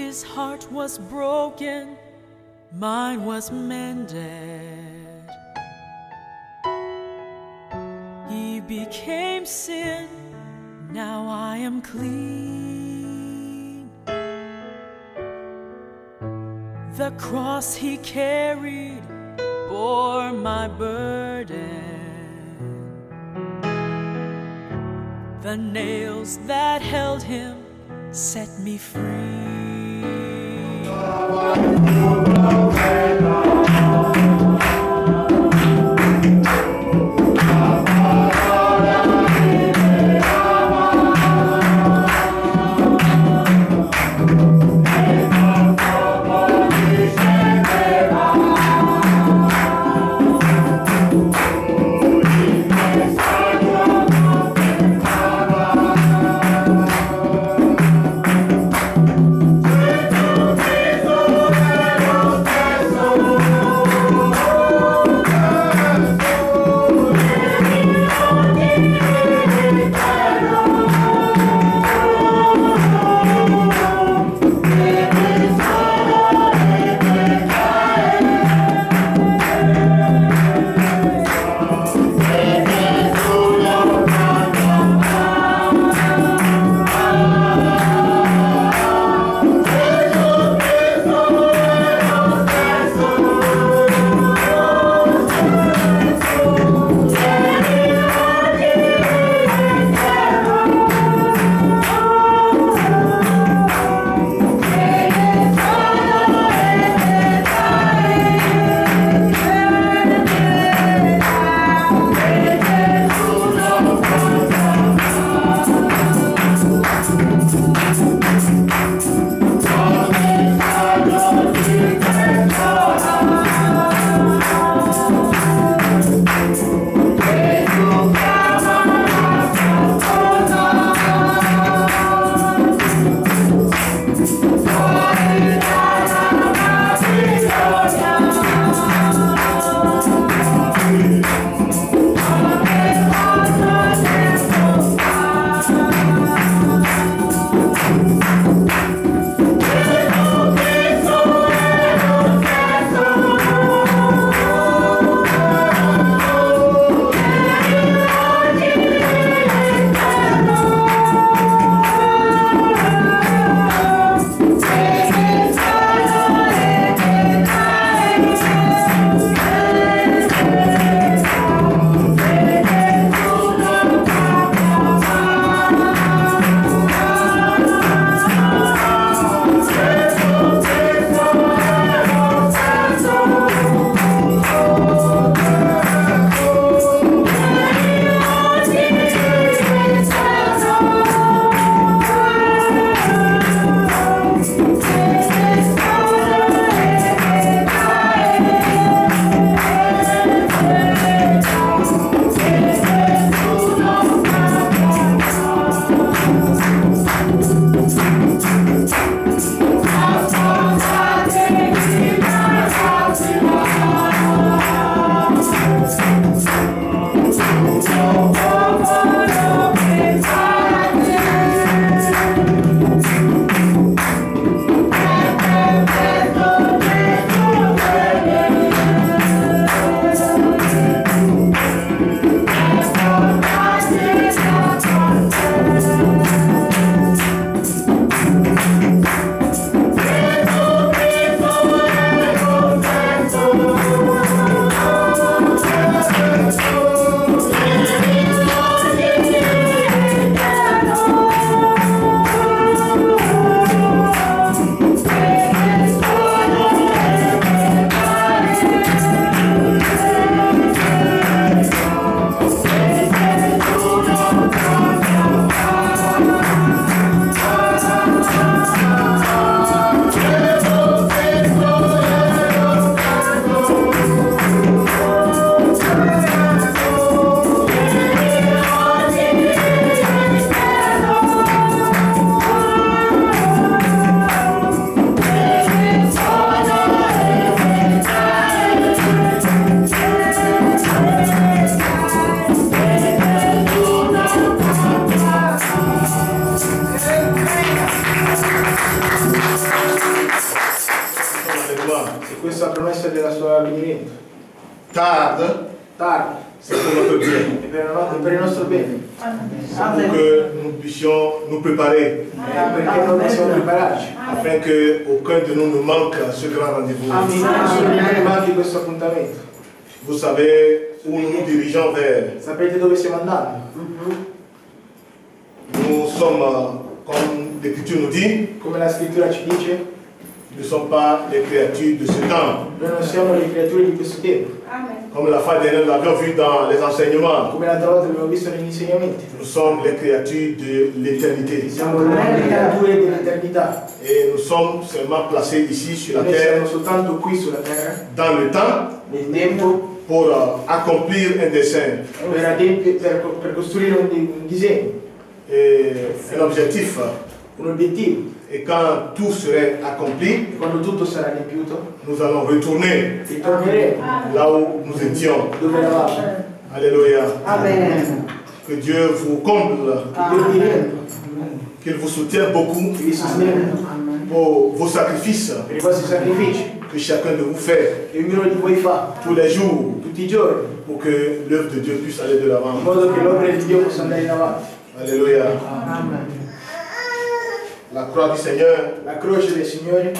His heart was broken, mine was mended. He became sin, now I am clean. The cross He carried bore my burden. The nails that held Him set me free. tarde, c'est pour notre bien. Per il nostro bene. C'est pour que nous puissions nous préparer. Perché noi possiamo prepararci. Afin qu'aucun de nous ne manque à ce grand rendez-vous. Nessuno di noi manchi questo appuntamento. Vous savez où nous nous dirigeons vers. Sapete dove stiamo andando? Nous sommes, comme l'Écriture nous dit, Come la scrittura ci dice, nous ne sommes pas les créatures de ce temps. noi non siamo le creature di questo tempo. Comme la fois dernière, nous l'avions vu dans les enseignements. Come l'altra volta abbiamo visto negli insegnamenti. Nous sommes les créatures de l'éternité. Siamo le creature dell'eternità. Et nous sommes seulement placés ici sur la Noi terre, siamo soltanto qui sulla terra, dans le temps, nel tempo, pour accomplir un dessein. per costruire un disegno, Et un objectif. un obiettivo. Et quand tout serait accompli, E quando tutto sarà adempiuto, nous allons retourner ritorneremo là où nous étions. dove eravamo. Alléluia. Amen. Que Dieu vous comble, Che Dio vi renda, qu'il vous soutienne beaucoup che vi sostenga pour vos sacrifices per i vostri sacrifici que chacun de vous fait che ognuno di voi fa tous les jours tutti i giorni, pour que l'œuvre de Dieu puisse aller de in l'avant. modo che l'opera di Dio possa andare in avanti. Alléluia. La croix du Seigneur, La croce del Signore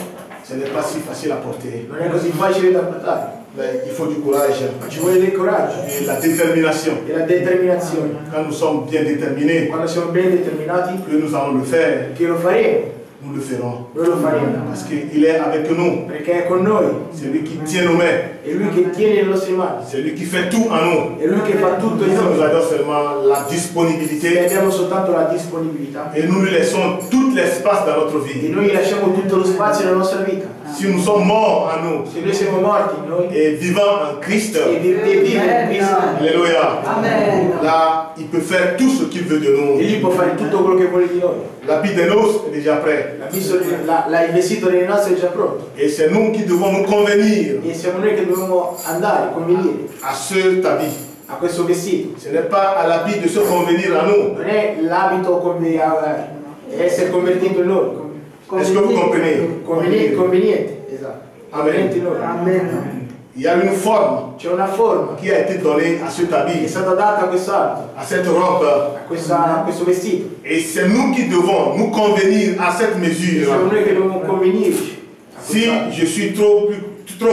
ce n'est pas si facile à porter. non è così facile da portare, Mais il faut du courage ma ci vuole del coraggio et la détermination. e la determinazione. Quand nous sommes bien déterminés Quando siamo ben determinati, que nous allons le faire, che lo faremo, nous le ferons. noi lo faremo, Parce qu'il est avec nous. perché è con noi, C'est lui qui tient nos mains. è Lui che tiene le nostre mani, C'est lui qui fait tout en nous. è Lui che fa tutto Si in nous noi. avons seulement la Se disponibilité abbiamo soltanto la disponibilità et nous lui laissons tout l'espace dans notre e vie. noi gli lasciamo tutto lo spazio nella nostra vita. Si nous sommes morts en nous Se noi siamo morti in noi et vivants en Christ, e viviamo in Cristo, Alléluia. Amen. Là, il peut faire tout ce qu'il veut de E nous. Lui può fare tutto quello che vuole di noi. L'habit de noces est déjà prêt. Il vestito delle nostre è già pronto. Et c'est nous qui devons nous convenir E siamo noi che dobbiamo andare, convenire à cet habit. a questo vestito. Ce n'est pas à l'habit de se convenir à nous. Non è l'abito come essere convertito in noi. Est-ce que vous comprenez? Conveniente, esatto. Conveniente in noi. Il y a une forme C'è una forma qui a été donnée à cet che è habit, stata data a quest'abito, à cette robe. a questo vestito. Et c'est nous qui devons nous convenir à cette mesure. Siamo noi che dobbiamo convenirci. Si je suis trop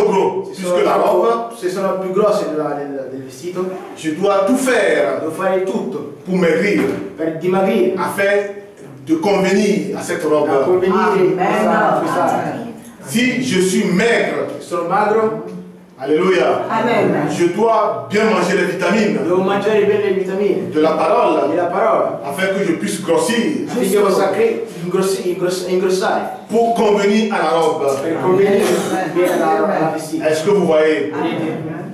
gros, plus que la robe, Se sono più grosse del vestito, je dois tout faire devo fare tutto pour maigrir, per dimagrire, afin de convenir à cette a robe. convenire a questa. Si je suis maigre, Sono magro, alléluia, Amen. je dois bien manger les vitamines Devo mangiare bene le vitamine de la parole, della parola afin que je puisse grossir, affinché possa ingrossare pour convenir à la robe. per convenire bene alla vestita. Est-ce que vous voyez?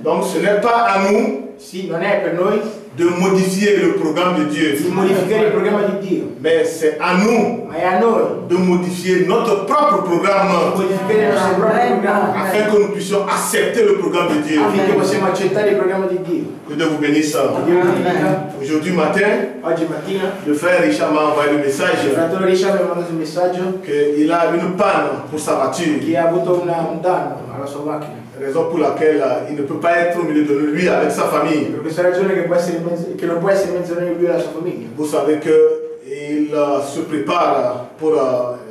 Donc ce n'est pas à nous Sì, non è per noi de modifier le programme de Dieu, di modificare il programma di Dio, mais c'est à nous ma è a noi de modifier notre propre programme modificare il nostro proprio programma afin que nous puissions accepter le programme de Dieu. affinché possiamo accettare il programma di Dio. Que Dieu vous bénisse. Dio vi benedica. Aujourd'hui matin, Oggi mattina le frère Richard m'a envoyé le il message fratello Richard mi ha mandato un messaggio qu'il a une panne pour sa voiture, che ha avuto un danno alla sua macchina. raison pour laquelle il ne peut pas être au milieu de lui avec sa famille. Per questa ragione che non può essere in mezzo a noi lui e alla sua famiglia. Vous savez qu'il se prépare pour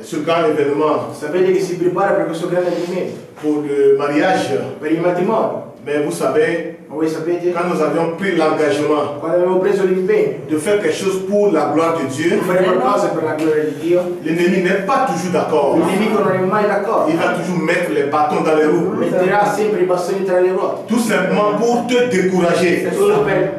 ce grand événement, Sapete che si prepara per questo grande avvenimento, pour le mariage. per il matrimonio. Mais vous savez, Ma voi sapete, quand nous avions pris l'engagement quando avevo preso l'impegno de faire quelque chose pour la gloire de Dieu, di fare qualcosa per la gloria di Dio, l'ennemi n'est pas toujours d'accord. il nemico non è mai d'accordo. Il va toujours mettre les bâtons dans les roues, Metterà sempre i bastoni tra le ruote, tout simplement pour te décourager. solo per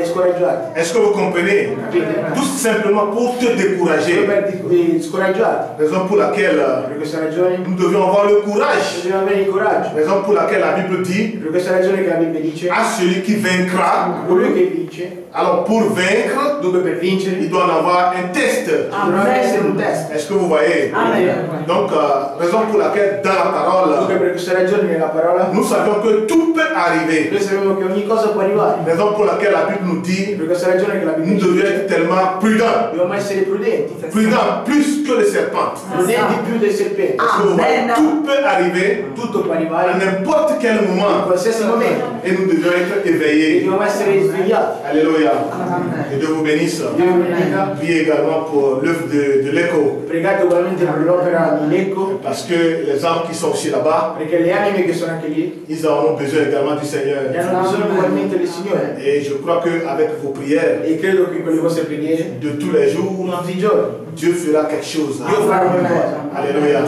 scoraggiarti. Est-ce que vous comprenez? Capite? Tout simplement pour te Solo décourager. per scoraggiarti. Raison pour laquelle Per questa ragione nous devions avoir le courage. dobbiamo avere il coraggio. Raison pour laquelle la Bible dit Per questa ragione che la Bibbia dice, à celui qui vaincra. colui che vince, Alors pour vaincre, dunque per vincere, il doit en avoir un test. dovrà essere un test. Est-ce que vous voyez? Amen. Donc, raison pour laquelle dans la parole, Dunque per questa ragione nella parola, nous savons que tout peut arriver. noi sappiamo che ogni cosa può arrivare. Raison pour laquelle la Bible nous dit, Per questa ragione che la nous Bibbia devons dice, être tellement prudents. dobbiamo essere prudenti. Prudents plus que les serpents. Prudenti più del serpente. Parce que vous voyez, tout peut arriver Tutto può à arrivare n'importe quel in moment. qualsiasi momento. Et nous devions être e éveillés. dobbiamo essere svegliati. Alléluia. Amen. Que Dieu vous bénisse. Dio vi benedica. Priez également pour l'œuvre de l'Écho. Pregate ugualmente per l'opera di Lecco, Parce que les âmes qui sont aussi là-bas, perché le anime che sono anche lì ils en ont besoin également du Seigneur. ne hanno bisogno ugualmente del Signore. Et je crois qu'avec vos prières E credo che con le vostre preghiere, de tous les jours, tutti i giorni, Dieu fera quelque chose. Dio farà qualcosa. Alléluia.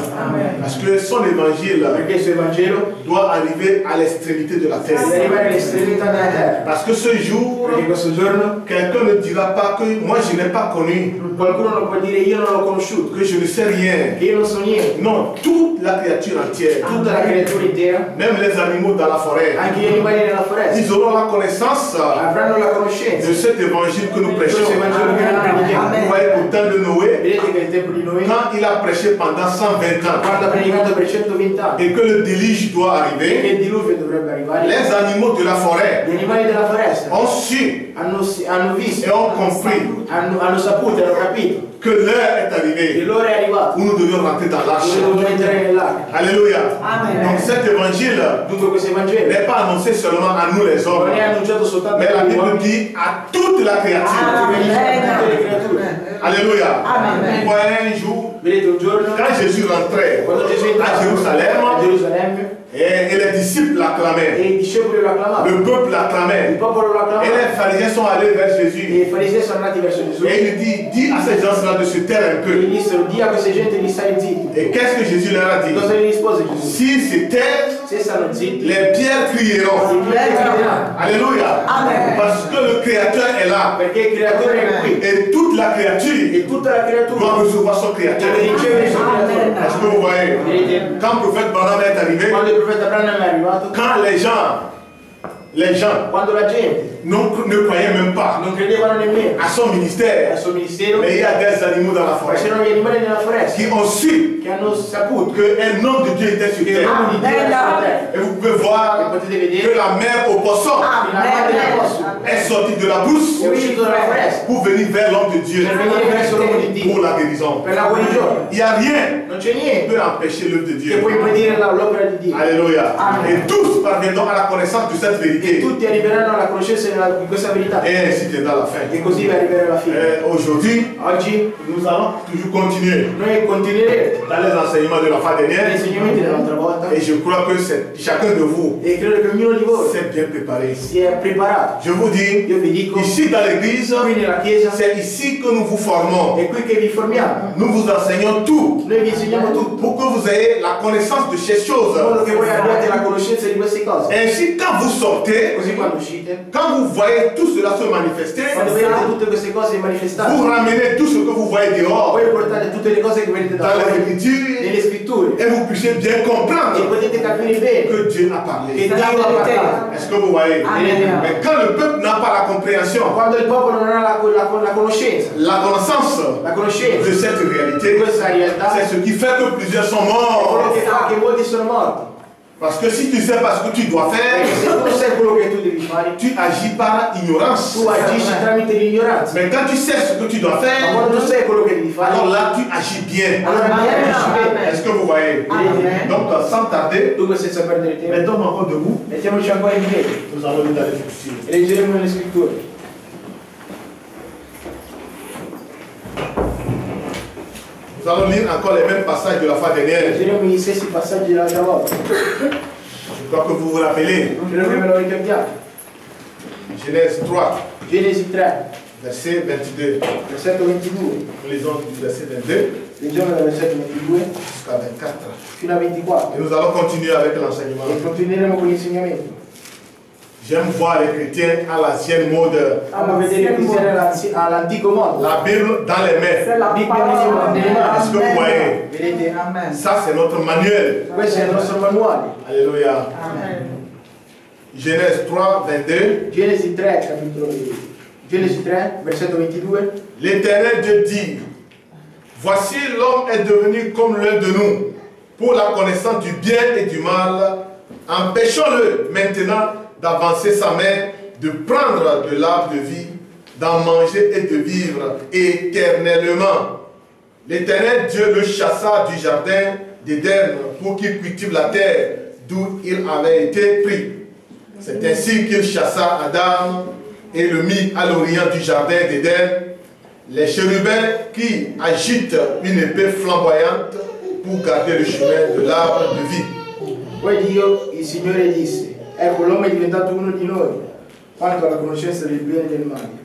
Parce que son évangile Perché il suo Evangelo doit arriver à l'extrémité de la deve terre. arrivare all'estremità della terra. Parce que ce jour, Perché questo giorno quelqu'un ne dira pas que moi je n'ai pas connu, qualcuno non può dire io non l'ho conosciuto, que je ne sais rien. che io non so niente. Non, toute la créature entière, Tutta la creatura intera, même les animaux dans la forêt, anche gli animali nella foresta, ils auront la connaissance avranno la conoscenza de cet évangile que nous di questo prêchons. Evangelo che noi predichiamo. Vous voyez, au temps de Noé, Vedete che il tempo di Noè, quand il a prêché pendant 120 ans quando ha predicato per 120 anni, et que le déluge doit che arriver, il diluvio dovrebbe arrivare, les animaux de la forêt gli animali della foresta ont su hanno visto, et ont compris hanno saputo, hanno capito que l'heure est che arrivée l'ora è arrivata, où nous devions rentrer dans l'arche. dove dobbiamo entrare nell'arca. Alléluia. Amen. Donc cet évangile Dunque questo Evangelo n'est pas annoncé seulement à nous les hommes, non è annunciato soltanto mais la agli Bible uomini, dit à toute la créature. ma tutte le creature. Alléluia. Amen. Vous voyez, un jour, Vedete un giorno, quand Jésus rentrait quando Gesù è à entrato a Jérusalem, Gerusalemme et les disciples l'acclamaient, e i discepoli lo acclamavano, le peuple il l'acclamait, popolo lo et acclamava les pharisiens sont allés vers e Jésus. i farisei sono andati verso Gesù Et il dit, dis à ces gens-là de se taire un e peu. gli dissero di a questa gente di stare zitti. Et qu'est-ce que Jésus leur a dit? Cosa gli rispose Gesù? S'ils se taisent, Se stanno zitti, les pierres crieront. i piedi crederanno, Alléluia. Amen. Parce que le Créateur est là. perché il creatore è qui Et toute la créature e tutta la creatura doit recevoir son Créateur. deve ricevere il suo creatore. Est-ce que vous voyez? Vedete, Quand le prophète Branham est arrivé, quando il profeta Branham è arrivato, quand les gens quando la gente ne croyaient même pas non credevano nemmeno à son ministère, al suo ministero, mais il y a des animaux dans la ma forêt c'erano gli animali nella foresta qui ont su che hanno saputo qu'un homme de Dieu était sur che terre. l'uomo di Dio era sulla terra. Et vous pouvez E voir potete que vedere la mère au poisson che la madre dell'apostolo est sortie de la brousse è uscito dalla foresta pour venir vers l'homme de Dieu per venire verso l'uomo di Dio pour la guérison. per la guarigione. Il n'y a rien Non c'è qui niente peut empêcher l'œuvre de che Dieu. può impedire l'opera di Dio. Alléluia. Amen. Et tous parviendront à la connaissance de cette E vérité. tutti arriveranno alla conoscenza di questa verità. Et ainsi viendra la fin. E così va arrivare alla fine. Aujourd'hui, Oggi nous allons toujours continuer noi continueremo dans les enseignements de la fin gli dernière. insegnamenti dell'altra volta Et je crois que chacun de vous e credo che ognuno di voi s'est bien préparé. si è preparato. Je vous dis, Io vi dico, ici dans l'église, qui nella Chiesa c'est ici que nous vous formons. è qui che vi formiamo. Nous vous enseignons tout Noi vi insegniamo tutto, pour que vous ayez la connaissance de ces choses. in modo che voi abbiate la conoscenza di queste cose. Ainsi, quand vous sortez, Così quando uscite, quand vous voyez tout cela se manifester, quando vedete tutte queste cose manifestate, vous ramenez tout ce que vous voyez dehors voi portate tutte le cose che vedete da dans les fuori Écritures nelle scritture et vous puissiez bien e comprendre potete capire bene que Dieu a che parlé. Dio ha parlato. Est-ce que vous voyez? Amen. Mais quand le peuple n'a pas la compréhension, Quando il popolo non ha la conoscenza, la connaissance la conoscenza de cette di réalité, questa realtà, c'est ce qui fait que plusieurs sont è quello morts. che fa che molti sono morti. Parce que si tu sais pas ce que tu dois Perché se faire, tu sai quello che tu devi fare, tu agis par ignorance. tu agisci tramite l'ignoranza. Mais quand tu sais ce que tu dois Ma faire, quando tu sai quello che devi fare, alors là tu agis bien. allora tu agisci bene. Est-ce que vous voyez? Amen. Donc sans tarder, Dunque senza perdere tempo, mettons encore debout. mettiamoci ancora in piedi Nous allons lire dans les Écritures. e leggeremo nelle scritture. Nous allons lire encore les mêmes passages de la fois dernière. Leggeremo gli stessi passaggi dell'altra volta. Je crois que vous vous rappelez. Credo che me lo ricordiate. Genèse 3, Genesi 3, verset 22. versetto 22. Nous lisons du verset 22 Leggiamo dal versetto 22 jusqu'à 24. fino a 24 Et nous allons continuer avec l'enseignement. e continueremo con l'insegnamento. J'aime voir les chrétiens à l'ancienne mode. Amo vedere i cristiani all'antico modo. La Bible dans les mains. La Bibbia nelle mani. Est-ce que vous voyez? Vedete? Amen. Ça, c'est notre manuel. Questo è il nostro manuale. Alléluia. Amen. Genèse 3, 22. Genesi 3, capitolo Genesi 3, versetto 22. L'Éternel Dieu dit, voici l'homme est devenu comme l'un de nous, pour la connaissance du bien et du mal. Empêchons-le maintenant d'avancer sa main, de prendre de l'arbre de vie, d'en manger et de vivre éternellement. L'Éternel Dieu le chassa du jardin d'Éden pour qu'il cultive la terre d'où il avait été pris. C'est ainsi qu'il chassa Adam et le mit à l'orient du jardin d'Éden, les chérubins qui agitent une épée flamboyante pour garder le chemin de l'arbre de vie. Poi Dio, il Signore disse, ecco l'uomo è diventato uno di noi, quanto alla conoscenza del bene e del male.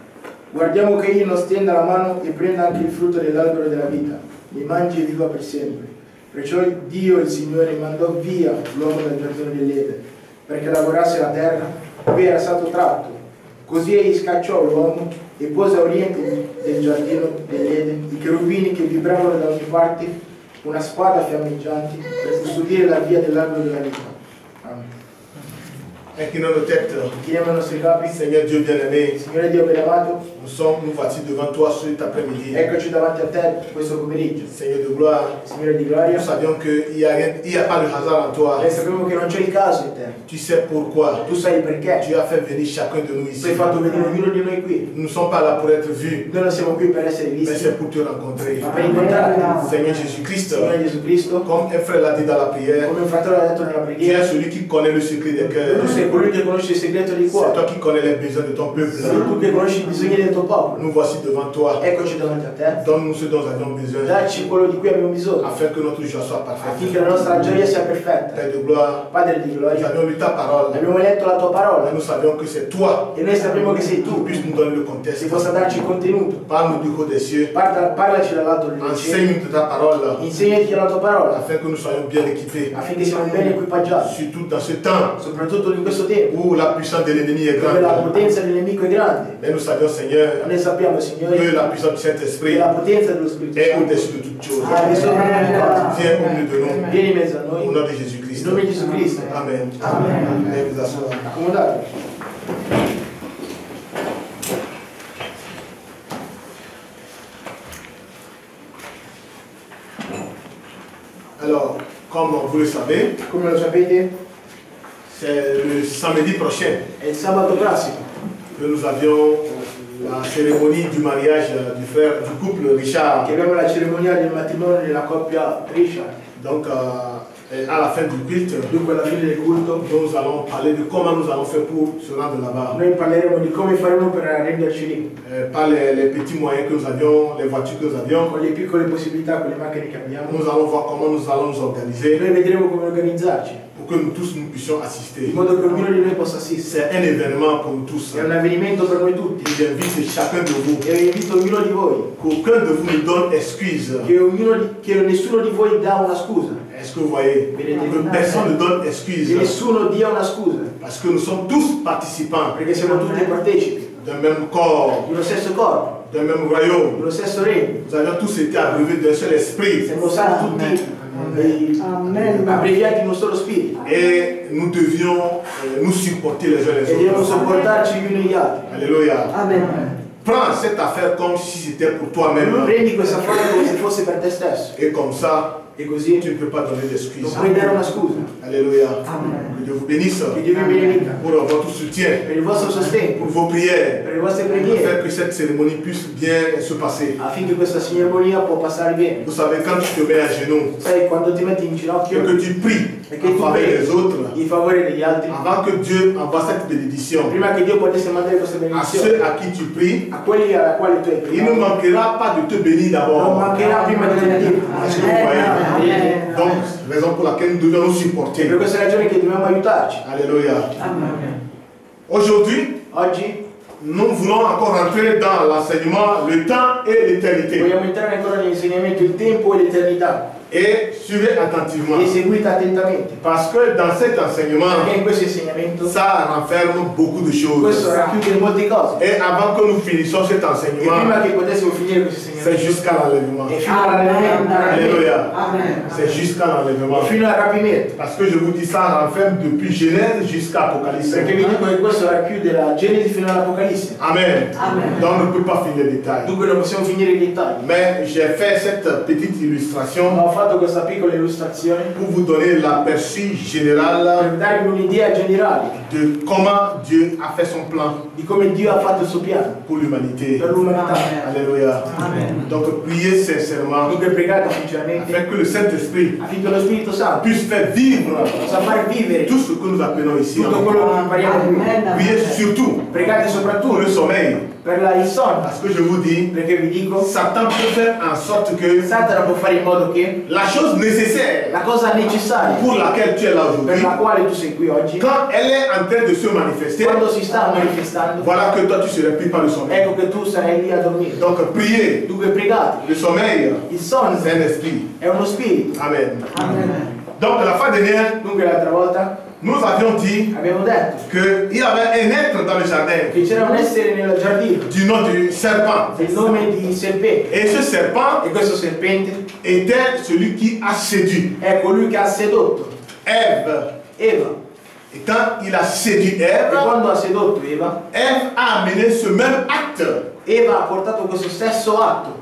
Guardiamo che egli non stenda la mano e prenda anche il frutto dell'albero della vita, e mangi e viva per sempre. Perciò Dio, il Signore, mandò via l'uomo dal giardino dell'Eden, perché lavorasse la terra, cui era stato tratto. Così egli scacciò l'uomo e pose a oriente del giardino dell'Eden i cherubini che vibravano da ogni parte, una spada fiammeggiante per custodire la via dell'albero della vita. Amen. Inclinons nos têtes. Chiniamo i nostri capi. Seigneur Dieu bien-aimé, Signore Dio ben amato, nous voici devant toi cet après-midi. eccoci davanti a te questo pomeriggio. Seigneur de gloire, Signore di gloria, nous savions qu'il n'y a pas de hasard en toi. noi sappiamo che non c'è il caso in te. Tu sais pourquoi. Tu sai perché. Tu as fait venir chacun de nous Tu ici. hai fatto venire ognuno di noi qui. Nous ne sommes pas là pour être vus, Noi non siamo qui per essere mais visti, c'est pour te rencontrer. ma per incontrarti. Seigneur Jésus-Christ, Signore Gesù Cristo, comme un frère l'a dit dans la prière, come un fratello ha detto nella tu es preghiera, celui qui connaît le secret des cœurs. tu sei colui che conosce il segreto di C'est cuore. toi qui connais les besoins de ton peuple. Sei tu che conosci i bisogni del tuo popolo. Nous voici devant toi. Eccoci davanti a te. Donne-nous ce dont nous avions besoin, Dacci quello di cui abbiamo bisogno, afin que notre joie soit parfaite. affinché la nostra gioia sia perfetta. Père de gloire, Padre di nous gloria, avions lu ta parole. abbiamo letto la tua parola Nous savions que c'est toi e noi sappiamo che sei qui tu, puisses nous donner le che contexte. possa darci il contenuto. Parle-nous du haut des cieux. Parlaci dall'alto del cielo, Enseigne-nous de ta parole, insegnaci la tua parola, afin que nous soyons bien équipés. affinché siamo ben equipaggiati, Surtout dans ce temps soprattutto in questo tempo, où la puissance de l'ennemi est dove la grande. potenza del nemico è grande. Mais nous savions, Seigneur, Noi sappiamo, Signore, que la puissance du che Saint-Esprit la potenza dello Spirito est Santo au-dessus de toutes choses. è sopra ogni cosa. Viens au milieu de nous. Vieni in mezzo a Au noi, nom de in Jésus-Christ. nome di Gesù Cristo. Amen. Amen. Veuillez vous asseoir. Accomodatevi. Alors, comme vous le savez, Come lo sapete, c'est le samedi prochain è il sabato prossimo que nous avions la cérémonie du mariage du frère du couple Richard. che abbiamo la cerimonia del matrimonio della coppia Richard. Donc, à la fin du culte, Dunque alla fine del culto nous allons parler de comment nous allons faire pour se rendre là-bas. noi parleremo di come faremo per renderci lì, Pas les petits moyens que nous avions, les voitures que nous avions. con le piccole possibilità, con le macchine che abbiamo. Nous allons voir comment nous allons nous organiser Noi vedremo come organizzarci, pour que nous tous nous puissions assister. in modo che ognuno di noi possa assistere. C'est un événement pour nous tous. È un avvenimento per noi tutti. J'invite chacun de vous, E invito ognuno di voi, qu'aucun de vous ne donne excuse. che nessuno di voi dà una scusa, Est-ce que vous voyez? Que personne ne donne excuse. che nessuno dia una scusa, Parce que nous sommes tous participants perché siamo tutti partecipi d'un même corps, di uno stesso corpo, d'un même di royaume. uno stesso regno. Nous avions tous été abreuvés d'un seul esprit. Siamo stati tutti abbreviati in un solo spirito Et nous devions nous supporter les uns les e dobbiamo autres. sopportarci gli uni gli altri. Alléluia. Amen. Prends cette affaire comme si c'était pour toi-même. Prendi questa affare come se fosse per te stesso Et comme ça, e così tu ne peux pas donner non d'excuses. puoi dare una scusa. Alléluia. Amen. Que Dieu vous bénisse Che Dio vi benedica pour votre soutien, per il vostro sostegno, pour vos prières, per le vostre pour preghiere, faire que cette cérémonie puisse bien se passer. affinché questa cerimonia può passare bene. Vous savez, quand tu te mets à genoux Sai, quando ti metti in et ginocchio que tu pries e che en tu faveur des preghi autres, in favore degli altri, avant que Dieu envoie cette bénédiction prima che Dio potesse mandare questa à benedizione ceux à qui tu pries, a quelli alla quale tu hai il ne pregato, manquera pas de te bénir non d'abord. mancherà prima di benedire. Est-ce que vous voyez? Donc, raison pour laquelle nous devons nous E supporter. per questa ragione che dobbiamo aiutarci. Alléluia. Amen. Aujourd'hui, Oggi nous voulons encore rentrer dans l'enseignement, le temps et l'éternité. vogliamo entrare ancora nell'insegnamento il tempo e l'eternità. Et suivez attentivement. E seguite attentamente, Parce que dans cet enseignement, perché in questo insegnamento ça renferme beaucoup de choses. questo racchiude molte cose. Et avant que nous finissions cet E enseignement, prima che potessimo finire questo c'est insegnamento, jusqu'à l'enlèvement. e fino all'allenamento, Alléluia. C'est jusqu'à l'enlèvement. e fino al rapimento. Parce que je vous dis ça renferme depuis Genèse jusqu'à Apocalypse. Perché vi dico che questo racchiude la Genesi fino all'Apocalisse. Amen. Amen. Donc on ne peut pas finir les détails. Dunque non possiamo finire i dettagli. Mais j'ai fait cette petite illustration Ma ho fatto fatto questa piccola illustrazione pour vous donner l'aperçu général per darvi un'idea generale de comment Dieu a fait son plan di come Dio ha fatto il suo piano pour l'humanité. per l'umanità. Alléluia. Amen. Donc priez sincèrement Dunque pregate sinceramente afin que le Saint-Esprit affinché lo Spirito Santo puisse faire vivre possa far vivere tout ce que nous appelons ici. tutto quello che impariamo qui. Priez surtout Pregate pour soprattutto le sommeil. per il sonno, Parce que je vous dis, perché vi dico, Satan peut faire en sorte que Satana può fare in modo che la chose nécessaire la cosa necessaria pour laquelle tu es là per aujourd'hui, la quale tu sei qui oggi, quand elle est en train de se manifester, quando si sta manifestando, voilà que toi tu serais pris par le sommeil. ecco che tu sarai lì a dormire. Donc priez. Dunque pregate. Le sommeil, Il sonno c'est un esprit. è uno spirito. Amen. Amen. Donc la fois dernière, Dunque l'altra volta nous avions dit abbiamo detto qu'il y avait un être dans le jardin che c'era un essere nel giardino du nom du serpent. del nome di serpente, Et ce serpent e questo serpente était celui qui a séduit è colui che ha sedotto Ève. Eva. Et quand il a séduit E Ève, quando ha sedotto Eva, Ève a amené ce même acte Eva ha portato questo stesso atto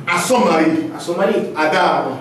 à son mari, a suo marito, Adam.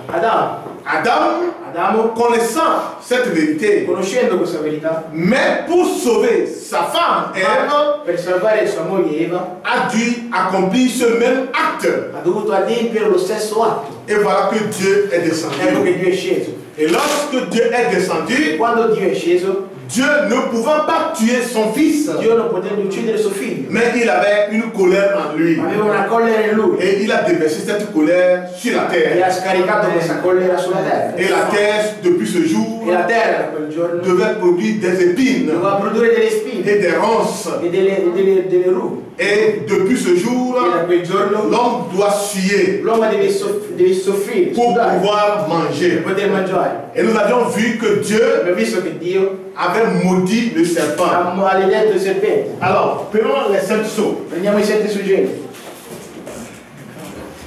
Adamo, Adam, connaissant cette vérité, conoscendo questa verità, mais pour sauver sa femme, Ève, per salvare sua moglie Eva, a dû accomplir ce même acte. ha dovuto adempiere lo stesso atto. Et voilà que Dieu est Ecco descendu. che Dio è sceso. Et lorsque Dieu est E descendu, quando Dio è sceso, Dieu ne pouvant pas tuer son fils, Dio non potendo uccidere suo figlio, mais il avait une colère en lui. aveva una collera in lui Et il a déversé cette colère sur la e terre. ha scaricato questa collera sulla terra. Et la terre, depuis ce jour, E la terra da quel giorno devait produire des épines doveva produrre delle spine et des ronces. e delle rughe. Et depuis ce jour, E da quel giorno l'homme doit suer l'uomo deve soffrire, pour sudare, pouvoir per manger. poter mangiare. Et nous avions vu que Dieu Abbiamo visto che Dio avait maudit le serpent. ha maledetto il serpente. Alors, prenons les 7 sceaux. Prendiamo i 7 suggetti,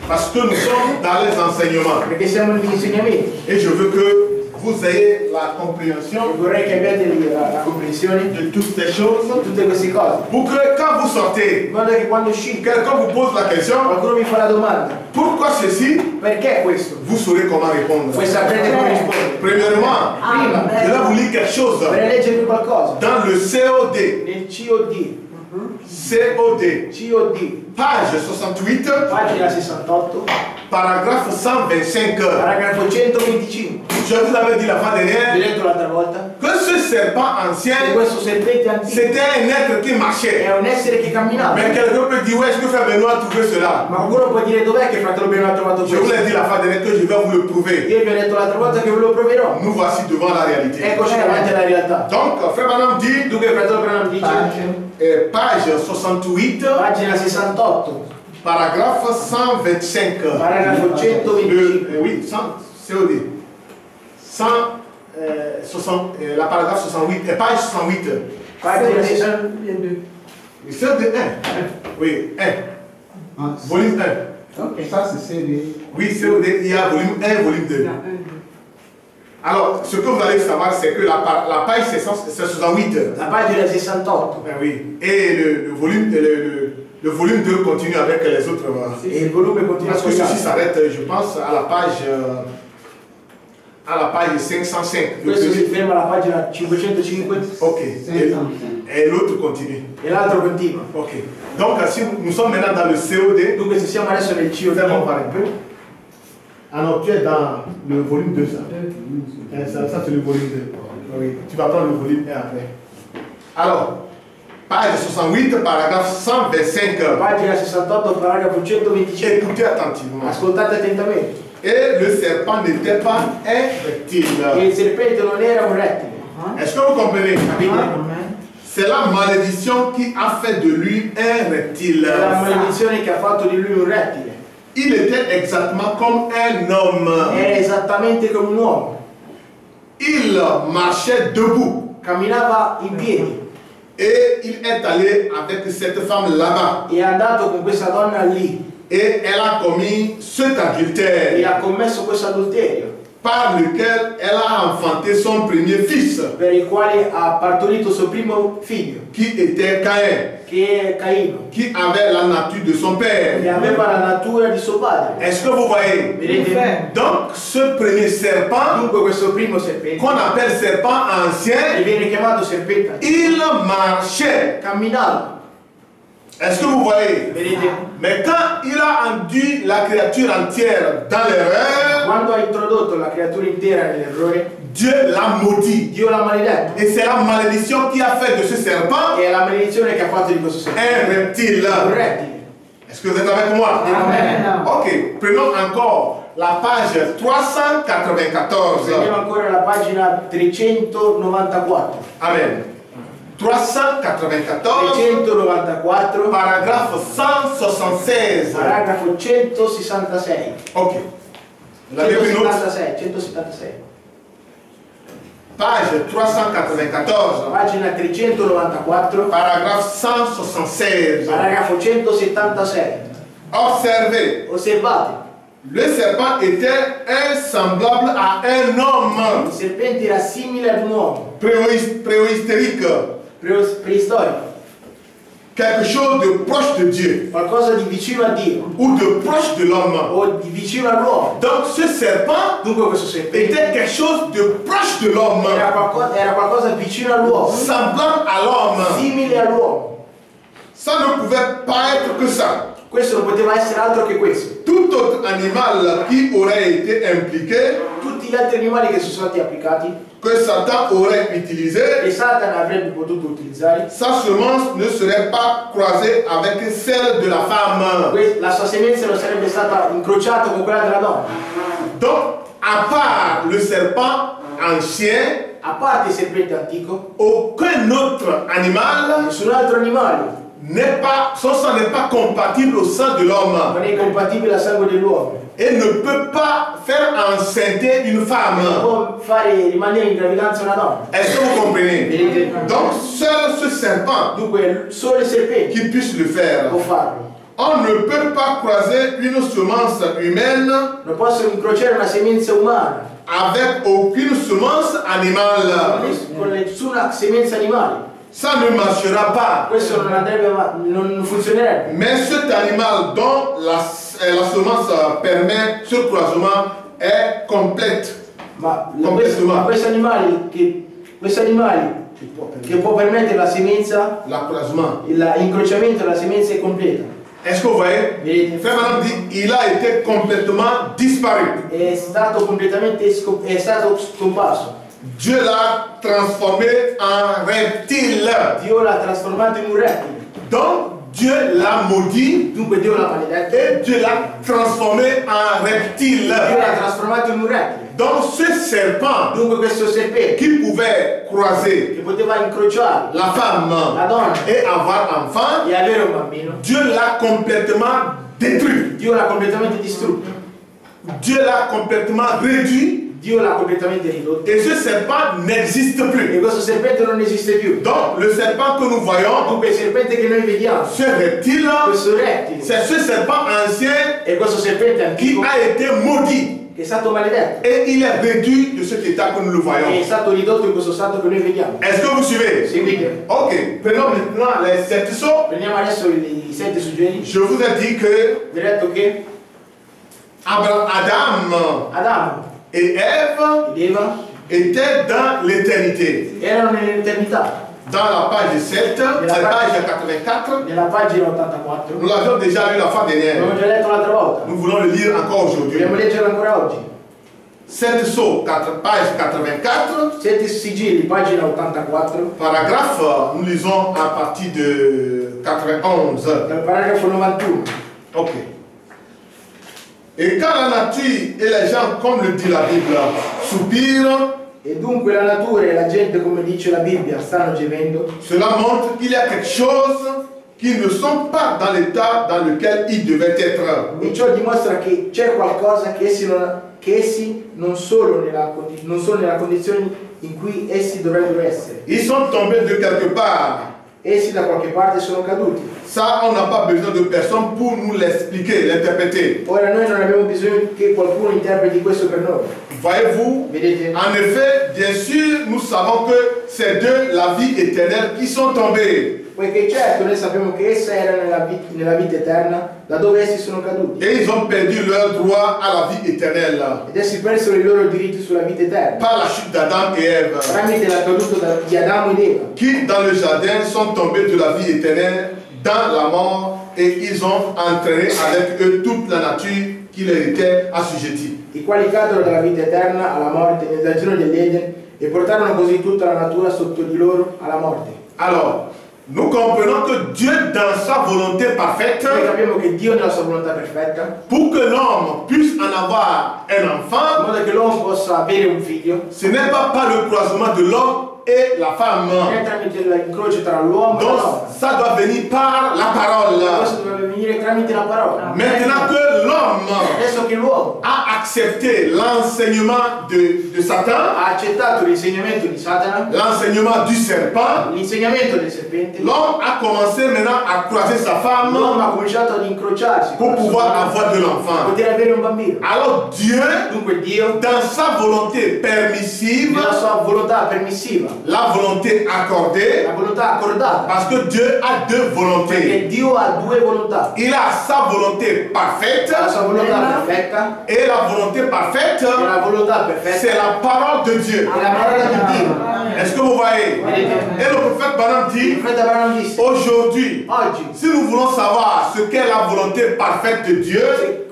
Parce que nous sommes dans les enseignements. perché siamo negli insegnamenti. Et je veux que vous ayez la E compréhension vorrei che abbiate la comprensione de toutes ces choses. di tutte queste cose. Pour que quand vous sortez, In modo che quando uscite, quelqu'un vous pose la question, qualcuno mi fa la domanda, pourquoi ceci? perché questo? Vous saurez comment répondre. Voi saprete come rispondere. Premièrement, Prima, je vais vous lire quelque chose. vorrei leggervi qualcosa. Dans le COD, Nel COD, page 68, pagina 68, paragraphe 125. paragrafo 125. Je vous avais dit la fois Vi ho dernière detto l'altra volta que ce serpent che ancien, questo serpente antico c'était un être qui marchait. è un essere che camminava. Mais quelqu'un peut dire, ouais, est-ce que Frère Benoît a trouvé cela? Ma qualcuno può dire dov'è che fratello Benoît ha trovato Je vous questo? l'ai dit la fois dernière que je vais vous le prouver. Io vi ho detto l'altra volta che ve lo proverò. Nous voici devant la réalité. Eccoci davanti alla realtà. Donc, Frère Branham dit, Dunque fratello Branham dice, page 68, pagina 68, paragraphe 125. paragrafo 125. Oui, 100, COD. la paragraphe 68, page 68. Pagina 68. COD 1. Oui, 1. Volume 1. Ok, ça c'est CD. Oui, COD, il y a volume 1, volume 2. Alors, ce que vous allez savoir, c'est que la page c'est 68. La pagina 68. Ben oui. Et le volume 2 continue avec les autres. E il volume continua a Parce que ceci scusare. s'arrête, je pense, à la page 505. Questo si ferma alla pagina 505 Ok. 505. Et l'autre continue. e l'altro continua. Ok. Donc, si nous sommes maintenant dans le COD, Dunque se siamo adesso nel nous allons COD, voir un peu. Ah non, tu es dans le volume 2, ça. Ça c'est le volume 2. Oui. Tu vas prendre le volume 1 après. Alors, page 68, paragraphe 125. pagina 68, paragrafo 125. Écoutez attentivement. Ascoltate attentamente. Et le serpent n'était pas un reptile. E il serpente non era un rettile. Est-ce que vous comprenez? Capite? C'est la malédiction qui a fait de lui un reptile. È la maledizione che ha fatto di lui un rettile. Il était exactement comme un homme. Era esattamente come un uomo. Il marchait debout. Camminava in piedi. Et il est allé avec cette femme là-bas. E è andato con questa donna lì. Et elle a commis cet E adultère. ha commesso questo adulterio. par lequel elle a enfanté son premier fils, per il quale ha partorito suo primo figlio, qui était Caïn, che è Caino, qui avait la nature de son père. che aveva la natura di suo padre. Est-ce que vous voyez? Vedete? Donc, ce premier serpent, Dunque questo primo serpente, qu'on appelle serpent che ancien, viene chiamato serpente, il marchait. camminava. Est-ce que vous voyez? Vedete? Mais quand il a induit la créature entière dans l'erreur, Quando ha introdotto la creatura intera nell'errore, Dieu l'a maudit. Dio l'ha maledetto. Et c'est la malédiction qui a fait de ce serpent E è la maledizione che ha fatto di questo serpente. un reptile. Un rettile. Est-ce que vous êtes avec moi? Amen. Ok, prenons encore la page 394. Prendiamo ancora la pagina 394. Amen. 394, 394, paragraphe 176. paragrafo 166. Ok. Vous l'avez pris note? 176. Page 394, Pagina 394, paragraphe 176. paragrafo 176. Observez, Osservate, le serpent était semblable à un homme il serpente era simile ad un uomo, préhistérique, preistorico, quelque chose de proche de Dieu qualcosa di vicino a Dio ou de proche de l'homme. o di vicino all'uomo. Donc ce serpent Dunque questo serpente était quelque chose de proche de l'homme, era qualcosa vicino all'uomo, semblable à l'homme. simile all'uomo. Ça ne pouvait pas être que ça. Questo non poteva essere altro che questo. Tout autre animal qui aurait été impliqué, Tutti gli altri animali che sono stati applicati, que Satan aurait utilisé, che Satana avrebbe potuto utilizzare, sa semence ne serait pas croisée avec celle de la femme. la sua semenza non sarebbe stata incrociata con quella della donna. Donc, à part le serpent ancien, A parte il serpente antico, aucun autre animal nessun altro animale son sang n'est pas compatible au sang de l'homme non è compatibile al sangue dell'uomo. et ne peut pas faire enceinte une Non femme. può fare rimanere in gravidanza una donna. Est-ce que vous comprenez? Vedete? Donc, seul ce serpent Dunque solo il serpente qui puisse le faire. può farlo. On ne peut pas croiser une semence humaine Non possono incrociare una semenza umana avec aucune semence animale. con nessuna semenza animale. Ça ne marchera pas. Questo non andrebbe non funzionerebbe. Mais cet animal dont la semence permet ce croisement est complète. Ma Complètement. questi animali che può permettere la semenza, L'accroissement. l'incrociamento della semenza è completa. Est-ce que vous voyez? Vedete? Frère Madame dit, il a été complètement disparu. È stato completamente è stato scomparso. Dieu l'a transformé en reptile. Dio l'ha trasformato in un rettile. Donc, Dieu l'a maudit Dunque Dio l'ha maledetto. et Dieu l'a transformé en reptile. Dio l'ha trasformato in un rettile. Donc, ce serpent Dunque questo serpente qui pouvait croiser che poteva incrociare la femme la donna et avoir enfant, e avere un bambino, Dieu l'a complètement détruit. Dio l'ha completamente distrutto. Dieu l'a complètement réduit Dio l'ha completamente ridotto. et ce serpent n'existe E plus. questo serpente non esiste più. Donc, le serpent que nous voyons, Dunque il serpente che noi vediamo, ce reptile, questo rettile, c'est ce serpent ancien e questo serpente qui antico a été maudit che è stato maledetto et il est réduit de cet état que nous le è voyons. stato ridotto in questo stato che noi vediamo. Est-ce que vous suivez? Seguite. Ok, prenons maintenant les 7 sauts. Prendiamo adesso i 7 suggerimenti. Je vous ai dit que Vi ho detto che Adam Adamo et Ève ed Eva étaient dans l'éternité. erano nell'eternità. Dans la page 7, c'est page 84, Nella pagina 84, nous l'avions déjà lu la fois dernière. l'abbiamo già letto l'altra volta, Nous voulons le lire encore aujourd'hui. dobbiamo leggerlo ancora oggi. 7 sauts, page 84, 7 sigilli, pagina 84, paragraphe, nous lisons à partir de 91. dal paragrafo 91. Ok. Et quand la nature et les gens, comme le dit la Bible, soupirent, E dunque la natura e la gente, come dice la Bibbia, stanno gemendo. cela montre qu'il y a quelque chose qui ne sont pas dans l'état dans lequel ils devaient être. E ciò dimostra che c'è qualcosa che essi non sono nella condizione in cui essi dovrebbero essere. Ils sont tombés de quelque part essi da qualche parte sono caduti. Ça, on n'a pas besoin de personne pour nous l'expliquer, l'interpréter. Ora noi non abbiamo bisogno che qualcuno interpreti questo per noi. Voyez-vous, Vedete? en effet, bien sûr, nous savons que c'est de la vie éternelle qui sont tombés. Poiché certo noi sappiamo che essa era nella vita eterna, da dove essi sono caduti. Et ils ont perdu leur droit à la vie éternelle Ed essi persero i loro diritti sulla vita eterna. par la chute d'Adam et Ève, Tramite la caduta di Adamo ed Eva. qui dans le jardin sont tombés de la vie éternelle dans la mort et ils ont entraîné avec eux toute la nature qui leur était assujettie. I quali cadono dalla vita eterna alla morte nel giorno dell'Eden e portarono così tutta la natura sotto di loro alla morte. Alors, nous comprenons que Dieu, dans sa volonté parfaite, Noi capiamo che Dio nella sua volontà perfetta, pour que l'homme puisse en avoir un in enfant, modo che l'uomo possa avere un figlio, ce n'est pas par le croisement de l'homme et la femme. non è tramite l'incrocio tra l'uomo e la Donc, donna. ça doit venir par la parole. Questo deve venire tramite la parola. Maintenant que l'homme Adesso che l'uomo a accepté l'enseignement de Satan, ha accettato l'insegnamento di Satana, l'enseignement du serpent, l'insegnamento del serpente, l'homme a commencé maintenant à croiser sa femme l'uomo ha cominciato ad incrociarsi pour con la sua pouvoir donna avoir de per l'enfant. poter avere un bambino. Alors Dieu, Dunque Dio, dans sa volonté permissive, nella sua volontà permissiva, la volonté accordée, la volontà accordata, parce que Dieu a deux volontés. perché Dio ha due volontà. Il a sa volonté parfaite La sua volontà perfetta et la volonté parfaite, e la volontà c'est perfetta la parole de Dieu. è la parola di Dio. Est-ce que vous voyez? Et le prophète Branham Il dit, profeta Branham disse, aujourd'hui, oggi, si nous voulons savoir ce qu'est la volonté parfaite de Dieu,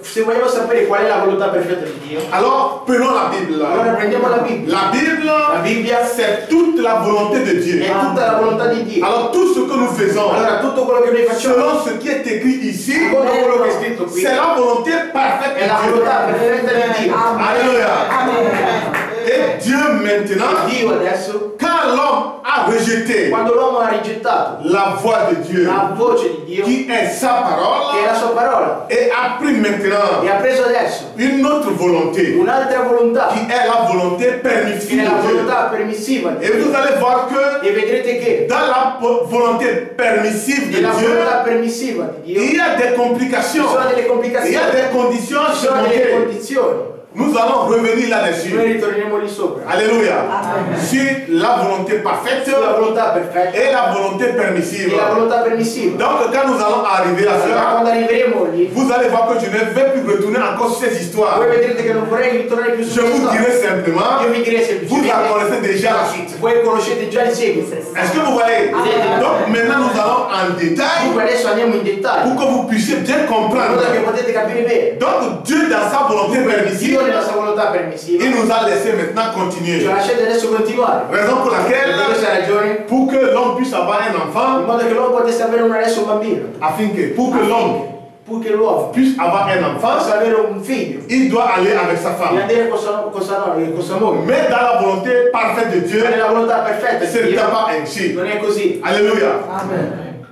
se vogliamo sapere qual è la volontà perfetta di Dio, alors prenons la Bible. allora prendiamo la Bibbia. La Bible, La Bibbia c'est toute la volonté de Dieu. è tutta la volontà di Dio. Alors tout ce que nous faisons, Allora tutto quello che noi facciamo, selon ce qui est écrit ici, secondo quello che è scritto qui, c'est la volonté parfaite è la de volontà Dieu. perfetta di Dio. Alléluia. Et Dieu maintenant, Dio adesso, quand l'homme a rejeté quando l'uomo ha rigettato la voix de Dieu, la voce di Dio, qui est sa che è parole, la sua parola, et a pris maintenant e ha preso adesso une autre volonté, un'altra volontà, qui est la volonté che è permissive la de Dieu. volontà permissiva di Et vous Dio. allez voir que E vedrete che dans la volonté permissive de nella Dieu, volontà permissiva di Dio il y a des ci complications, sono delle il y a complicazioni, des conditions à ci sono delle surmonter. condizioni. Nous allons revenir là-dessus. Noi ritorneremo lì sopra. Alléluia. Sur la volonté parfaite Sulla volontà perfetta et la volonté permissive. e la volontà permissiva. Donc quand nous allons arriver à Allora, cela, quando arriveremo lì, vous allez voir que je ne vais plus retourner encore sur ces histoires. voi vedrete che non vorrei ritornare più Je su vous questo. dirai simplement, Io vi direi vous la semplicemente, connaissez déjà la suite. voi conoscete già il seguito. Est-ce que vous voyez? Donc maintenant nous allons en détail Dunque adesso andiamo in dettaglio, pour que vous puissiez bien in modo comprendre. che potete capire bene. Donc Dieu dans sa volonté permissive, Dio nella sua volontà permissiva il nous a laissé maintenant ci continuer. ha lasciato adesso continuare. Raison pour Per questa laquelle, ragione, pour que l'homme puisse avoir un in enfant, modo che l'uomo potesse avere adesso un bambino, afin que pour que l'homme purché l'uomo puisse avoir un enfant, possa avere un figlio, il doit aller avec sa e femme. andare con sua moglie. Mais dans la volonté parfaite de Dieu, Ma nella volontà perfetta ce di n'était Dio pas ainsi. non è così. Alléluia.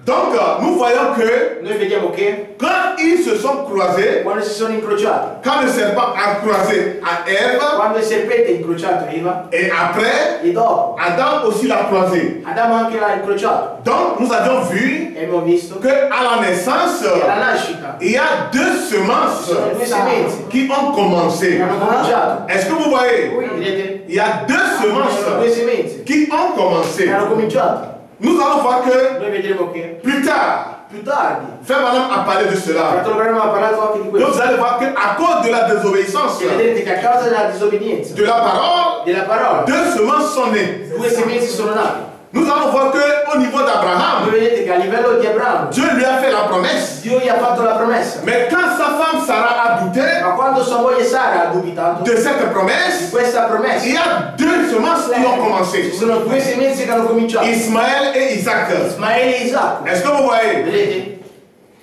Donc, nous voyons que Noi vediamo che quand ils se sont croisés, quando si sono incrociati, quand le serpent a croisé à Ève, quando il serpente ha incrociato Eva, et après, e dopo Adam aussi l'a croisé. Adamo anche l'ha incrociato, Donc, nous avions vu e abbiamo visto qu'à la naissance, che alla nascita il y a deux semences sono due semenze qui ont commencé. che hanno cominciato. Est-ce que vous voyez? Vedete? Il y a deux Sono due semences semenze qui ont commencé. che hanno cominciato. Nous allons voir que Noi vedremo che plus tard, più tardi, Frère Madame a parlé de cela. Fratello Branham ha parlato anche di Donc questo. vous allez voir qu'à cause de la désobéissance E vedete che a causa della disobbedienza de la parole, della parola, deux semences sont nées. due semenze sono nate. Nous allons voir qu'au niveau Voi d'Abraham, vedete che a livello di Abramo, Dieu lui a fait la promesse. Dio gli ha fatto la promessa. Mais quand sa femme Sarah a douté Ma quando sua moglie Sara ha dubitato de cette di promesse, questa promessa, il y a deux semences qui ont commencé. ci sono due semenze che hanno cominciato, Ismaël et Isaac. Ismaele e Isacco. Est-ce que vous voyez? Vedete?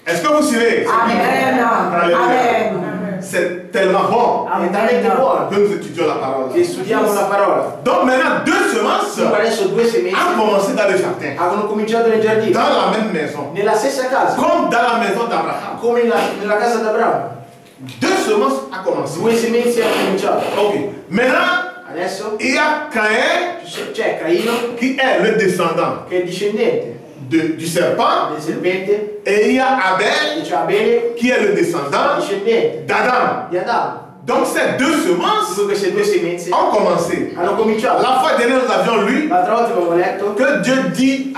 Est-ce que vous suivez? Amen. Amen. C'est tellement bon È talmente buono que nous étudions la parole. che studiamo la parola. Donc maintenant, deux semences Dunque adesso due semenze ont commencé dans le jardin, hanno cominciato nel giardino, dans la même maison, nella stessa casa, comme dans la maison d'Abraham. come nella casa d'Abramo. Deux semences ont commencé. Due semenze hanno cominciato. Ok. Maintenant, Adesso il y a Caïn c'è Caino qui est le descendant che è discendente du serpent, del serpente, et il y a e Abel c'è Abele, qui est le descendant discendente d'Adam. di Adamo. Donc ces deux semences Dunque queste due semenze ont commencé. hanno cominciato. La fois dernière, nous avions lu L'altra volta abbiamo letto que Dieu dit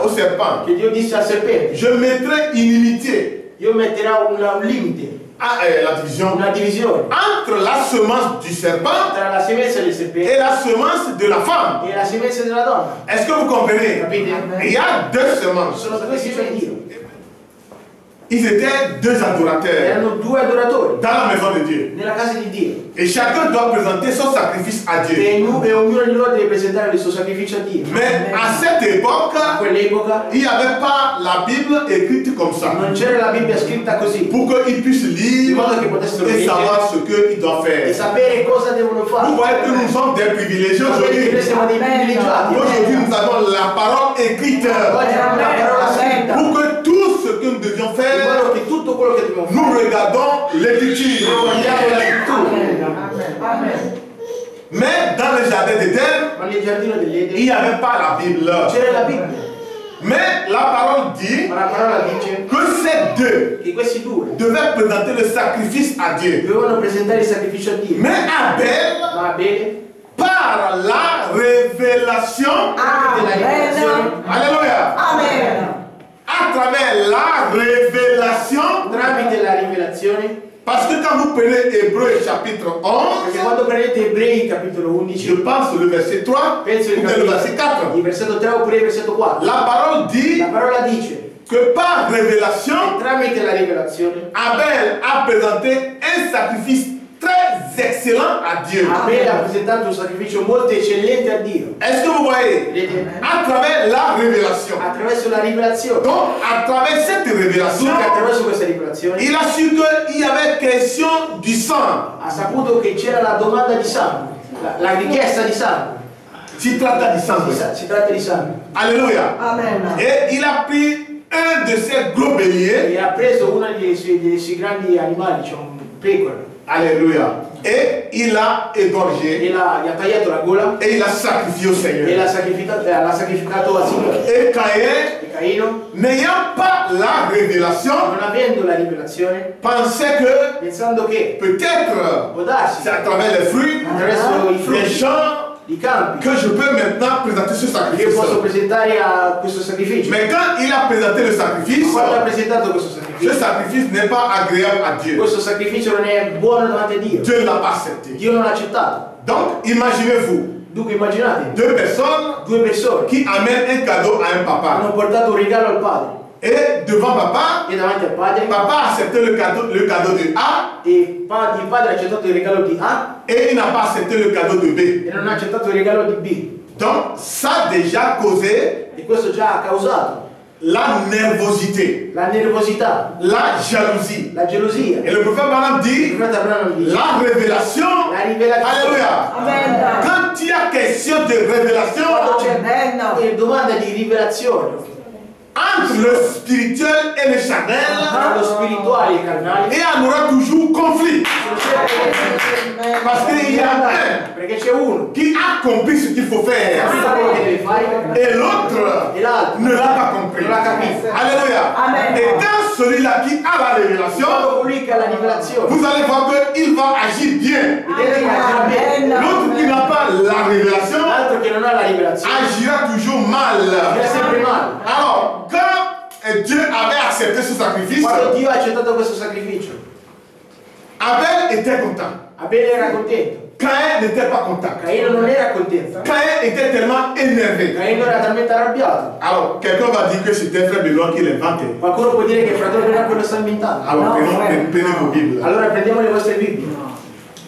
au serpent, che Dio disse al serpente: je mettrai inimitié, io metterò un limite, la division, una divisione entre la semence du serpent tra la semenza del et serpente la semence de la femme. e la semenza della donna. Est-ce que vous comprenez? Capite? Il y a deux semences. Sono due figli di Dio. Ils étaient deux adorateurs Erano due adoratori dans la maison de Dieu. nella casa di Dio. Et chacun doit présenter son sacrifice à Dieu. E ognuno di loro deve presentare il suo sacrificio a Dio. Mais à cette époque, A quell'epoca il n'y avait pas la Bible écrite comme ça. non c'era la Bibbia scritta così, Pour qu'ils puissent lire et savoir ce qu'ils doivent e faire. sapere cosa devono Vous fare. voyez que nous sommes des privilégiés Sapete che noi aujourd'hui. siamo dei privilegiati. Aujourd'hui, nous avons la parole écrite. Oggi abbiamo la parola scritta. Pour que tout ce que nous devions In faire, modo che tutto quello che dobbiamo nous fare, regardons l'écriture. guardiamo la scrittura. Mais dans le jardin d'Éden, Ma nel giardino il dell'Eden n'y avait pas la Bible. c'era la Bibbia, Mais la parole dit ma la parola dice que ces deux che questi due devaient présenter le sacrifice à Dieu. dovevano presentare il sacrificio a Dio. Mais Abel, Ma Abele, par la révélation, della rivelazione, alléluia, Amen. à travers la révélation, tramite la rivelazione, parce que quand vous prenez Hébreu chapitre 11, perché quando prendete Ebrei capitolo je 11, pense le verset 3 penso ou bien le verset 4, il versetto 3 oppure il versetto 4, la parole dit la parola dice que par révélation, che tramite la rivelazione Abel a présenté un sacrifice très excellent à Dieu. Abele ha presentato un sacrificio molto eccellente a Dio. Est-ce que vous voyez? Vedete? À travers la révélation. Attraverso la rivelazione. Donc, à travers cette révélation, Dunque attraverso questa rivelazione il a su qu'il y avait question du sang. ha saputo che c'era la domanda di sangue, la richiesta di sangue. Si tratta di sangue. Si tratta di sangue. Alléluia. Amen. Et il a pris un de ces gros béliers. E ha preso uno dei suoi grandi animali, cioè un pecora, Alléluia. Et il l'a égorgé. gli ha tagliato la gola Et il l'a sacrifié au e Seigneur. l'ha sacrificato a Signore. Et Caïn, E Caino, n'ayant pas la révélation, non avendo la rivelazione, pensait que pensando che peut-être può darsi c'est à travers les fruits, attraverso i les frutti, champs, i campi, que je peux maintenant présenter ce che sacrifice. posso presentare a questo sacrificio. Mais quand il a présenté le sacrifice, Quando ha presentato questo ce sacrificio, sacrifice n'est pas agréable à Dieu. questo sacrificio non è buono davanti a Dio. Dieu ne l'a pas accepté. Dio non l'ha accettato. Donc, imaginez-vous, Dunque immaginate, deux personnes due persone qui amènent un cadeau à un papa. hanno portato un regalo al padre Et devant papa, e davanti al padre, papa a accepté le cadeau de A e il padre ha accettato il regalo di A et il n'a pas accepté le cadeau de B. e non ha accettato il regalo di B. Donc, ça a déjà causé E questo già ha causato la nervosité, la nervosità, la jalousie. la gelosia. Et le prophète Balaam Il dit, fratello Abramo dice, la révélation, la rivelazione. alléluia. Amen. Quand il y a question de révélation, Quando c'è Amen. domanda di rivelazione entre le spirituel et le charnel, tra lo spirituale e il carnale, il y en aura toujours conflit. Parce qu'il y a un perché c'è uno qui a compris ce qu'il faut che faire sa quello che deve fare et l'autre e l'altro ne l'a pas compris. non l'ha capito. Alléluia. Amen. Et quand celui-là qui a la révélation, Quando colui che ha la rivelazione vous allez voir qu'il va agir bien. vedete che agisce bene, L'autre qui n'a pas la révélation l'altro che non ha la rivelazione agira toujours mal. agisce sempre male. Alors, quand Dieu avait accepté ce sacrifice, Quando Dio ha accettato questo sacrificio, Abel était content. Abele era contento, Caïn n'était pas content. Caino non era contento, Caïn était tellement énervé. Caino era talmente arrabbiato. Alors, quelqu'un va dire que c'était frère Benoît qui l'inventait. Qualcuno può dire che il fratello Benoît lo sta inventando. Alors, No, prenez vos Bibles. Allora prendiamo le vostre Bibbie,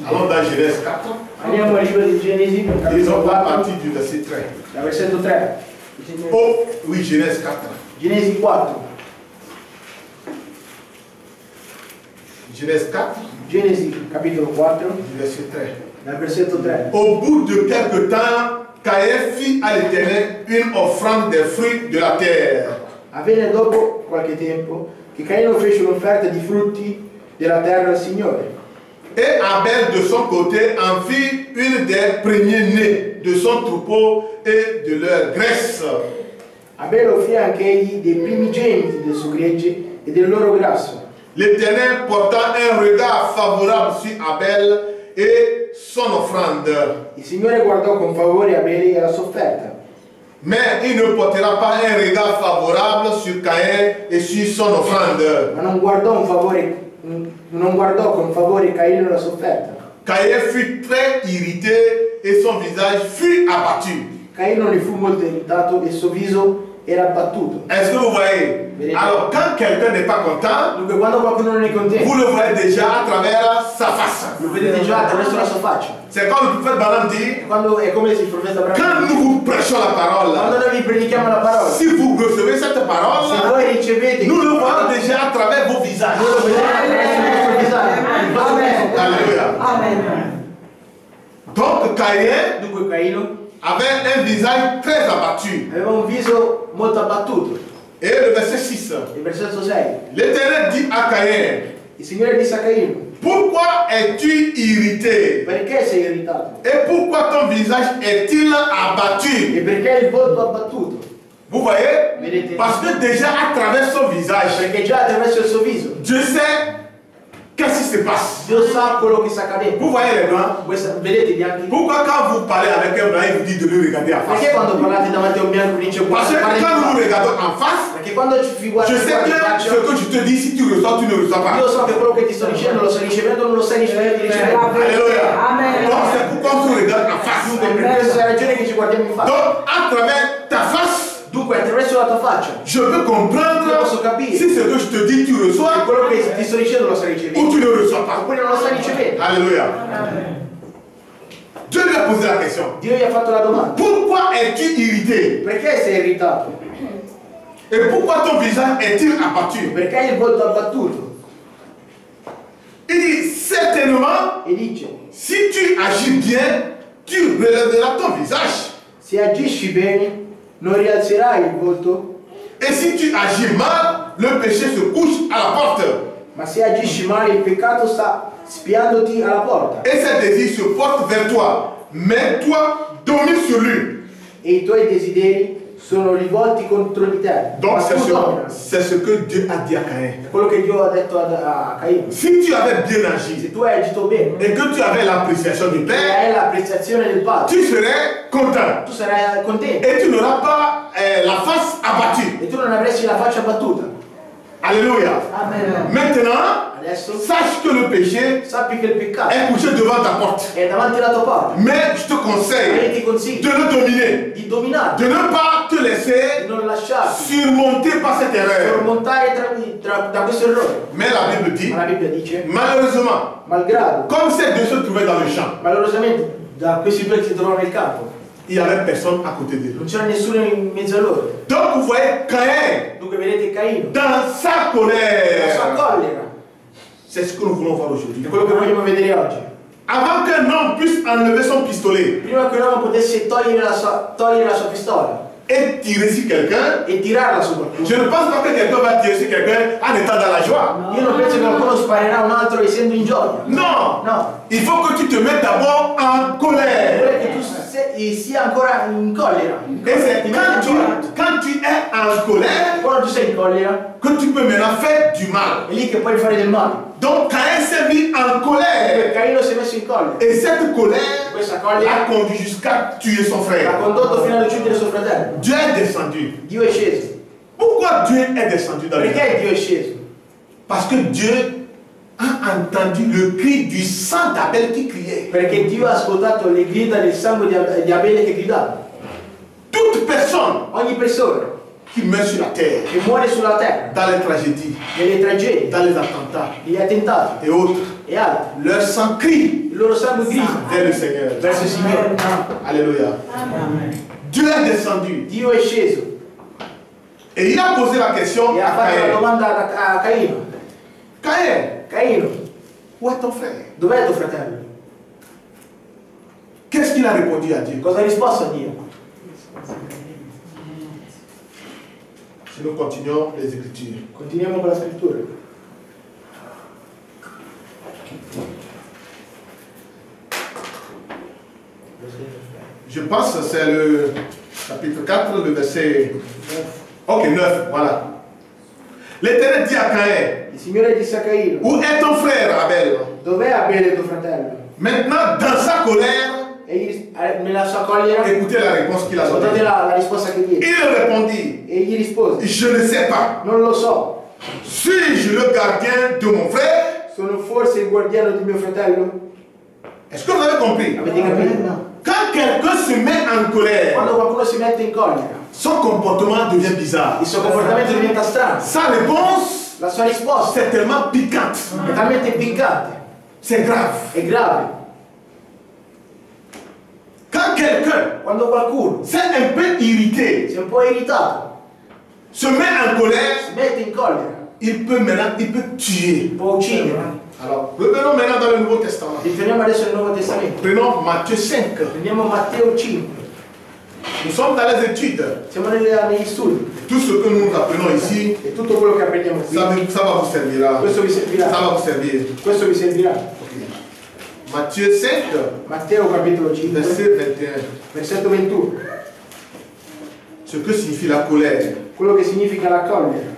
Allons dans Genèse 4. andiamo al libro di Genesi, Ils capitolo ont pas 4, parti du verset 3. dal versetto 3. Oh, oui, Genèse 4. Genesi 4, Genèse 4, Genesi capitolo 4, du verset 3. dal versetto 3. Au bout de quelque temps, Caïn fit à l'Éternel une offrande des fruits de la terre. Avvenne dopo qualche tempo che Caino fece un'offerta di frutti della terra al Signore. Et Abel de son côté en fit une des premiers-nés de son troupeau et de leur graisse. Abele offrì anche egli dei primigeniti del suo gregge e del loro grasso. L'Éternel portant un regard favorable sur Abel et son offrande. Il Signore guardò con favore Abele e la sua offerta. Mais il ne portera pas un regard favorable sur Caïn et sur son offrande. Ma non guardò con favore Caino e la sua offerta. Caïn fut très irrité et son visage fut abattu. Caino ne fu molto irritato e il suo viso era abbattuto. Est-ce que vous voyez? Alors quand quelqu'un n'est pas content, Dunque quando qualcuno non è contento, vous le voyez déjà à travers sa face. lo vedete già attraverso la sua faccia. C'est comme le prophète Balaam dit, Quando è come se il profeta quand Abramo, nous vous prêchons la quando parole, noi vi predichiamo la parola, si vous recevez cette se parole, voi ricevete, nous le voyons déjà à travers vos visages. voi lo vedete attraverso il vostro visaggio, il vostro viso. Alléluia. Amen. Donc Caïn Dunque Caino avait un visage très abattu. aveva un viso molto abbattuto. Et le verset 6, Il versetto 6. l'Éternel dit à Caïn, Il Signore disse a Caino: pourquoi es-tu irrité? perché sei irritato? Et pourquoi ton visage est-il abattu? E perché il volto abbattuto? Vous voyez? Vedete? Parce que déjà à travers son visage, Perché già attraverso il suo viso Dieu sait qu'est-ce qui se passe. Dio sa quello che sta accadendo. Vous voyez les blancs? Vedete i bianchi? Pourquoi quand vous parlez avec un blanc, il vous dit de le regarder en face? Perché quando parlate davanti a un bianco vi dice Parce que quand nous nous regardons en face, Perché quando vi je guardi sais in que faccia, ce que je te dis, si tu reçois, tu ne reçois pas. io so che quello che ti sto dicendo lo stai ricevendo o non lo stai ricevendo. Alléluia. Amen. Donc c'est pourquoi on se regarde en face. Dunque per questa ragione che ci guardiamo in faccia. Donc à travers ta face, Dunque attraverso la tua faccia je peux comprendre io posso capire si ce que je te dis, tu che reçois quello che ti sto dicendo lo stai ou ricevendo tu ne reçois pas. oppure non lo stai ricevendo. Alléluia. Dieu lui a posé la question. Dio gli ha fatto la domanda: Pourquoi es-tu irrité? perché sei irritato? Et pourquoi ton visage est-il abattu? Perché il volto abbattuto? Il dit certainement, E dice: si tu agis bien, tu relèveras ton visage. se agisci bene non rialzerai il volto, Et si tu agis mal, le péché se couche à la porte. ma se agisci male il peccato sta spiandoti alla porta Et ses désirs se portent vers toi. Mais toi, domine sur lui. e i tuoi desideri sono rivolti contro di te. Donc Ma c'est tu domina. ce que Dieu a dit à Caïn. È quello che Dio ha detto a Caino. Si tu avais bien agi Se tu hai agito bene et que tu avais l'appréciation du e Père, hai l'apprezzazione del Padre, tu serais content. tu sarai contento Et tu n'auras pas la face abattue. e tu non avresti la faccia battuta. Alléluia. Amen. Maintenant, Adesso sache que le péché sappi che il peccato est couché devant ta porte. è davanti alla tua porta. Mais je te E conseille ti de consiglio le dominer. di dominare, De ne pas te di laisser non lasciarti surmonter par cette erreur. sormontare da questo errore. Mais la Bible dit, Ma la Bibbia dice: malheureusement, malgrado, comme ces deux se trouvaient dans le champ, malorosamente, da questi due che si trovano nel campo il n'y avait personne à côté d'eux. non c'era nessuno in mezzo a loro. Donc vous voyez Caïn, Dunque vedete Caino, dans sa la sua colère, collera, c'est ce que nous voulons voir aujourd'hui. è quello che vogliamo vedere oggi. Avant qu'un homme puisse enlever son pistolet Prima che un uomo potesse togliere la sua pistola et tirer sur quelqu'un, e tirarla su qualcuno, je ne pense pas que quelqu'un va tirer sur quelqu'un en étant dans la joie. io non penso che qualcuno sparerà a un altro essendo in gioia. Non, No, il faut que tu te mettes d'abord en colère. vuole che tu sia ancora in collera. Et c'est quand tu es en colère Quando tu sei in collera, que tu peux maintenant faire du mal. è lì che puoi fare del male. Donc Caïn s'est mis en colère. Caino si è messo in collera. Et cette colère Questa l'a collera conduit jusqu'à tuer son l'ha frère. condotto fino ad uccidere suo fratello. Dieu est descendu. Dio è sceso. Pourquoi Dieu est descendu dans le Perché Dio è sceso? Parce que Dieu a entendu le cri du sang d'Abel qui criait. Perché Dio ha ascoltato le grida del sangue di Abele che gridava. Toute personne Ogni persona qui meurt sur la terre, che muore sulla terra, dans les tragédies, nelle tragedie, dans les attentats negli attentati et autres, e altri, leur sang crie il loro sangue grida vers le Seigneur. verso il Signore. Alléluia. Dieu est descendu Dio è sceso et il a posé la question e ha à fatto la Caïn. domanda a Caino. Caïn, Caino, où est ton frère? dov'è tuo fratello? Qu'est-ce qu'il a répondu à Dieu? Cosa ha risposto a Dio? Si nous continuons les Écritures. Continuiamo con la scrittura. Je pense que c'est le chapitre 4, le verset... Ok, 9, voilà. L'Éternel dit à Caïn, Il Signore disse a Caino, où est ton frère Abel? dov'è Abele tuo fratello? Maintenant, dans sa colère, Nella sua collera, écoutez la réponse qu'il a ascoltate donnée. la risposta che diede. Il répondit, E gli rispose, je ne sais pas. non lo so, Suis-je le gardien de mon frère? sono forse il guardiano di mio fratello? Est-ce que vous avez compris? Avete capito? Quand quelqu'un se met en colère, Quando qualcuno si mette in collera, son comportement devient bizarre. il suo comportamento diventa strano. Sa réponse, La sua risposta c'est tellement piquante. è talmente piccante, C'est grave. è grave. Quand quelqu'un Quando qualcuno c'est un peu irrité, si è un po' irritato, se met en colère, si mette in collera, il peut tuer. può uccidere. Alors, revenons maintenant dans le Nouveau Testament. Ritorniamo adesso nel Nuovo Testamento. Prenons Matthieu 5. Prendiamo Matteo 5. Nous sommes dans les études. Siamo negli studi. Tout ce que nous apprenons ici, E tutto quello che apprendiamo qui, ça va vous servir. questo vi Ça servirà. va vous servir. Questo vi servirà. Ok. Matthieu 5, Matteo capitolo 5, verset 21. versetto 21. Ce que signifie la colère. Quello che significa la collera.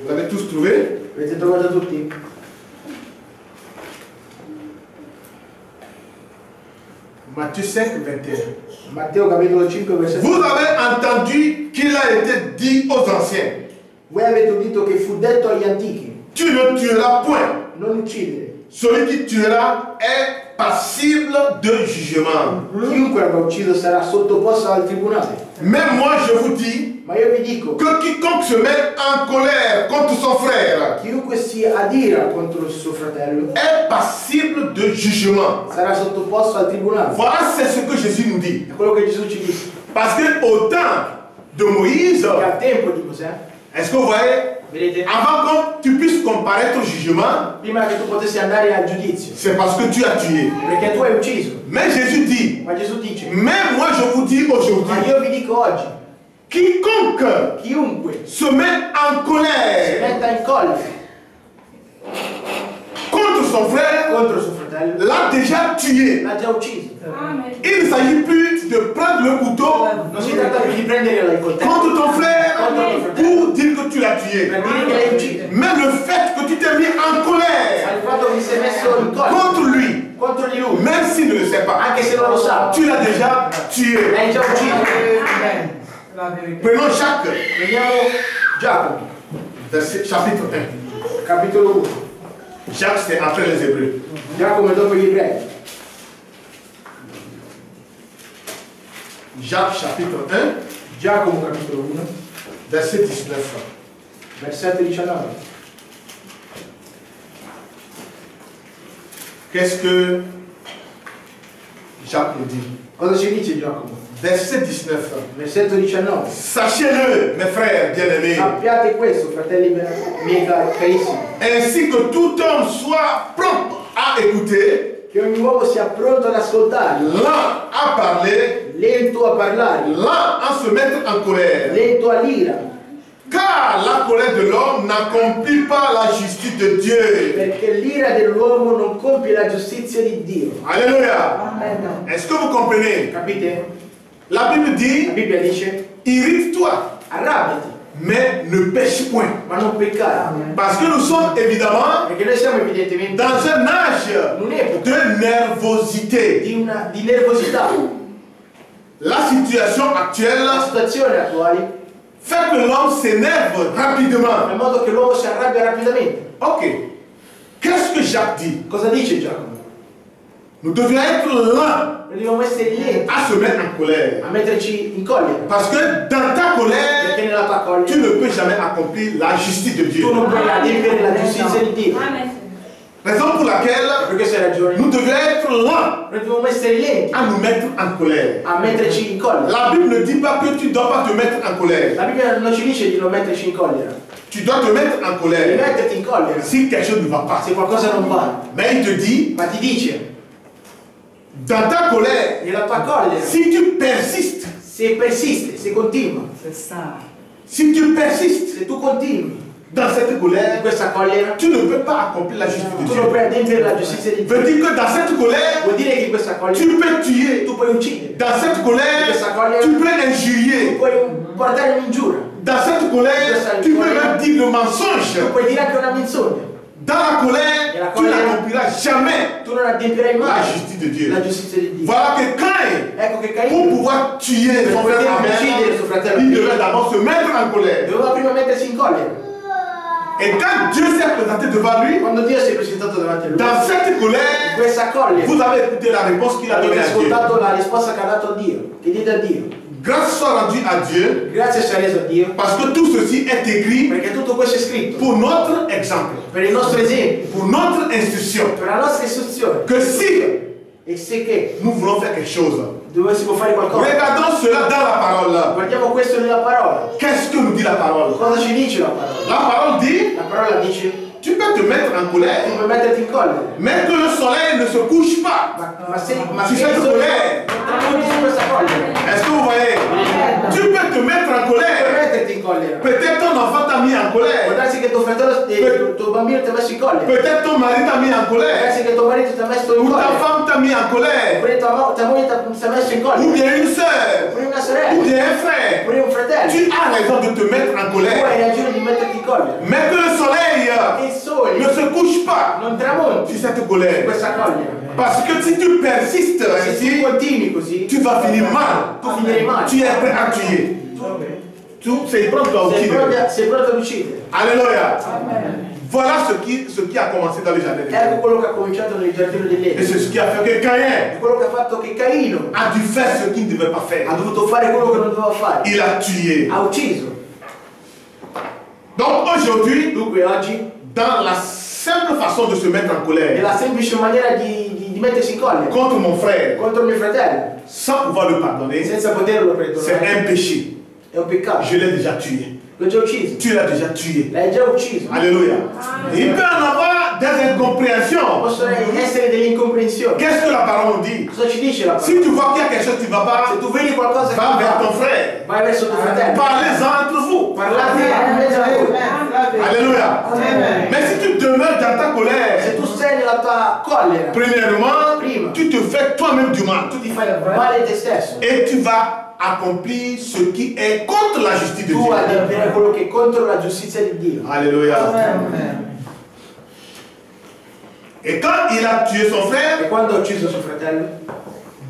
Vous l'avez tous trouvé? Avete trovato tutti? Matthieu 5, 21. Matteo capitolo 5, versetto Vous 21. avez entendu qu'il a été dit aux anciens, Voi avete udito che fu detto agli antichi, tu ne tueras point. non uccidere. Celui qui tuera est passible de jugement. Chiunque avrà ucciso sarà sottoposto al tribunale. Mais moi je vous dis Ma io vi dico, que quiconque se met en colère contre son frère chiunque si adira contro il suo fratello est passible de jugement. sarà sottoposto al tribunale. Voilà, c'est ce que Jésus nous dit. È quello che Gesù ci disse. Parce que au temps de Moïse, Che al tempo di Mosè, est-ce que vous voyez, vedete, avant que tu puisses comparaître au jugement, prima che tu potessi andare al giudizio, c'est parce que tu as tué. perché tu hai ucciso. Mais Jésus dit, Ma Gesù dice, même moi je vous dis ma aujourd'hui, io vi dico oggi, quiconque chiunque se met en si colère metta in collera contre son frère contro suo fratello l'a déjà tué. l'ha già ucciso. Il ne s'agit plus de prendre le couteau Non si tratta più di prendere il coltello contre ton frère contro tuo fratello pour dire que tu l'as tué. per dire che l'hai ucciso. Mais le fait que tu t'es mis en Ma colère il fatto che si è messo in collera contre lui, contro di lui, même s'il ne le sait pas, anche se non lo sa, tu l'as déjà tué. l'hai già ucciso. Prenons Jacques, Vediamo Giacomo, chapitre 1. capitolo 1. Jacques, c'est après les Hébreux. Giacomo è dopo gli ebrei. Jacques, chapitre 1, Giacomo, capitolo 1, verset 19. versetto 19. Qu'est-ce que Jacques nous dit? Cosa ci dice Giacomo? Verset 19. Versetto 19. Sachez-le, mes frères bien-aimés, Sappiate questo, fratelli miei carissimi, ainsi que tout homme soit prompt à écouter, che ogni uomo sia pronto ad ascoltare, lent à parler, lento a parlare, lent à se mettre en colère. lento all'ira, Car la colère de l'homme n'accomplit pas la justice de Dieu. perché l'ira dell'uomo non compie la giustizia di Dio. Alléluia. Amen. Est-ce que vous comprenez? Capite? La Bible La dit, Bibbia dice, irrite-toi, arrabbiati, mais ne pêche point. ma non peccare. Parce que nous sommes évidemment Perché noi siamo evidentemente dans un âge in un'epoca de nervosité. di nervosità. La situation La actuelle situazione attuale fait que l'homme s'énerve rapidement. in modo che l'uomo si arrabbia rapidamente. Ok. Qu'est-ce que Jacques dit? Cosa dice Giacomo? Nous devions être lents Noi dobbiamo essere lenti à se mettre en colère. a metterci in collera, Parce que dans ta colère, perché nella tua tu collera ne peux jamais accomplir la justice de Dieu. tu non puoi adempiere la giustizia di Dio. Raison pour laquelle Per questa ragione nous devions être lents noi dobbiamo essere lenti à nous mettre en colère. a metterci in collera. La Bible ne dit pas que tu ne dois pas te mettre en colère. La Bibbia non ci dice di non metterci in collera, Tu dois te mettre en devi colère metterti in collera si quelque chose ne va pas. se qualcosa non va, Mais il te dit, ma ti dice dans ta colère, nella tua collera, si tu persistes, se persiste, se continua, si tu persistes, se tu continui, dans cette colère, in questa collera, tu ne peux pas accomplir la justice de tu Dieu. non puoi adempiere la giustizia di Veut Dio. dire que dans cette colère, Vuol dire che in questa collera tu peux tuer. tu puoi uccidere, Dans cette colère, tu peux tu injurier. puoi portare un'ingiura, Dans cette colère, tu peux même dire le mensonge. tu puoi dire anche una menzogna. Dans la colère, tu n'accompliras jamais Tu non adempierai la mai justice de Dieu. la giustizia di Dio. Voilà que Caïn, Ecco che pour Caino pouvoir tuer son frère Abel, il devait d'abord se mettre en colère. doveva prima mettersi in collera. Et quand Dieu s'est présenté devant lui, Quando Dio si è presentato davanti a lui, dans cette in colère, questa collera, vous avez écouté la réponse qu'il a donnée avete à Dieu. ascoltato la risposta che ha dato a Dio, che diede a Dio. Grâce soit rendue à Dieu, Grazie sia reso a Dio, parce que tout ceci est écrit perché tutto questo è scritto pour notre exemple, per il nostro esempio, pour notre instruction. per la nostra istruzione. Que si E se che nous voulons faire quelque chose, dovessimo fare qualcosa, regardons cela dans la parole. guardiamo questo nella parola. Qu'est-ce que nous dit la parole? Cosa ci dice la parola? La parole dit, La parola dice, tu peux te mettre en colère, tu puoi metterti in collera, mais que le soleil ne se couche pas. ma se Tu che sei il in sole colère. non tramonti su questa collera, Est-ce que vous voyez? Tu peux te mettre en puoi colère. metterti in collera. Peut-être ton enfant t'a mis en Può colère. darsi che tuo fratello, tuo bambino ti ha messo in collera. Peut-être ton mari t'a mis en Può colère. darsi che tuo marito ti ha messo in Ou ta collera. femme t'a mis en colère. Oppure tua moglie ti ha messo in Ou collera. bien une soeur. Oppure una Ou sorella. bien un frère. Oppure un fratello. Tu as raison de te mettre en Tu hai colère. ragione di metterti in collera. Mais que le soleil Il sole ne se couche pas non tramonti sur cette in colère. questa collera. Parce que si tu persistes Se tu ainsi, continui così, tu vas finir mal. tu finirai male. Tu es prêt à tuer. Tu sei pronto a uccidere. Sei pronto ad uccidere. Alléluia. Voilà ce qui a commencé dans le jardin Ecco d'Éden. quello che ha cominciato nel giardino Et dell'Eden. c'est ce qui a fait que Caïn È quello che ha fatto che Caino a dû faire ce qu'il ne devait pas faire. ha dovuto fare quello che non doveva fare. Il a tué. Ha ucciso. Donc aujourd'hui, Dunque oggi, dans la simple façon de se mettre en colère nella semplice maniera di mettersi in collera contre mon frère, contro mio fratello, sans pouvoir le pardonner, senza poterlo c'est perdonare, un péché. è un peccato. Je l'ai déjà tué. L'ho già ucciso. Tu l'as déjà tué. L'hai già ucciso. Alléluia. Il peut en avoir des incompréhensions. Possono essere delle incomprensioni. Qu'est-ce que la parole nous dit? Cosa ci dice la Si parola? tu vois qu'il y a quelque chose qui ne va pas, Se tu vedi qualcosa che va non vers va, ton frère. vai verso tuo fratello. Parlez-en entre vous. Parlate in mezzo a voi. Alléluia. Mais si tu demeures dans ta Se colère, tu sei nella tua collera, premièrement, tu te fais toi-même du mal. tu ti fai male te stesso. Et tu vas accomplir ce qui est contre la justice de Tu Dieu. adempierai quello che è contro la giustizia di Dio. Alléluia. Et quand il a tué son frère, E quando ha ucciso suo fratello,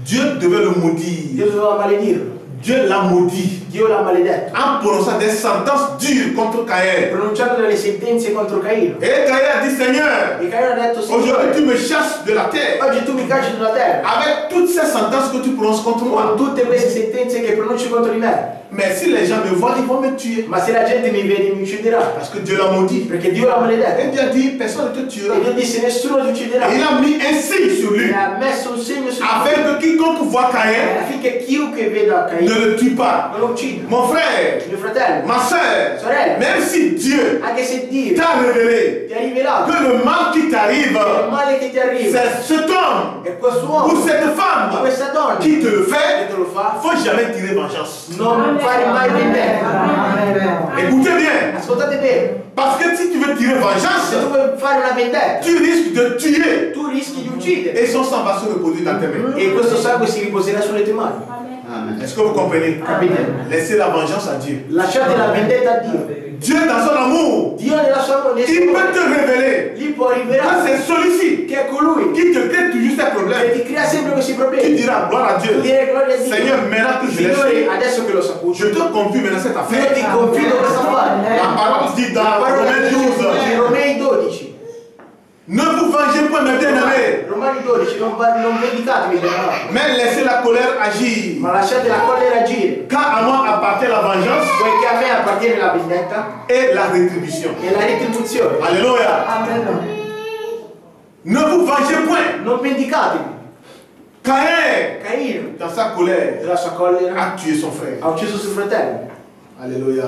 Dieu devait le maudire. Dio doveva maledirlo. Dieu l'a maudit Dio l'ha maledetto, en prononçant des sentences dures contre Caïn. pronunciando delle sentenze contro Caino. Et Caïn a dit, Seigneur, E Caino ha detto, aujourd'hui Signore, tu me chasses de la terre oggi tu mi cacci dalla terra avec toutes ces sentences que tu prononces contre moi. con tutte queste sentenze che pronunci contro di me. Mais si les gens me voient, ils vont me tuer. Ma se la gente mi vede mi ucciderà, Parce que Dieu l'a maudit. perché Dio l'ha Et maledetto. Dieu a dit, personne ne te tuera. E Dio disse, nessuno ti ucciderà. Et il a mis un signe sur lui, E ha messo un segno su afin que quiconque voit Caïn affinché chiunque veda ne Caino le tue pas. non lo uccida. Mon frère, Mio fratello, ma soeur, sorella, même si Dieu anche se Dio t'a révélé ti ha rivelato que le mal qui t'arrive, il male che ti arriva c'est cet homme è questo ou uomo, cette di femme questa donna qui te le che fait, te lo fa, il ne faut jamais tirer vengeance. non fare mai vendetta. Écoutez bien, Ascoltate bene, parce que si tu veux tirer se vengeance, tu vuoi fare una vendetta, tu risques de tuer tu rischi di uccidere et son sang va se reposer dans tes mains. e questo sangue si riposerà sulle tue mani. Est-ce que vous comprenez? Capite? Laissez la vengeance à Dieu. Lasciate la vendetta a Dio. Dieu, dans son amour, Dio nella sua nel il suo peut amore, te révéler gli può que rivelare c'est celui-ci che è colui qui te crée toujours ces che problèmes. ti crea sempre questi Tu problemi. diras gloire à Tu Dieu. direi gloria a Dio. Seigneur, maintenant que je l'ai Signore, su, adesso che lo saputo, je te confie maintenant cette io affaire. ti confido questa affare. La parole dit La dans parola Romains dice in 12, Romei 12. ne vous vengez point, mes bien-aimés, Romani 12, non vendicatevi della mano, mais laissez la colère agir. ma lasciate la collera agire, Car à moi appartient la vengeance poiché a me appartiene la vendetta et la rétribution. e la retribuzione. Alléluia. Ne vous vengez point. Non vendicatevi. Caïn, Caino, dans sa colère, nella sua collera, a tué son frère. ha ucciso suo fratello Alléluia.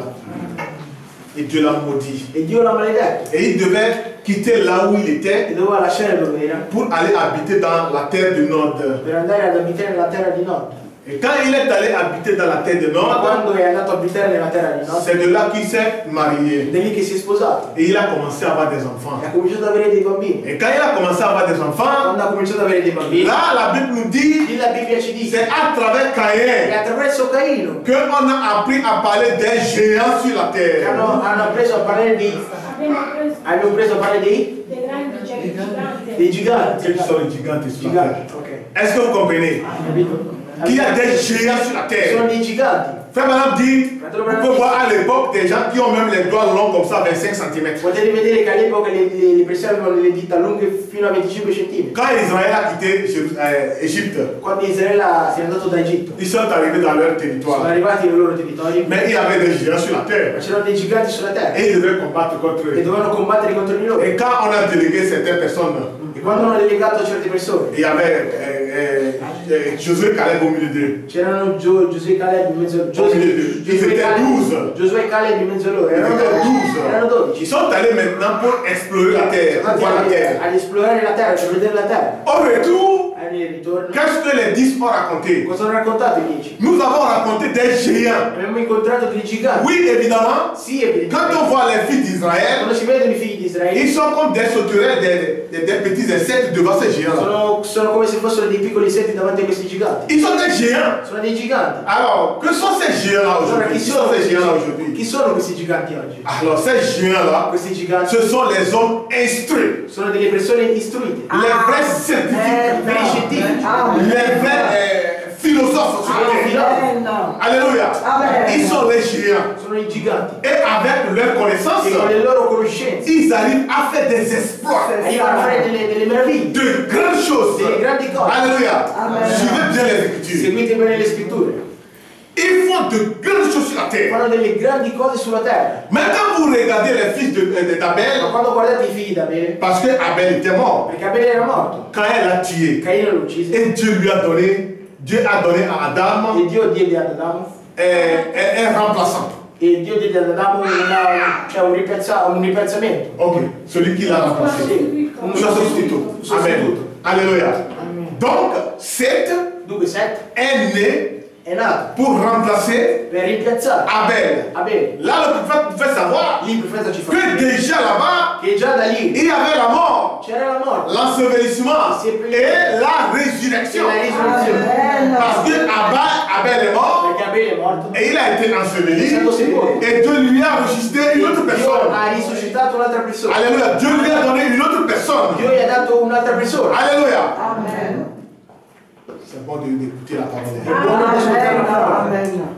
Et Dieu l'a maudit. e Dio l'ha maledetto Et il devait quitter là où il était e doveva lasciare dove era pour aller habiter dans la terre du nord. per andare ad abitare nella terra di Nord. Et quand il est allé habiter dans la terre de Ma Nord, quando è andato a abitare nella terra di Nord, c'est de là qu'il s'est marié. è lì che si è sposato Et il a commencé à avoir des enfants. e ha cominciato ad avere dei bambini. Et quand il a commencé à avoir des enfants, Quando ha cominciato ad avere dei bambini, là la Bible nous dit, lì la Bibbia ci dice c'est à travers che Caïn attraverso Caino qu'on a appris à parler des géants sur la terre. hanno preso a parlare di hanno preso a parlare dei giganti. Quels sont les gigantes sur la terre? Giganti, ok. Est-ce que vous comprenez? Qu'il y a des géants sur la terre. Sono dei giganti. Frère Madame dit, vous pouvez voir à l'époque des gens qui ont même les doigts longs comme ça, 25 cm. Potete vedere che all'epoca le persone avevano le dita lunghe fino a 25 cm. Quand Israël a quitté Égypte, Quando Israele si è andato da Egitto, ils sont arrivés dans leur sono territoire. arrivati nei loro territori, Mais il y avait des géants sur la ma terre. c'erano dei giganti sulla terra Et ils devaient combattre contre e eux. dovevano combattere contro di loro. Et quand on a délégué certaines personnes, E quando hanno delegato certe persone, il y avait Josué Caleb au milieu d'eux. c'erano Giosuè e Caleb in mezzo a Ils étaient 12. Giosuè e Caleb in mezzo a loro. Ils Erano étaient 12. Erano 12. 12. Ils sont allés maintenant pour explorer la terre, pour voir la terre. Ad esplorare la terra, per vedere la terra. Au retour, Al ritorno, qu'est-ce que les 10 ont raconté? cosa hanno raccontato i 10? Nous avons raconté des géants. Abbiamo incontrato dei giganti. Oui, évidemment. Sì, evidentemente. Quand on voit les filles d'Israël, Quando si vedono i figli di Israele, ils sont comme des sauterelles, des petits insectes devant ces géants-là. sono come se fossero dei piccoli insetti davanti a questi giganti. Ils sont des géants. Sono dei giganti. Alors, que sont ces géants-là Allora, aujourd'hui? Qui sont ces géants-là aujourd'hui? chi sono questi giganti oggi? Alors, ces géants-là, Questi giganti ce sont les hommes instruits, sono delle persone istruite, les vrais scientifiques, veri scientifici, les vrais philosophes sur la terre. Alléluia. Amen. Ils sont les géants. sono i giganti. Et avec leur connaissance, E con le loro conoscenze ils arrivent à faire des exploits, arrivano a fare delle meraviglie, de grandes choses. delle grandi cose. Alléluia. Amen. Suivez bien les Écritures. Seguite bene le scritture. Ils font de grandes choses sur la terre. Fanno delle grandi cose sulla terra. Mais quand vous regardez les fils d'Abel, Ma quando guardate i figli d'Abele, parce que Abel était mort, perché Abele era morto, quand elle l'a tué, Caino lo uccise et Dieu a donné à Adam e Dio diede ad Adamo un remplaçant. e Dio diede ad Adamo un ripiazzamento. Ok, celui qui l'a remplacé. Sì, Un sostituto. Amen. Alléluia. Donc, Seth Dunque Set est né è nato pour remplacer per rimpiazzare Abel. Abele. Là, le prophète fait savoir Lì il profeta ci fa que déjà là-bas, che già da lì il y avait la mort, c'era la morte l'ensevelissement et la résurrection. e la risurrezione. Parce que Abel est mort Perché Abele è morto et il a été enseveli e et Dieu lui a ressuscité une autre Dio personne. ha risuscitato un'altra persona. Alléluia. Dieu lui a donné une autre personne. Dio gli ha dato un'altra persona. Alléluia. Amen. C'est bon d'écouter la parole. È buono di ascoltare la parola. Amen.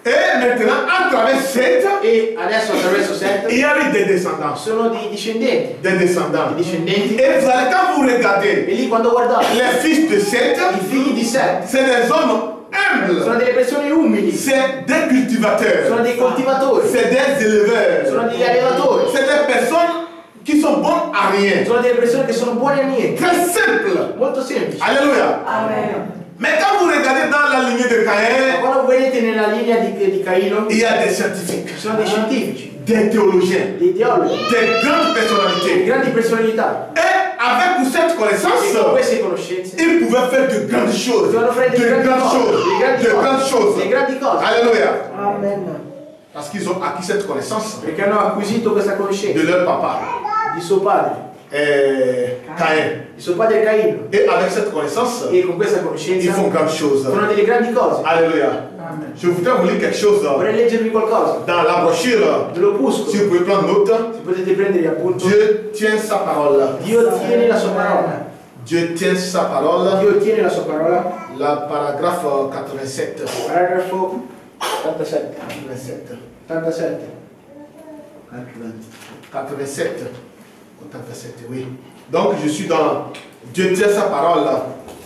Et maintenant, à travers Seth, E adesso attraverso Set il y a eu des descendants. sono dei discendenti. Des descendants. I discendenti. Et vous allez, quand vous regardez E lì quando guardate les fils de Seth, i figli di Set c'est des hommes sono humbles. delle persone umili, C'est des cultivateurs. sono dei coltivatori, C'est des éleveurs. sono degli allevatori, C'est des personnes qui sont bonnes à rien. sono delle persone che sono buone a niente. Très simple. Molto semplice. Alléluia. Amen. Mais quand vous regardez dans la lignée de Ma Caïn, quando vedete nella linea di Caino, il y a des scientifiques, ci sono dei scientifici, des théologiens, dei teologi, des grandes delle personnalités. grandi personalità. Et avec cette E connaissance, con queste conoscenze ils pouvaient faire de grandes choses. potevano fare De delle grandi grandes cose, choses. delle grandi De cose, grandes choses. delle grandi cose. Alléluia. Amen. Parce qu'ils ont acquis cette connaissance Perché hanno acquisito questa de conoscenza leur papa, di suo padre, Caïn. di suo padre Caino. Et avec cette connaissance, E con questa ils conoscenza font grandes choses. fanno delle grandi cose. Alléluia. Je voudrais vous lire quelque chose Vorrei leggervi qualcosa dans la brochure. Si dell'opuscolo. vous pouvez prendre note, Se potete prendere appunto. Dieu tient sa parole. Dio tiene la sua parola. Dieu tient sa parole. Dio tiene la sua parola. La paragraphe 87. Paragrafo 87. 87. 87. 87. 87, oui. Donc je suis dans Dieu tient sa parole.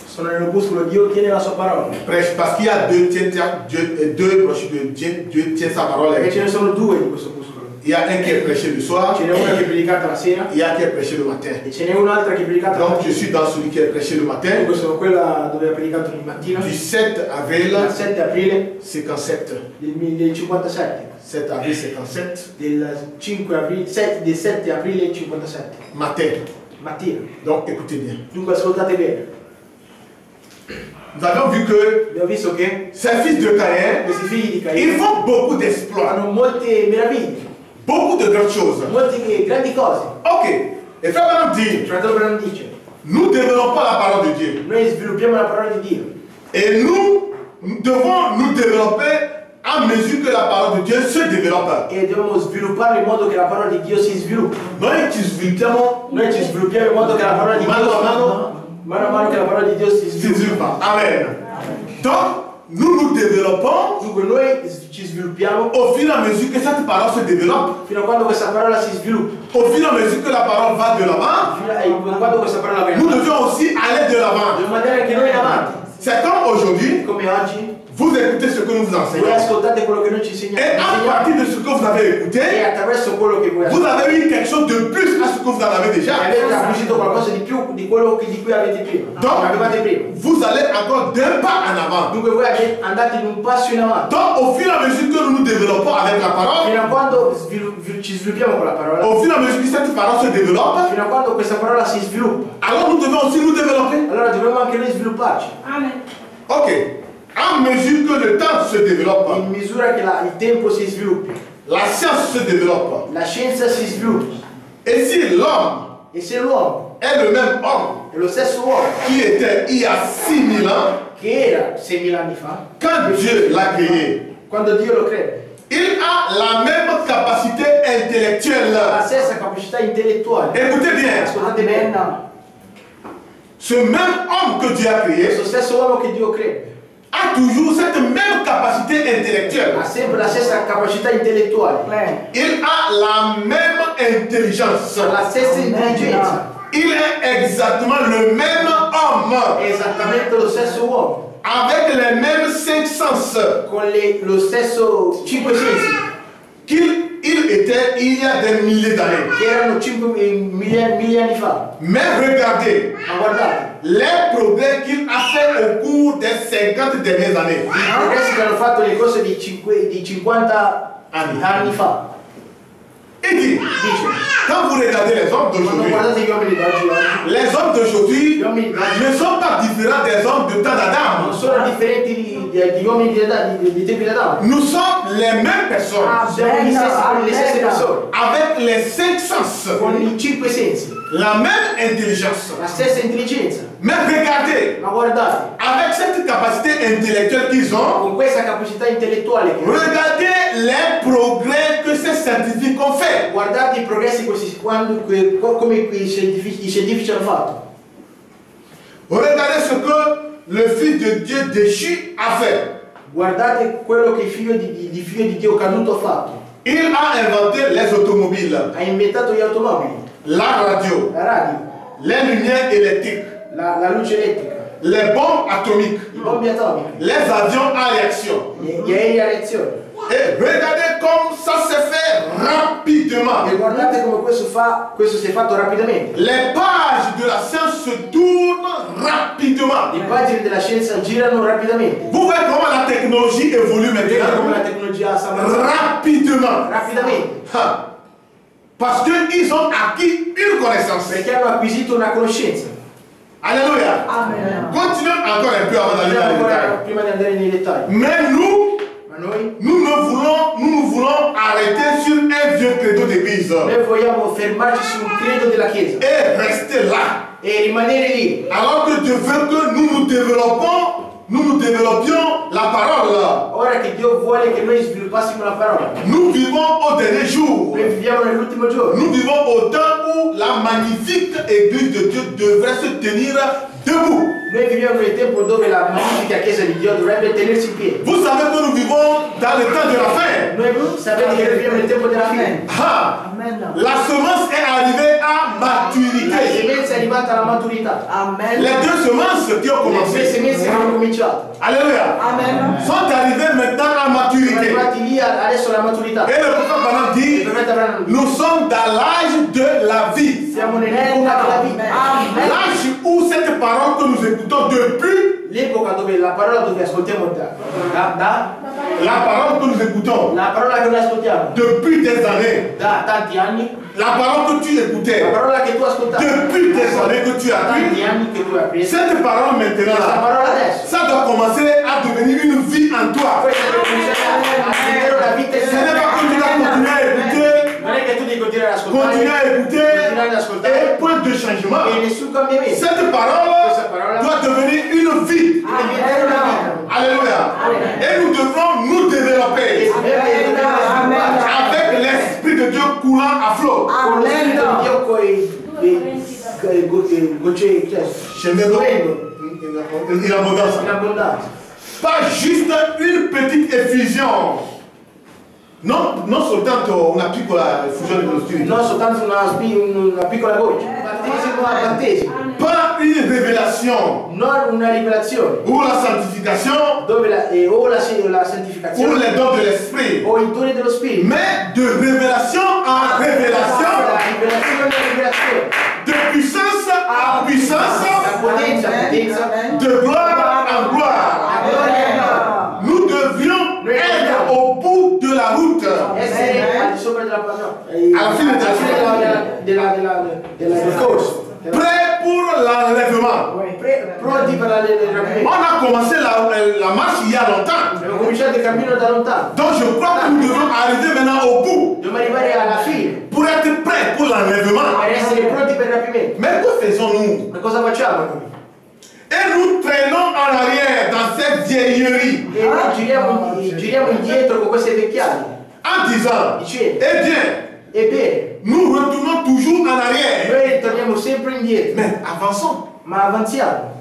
Sono nell'opuscolo Dio tiene la sua parola. Prêche, parce qu'il y a deux brochures de Dieu tient sa parole. Perché ce ne sono due di questo opuscolo. Il y a un qui est prêché le soir, Ce n'è una che è predicata la sera il y a un qui est prêché le matin. e ce n'è un'altra che è predicata la Donc je mattina. suis dans celui qui est prêché le matin. Dunque sono quella dove ha predicato il mattino. Du 7 avril Dal 7 aprile 57. del 57. 7 avril 57. Del 5 aprile, del 7 aprile 57. Matin. Mattina. Donc écoutez bien. Dunque ascoltate bene. nous avons vu que Abbiamo visto che ces fils de Caïn, questi figli di ils Caino font beaucoup d'exploits, hanno molte meraviglie, beaucoup de grandes choses. molte grandi cose. Ok. Et frère Branham dit, Il fratello Branham dice, nous développons la parole de Dieu. noi sviluppiamo la parola di Dio Et nous devons nous développer à mesure que la parole de Dieu se développe. e dobbiamo svilupparlo in modo che la parola di Dio si sviluppi. Noi ci sviluppiamo Noi ci sviluppiamo in modo che la parola di Dio mano a mano che la parola di Dio si si sviluppa. sviluppa. Amen. Donc, nous nous développons Dunque noi ci sviluppiamo au fur et à mesure que cette parole se développe, fino a quando questa parola si sviluppa, au fur et à mesure que la parole va de l'avant, fino a quando questa parola va in nous avanti. devons aussi aller de l'avant. Dobbiamo andare anche noi in avanti. C'est comme aujourd'hui, Come oggi, vous écoutez ce que nous vous voi enseignons. ascoltate quello che noi ci Et insegniamo à partir de ce que vous avez e écouté, attraverso quello che voi vous ascoltate avez eu quelque chose de plus à ce que vous en avez déjà. avete acquisito qualcosa di più di quello di cui avete prima. Avevate prima. Vous allez encore d'un pas en avant. Dunque voi andate in un passo in avanti. Donc, au fur et à mesure que nous nous développons avec la parole, Fino a quando ci sviluppiamo con la parola, au fur et à mesure que cette parole se développe, fino a quando questa parola si sviluppa, alors nous devons aussi nous développer. allora dobbiamo anche noi svilupparci. Ok. À mesure que le temps se développe, In misura che il tempo si sviluppi, la science se développe. la scienza si sviluppa. Et si l'homme E se l'uomo est le même homme è lo stesso uomo qui était il y a 6000 ans, che era 6.000 anni fa, quand Dieu l'a créé, quando Dio lo crea, il a la même capacité ha intellectuelle. la stessa capacità intellettuale. Écoutez bien, Ascoltate bene, ce même homme que Dieu a créé questo stesso uomo che Dio crea a toujours cette même capacité intellectuelle. ha sempre la stessa capacità intellettuale, Il a la même intelligence. ha la stessa intelligenza, Il est exactement le même homme, è esattamente lo stesso uomo, avec les mêmes 5 sens con lo stesso 5 sensi, qu'il était il y a des milliers d'années. che erano 5.000 anni fa. Mais regardez Ma guardate, les progrès qu'il a fait au cours des 50 dernières années. i progressi che hanno fatto nel corso di 50 anni fa. Il dit, Dice, quand vous regardez les hommes quando d'aujourd'hui, guardate gli uomini d'oggi, les hommes d'aujourd'hui gli uomini d'oggi ne sont pas différents des hommes de temps non d'Adam. sono differenti degli uomini di tempi di Adamo. Nous sommes les mêmes personnes, Siamo le stesse persone, avec les 5 sens, con i 5 sensi, la même intelligence. la stessa intelligenza. Mais regardez, Ma guardate, avec cette capacité intellectuelle qu'ils ont, con questa capacità intellettuale che regardez les progrès que ces scientifiques ont fait. guardate i progressi come i scientifici hanno fatto. Regardez ce que le Fils de Dieu déchu a fait. Guardate quello che il figlio di Dio caduto ha fatto. Il a inventé les automobiles, Ha inventato gli automobili, la radio, la radio, les lumières électriques, la luce elettrica, les bombes atomiques, i bombi atomici, les avions à réaction. gli aerei a reazione. Et regardez comme ça s'est fait rapidement. E guardate come questo si è fatto rapidamente. Les pages de la science se tournent rapidement. Le pagine della scienza girano rapidamente. Vous voyez comment la technologie évolue Vedete come la maintenant? tecnologia sta avanzando? Rapidement. Rapidamente. Ah. Parce qu'ils ont acquis une connaissance. Perché hanno acquisito una conoscenza. Alléluia. Amen. Continuons encore un peu avant d'aller dans Andiamo les ancora détails. prima di andare nei dettagli. Mais nous noi nous voulons arrêter sur un vieux credo d'église vogliamo fermarci sul credo della Chiesa et rester là. e rimanere lì. Alors que Dieu veut que nous développions la parole. Ora che Dio vuole che noi sviluppassimo la parola. Nous vivons au dernier jour. Noi viviamo nell'ultimo giorno. Nous vivons au temps où la magnifique église de Dieu devrait se tenir debout. Noi viviamo nel tempo dove la magnifica Chiesa di Dio dovrebbe tenersi in piedi. Vous savez que nous vivons dans le temps de la fin. Noi sapete che viviamo nel tempo della fine. Ah, Amen. la semence est arrivée à La maturité. semenza è arrivata alla maturità. Amen. Les deux semences qui ont Le due commencé, semenze che hanno cominciato alléluia, Amen. sont arrivées maintenant à sono maturité. arrivati lì adesso alla maturità. Et le prophète Branham Il dit, profeta Branham dice, nous sommes dans l'âge de la vie. siamo nell'epoca della vita. Amen. L'âge où cette parole que nous écoutons depuis L'epoca dove la parola dove ascoltiamo da La parole que nous écoutons la parola che noi ascoltiamo depuis des années, da tanti anni, la parole que tu écoutais la parola che tu ascoltavi depuis des années que tu as tanti appris, anni che tu hai appreso, cette parole questa maintenant, parola adesso, ça doit commencer à devenir une vie en toi. questa deve cominciare a diventare una vita Ce n'est pas que tu dois eterna. continuer à écouter, Non è che tu devi continuare ad ascoltare, continuer à écouter, continuare ad ascoltare et point de changement. e nessun cambiamento. Cette parole doit devenir une vie. Deve diventare una vita. Alléluia. Et nous devrons nous développer avec l'Esprit de Dieu coulant à flot. Con lo Spirito di Dio gocce Scendendo in abbondanza. in abbondanza. Pas juste une petite effusion. Non soltanto una piccola effusione dello Spirito. Non soltanto una piccola goccia, battesimo a battesimo, Pas une révélation non una rivelazione ou la sanctification dove o la ou santificazione les dons de l'Esprit. o i doni dello Spirito, Mais de révélation en la révélation, rivelazione a rivelazione, de puissance en da puissance, potenza a potenza, de gloire en gloire. a gloria, Nous devions être au bout de la route. essere al di sopra della Alla fine del corso, Prêts pour l'enlèvement. pronti per On rapimento. a commencé la marche il y a longtemps. Abbiamo cominciato il cammino da lontano, Donc je crois que nous devons arriver maintenant au bout dobbiamo arrivare alla fine pour être prêts pour l'enlèvement. per essere pronti per il rapimento. Mais que faisons-nous? Ma cosa facciamo noi? Et nous traînons en arrière dans cette vieillerie E noi giriamo indietro con queste vecchiaie, en disant, dicendo, eh bien, ebbene, nous retournons toujours en arrière. noi torniamo sempre indietro, Mais avançons. ma avanziamo.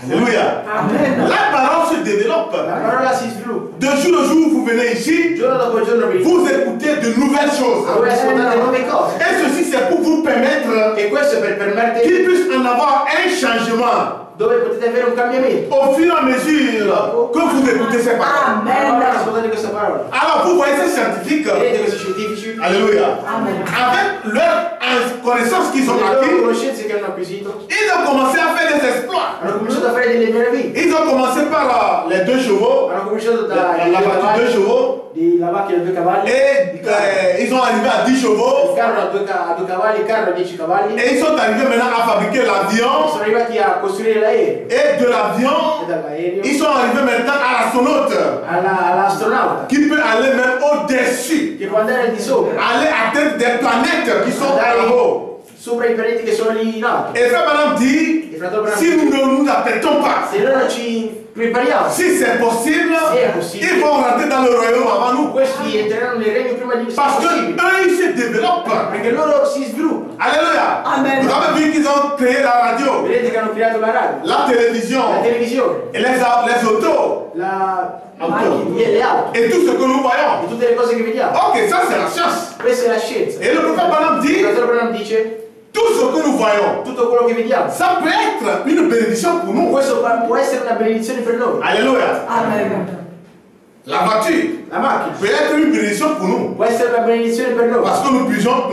Alléluia. Amen. La parole se développe. La parola si sviluppa. De jour en jour, vous venez ici, Giorno dopo giorno venite. vous écoutez de nouvelles choses. Voi ascoltate nuove cose. Et ceci, c'est pour vous permettre E questo è per permettere qu'il puisse en avoir un changement dove potete avere un cambiamento. au fur et à mesure que vous écoutez ces paroles. Allora, ascoltate questa parola. Alors, vous voyez ces scientifiques, Vedete questi scientifici? alléluia, Amen. avec leur connaissance qu'ils ont Le loro acquis, conoscenze che hanno acquisito ils ont commencé à faire des exploits. hanno cominciato a fare delle meraviglie. Ils ont commencé par les 2 chevaux, Hanno cominciato la dai voiture 2 chevaux, la macchina a 2 cavalli, et ils ont arrivé à 10 chevaux, il carro a 2 cavalli, il carro a 10 cavalli. et ils sont arrivés maintenant à fabriquer l'avion, Sono arrivati a costruire l'aereo. et de l'avion, E dall'aereo ils sont arrivés maintenant à l'astronaute, all'astronauta qui peut aller même au-dessus, che può andare al di sopra, aller atteindre des planètes qui sont là-haut. sopra i pianeti che sono lì in alto. Et Frère Branham dit, Il fratello Branham si nous ne nous apprêtons pas, se noi non ci prepariamo, si c'est possible, ils vont rentrer dans le royaume avant nous. questi entreranno nel regno prima di Parce que possibile, eux, ils se développent. perché loro si sviluppano. Alléluia. Amen. Vous avez vu qu'ils ont créé la radio, Vedete che hanno creato la radio, la télévision, la televisione, et les autos, la Auto. macchine, le auto et tout ce que nous voyons. e tutte le cose che vediamo. Ok, ça c'est la science. Questa è la scienza. Et le prophète Branham Il dit, fratello Branham dice tout ce que nous voyons, tutto quello che vediamo. ça peut être une bénédiction pour nous. Questo può essere una benedizione per noi. Alléluia. Amen. La voiture La macchina peut être une bénédiction pour nous. può essere una benedizione per noi, Parce que nous puissions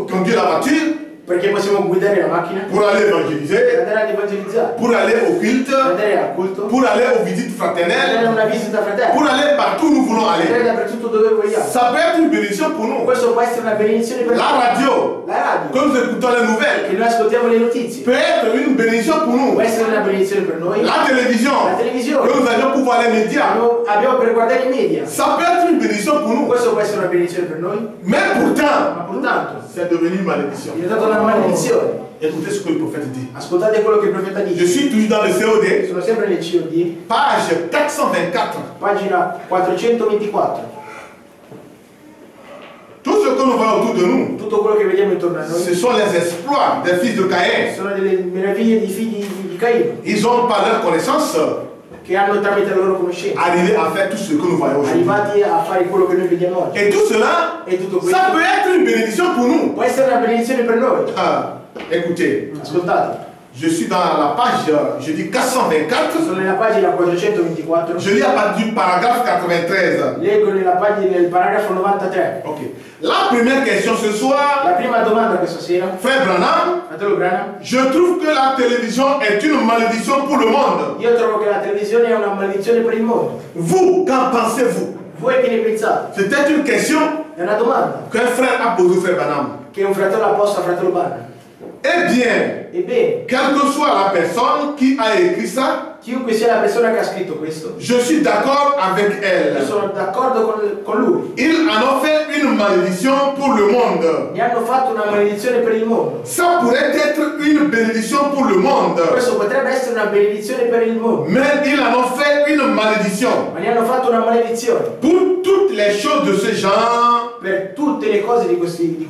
conduire la voiture perché possiamo guidare la macchina pour aller per évangéliser, andare ad evangelizzare, pour aller au culte, per andare al culto, pour aller aux visites per andare a fraternelles, una visita fraterna, pour aller partout où nous voulons per andare aller. dappertutto dove vogliamo. Ça peut être une bénédiction pour nous. Questo può essere una benedizione per La noi. radio, La radio, quand nous écoutons les nouvelles, che noi ascoltiamo le notizie, peut être une bénédiction pour nous. può essere una benedizione per noi. La télévision, La televisione, que nous allons pour voir les médias, abbiamo per guardare i media, ça peut être une bénédiction pour nous. questo può essere una benedizione per noi, Mais pourtant, ma portanto c'est devenu une malédiction. è diventata una maledizione. Écoutez ce que le prophète dit. Ascoltate quello che il profeta Je dice. suis toujours dans le COD, Sono sempre nel COD, page 424. pagina 424. Tout ce que nous voyons autour de nous, Tutto quello che vediamo intorno a noi ce sont les exploits des fils de Caïn. sono delle meraviglie di figli di Caino, Ils ont, par leur connaissance, che hanno tramite la loro conoscenza arrivé à faire tout ce que nous voyons aujourd'hui. arrivati a fare quello che noi vediamo oggi. Et tout cela, E tutto questo ça peut être une bénédiction pour nous. può essere una benedizione per noi. Ah, écoutez, Ascoltate, je suis dans la page, je dis 424. sono nella pagina 424, Je lis à partir du paragraphe 93. leggo nel paragrafo 93. Ok. La première question ce soir, La prima domanda questa sera, Frère Branham, Fratello Branham, Je trouve que la télévision est une malédiction pour le monde. io trovo che la televisione è una maledizione per il mondo. Vous, qu'en pensez-vous? Voi che ne pensate? C'était une question È una domanda qu'un frère a posée au frère Branham. che un fratello ha posto a fratello Branham. Eh bien, Ebbene, quelle que soit la personne qui a écrit ça, chiunque sia la persona che ha scritto questo, je suis d'accord avec io elle. sono d'accordo con lui. Ils en ont fait une malédiction pour le monde. Ne hanno fatto una maledizione per il mondo. Ça pourrait être une bénédiction pour le monde. Questo potrebbe essere una benedizione per il mondo, Mais ils en ont fait une malédiction. ma ne hanno fatto una maledizione Pour toutes les choses de ce genre, per tutte le cose di questi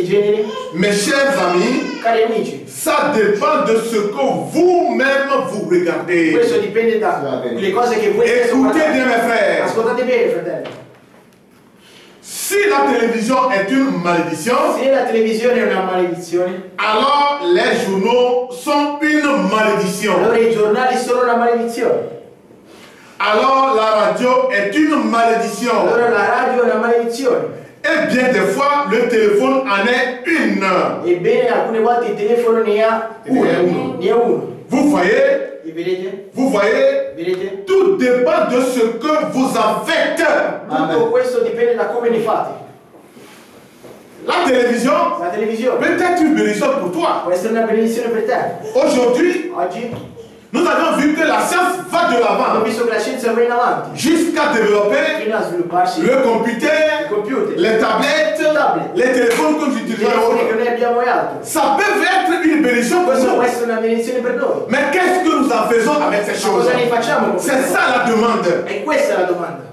generi. mes chers amis, Cari amici, ça dépend de ce que vous-même vous regardez. questo dipende dalle cose che voi stesso Écoutez guardate. bien, mes frères. Ascoltate bene, fratelli. Si la télévision est une malédiction, Se la televisione è una maledizione, alors les journaux sont une malédiction. allora i giornali sono una maledizione. Alors la radio est une malédiction. Allora la radio è una maledizione. Et bien des fois, le téléphone en est une. Ebbene, alcune volte il telefono ne ha uno. Ne ha uno. Vous voyez, E vedete? vous voyez, Vedete? tout dépend de ce que vous en faites. Tutto questo dipende da come ne fate. La télévision La televisione peut être une bénédiction pour toi. può essere una benedizione per te. Aujourd'hui, Oggi nous avons vu que la science va de abbiamo l'avant visto che la scienza va in avanti jusqu'à développer fino a svilupparsi le computer, i computer, les tablettes, les téléphones comme i j'utilisais telefoni che autres. noi abbiamo e altro. Ça peut être une bénédiction pour Questo può nous. essere una benedizione per noi. Mais qu'est-ce que nous en faisons avec ces Ma choses? cosa ne facciamo con C'est queste ça cose? la demande. E questa è la domanda.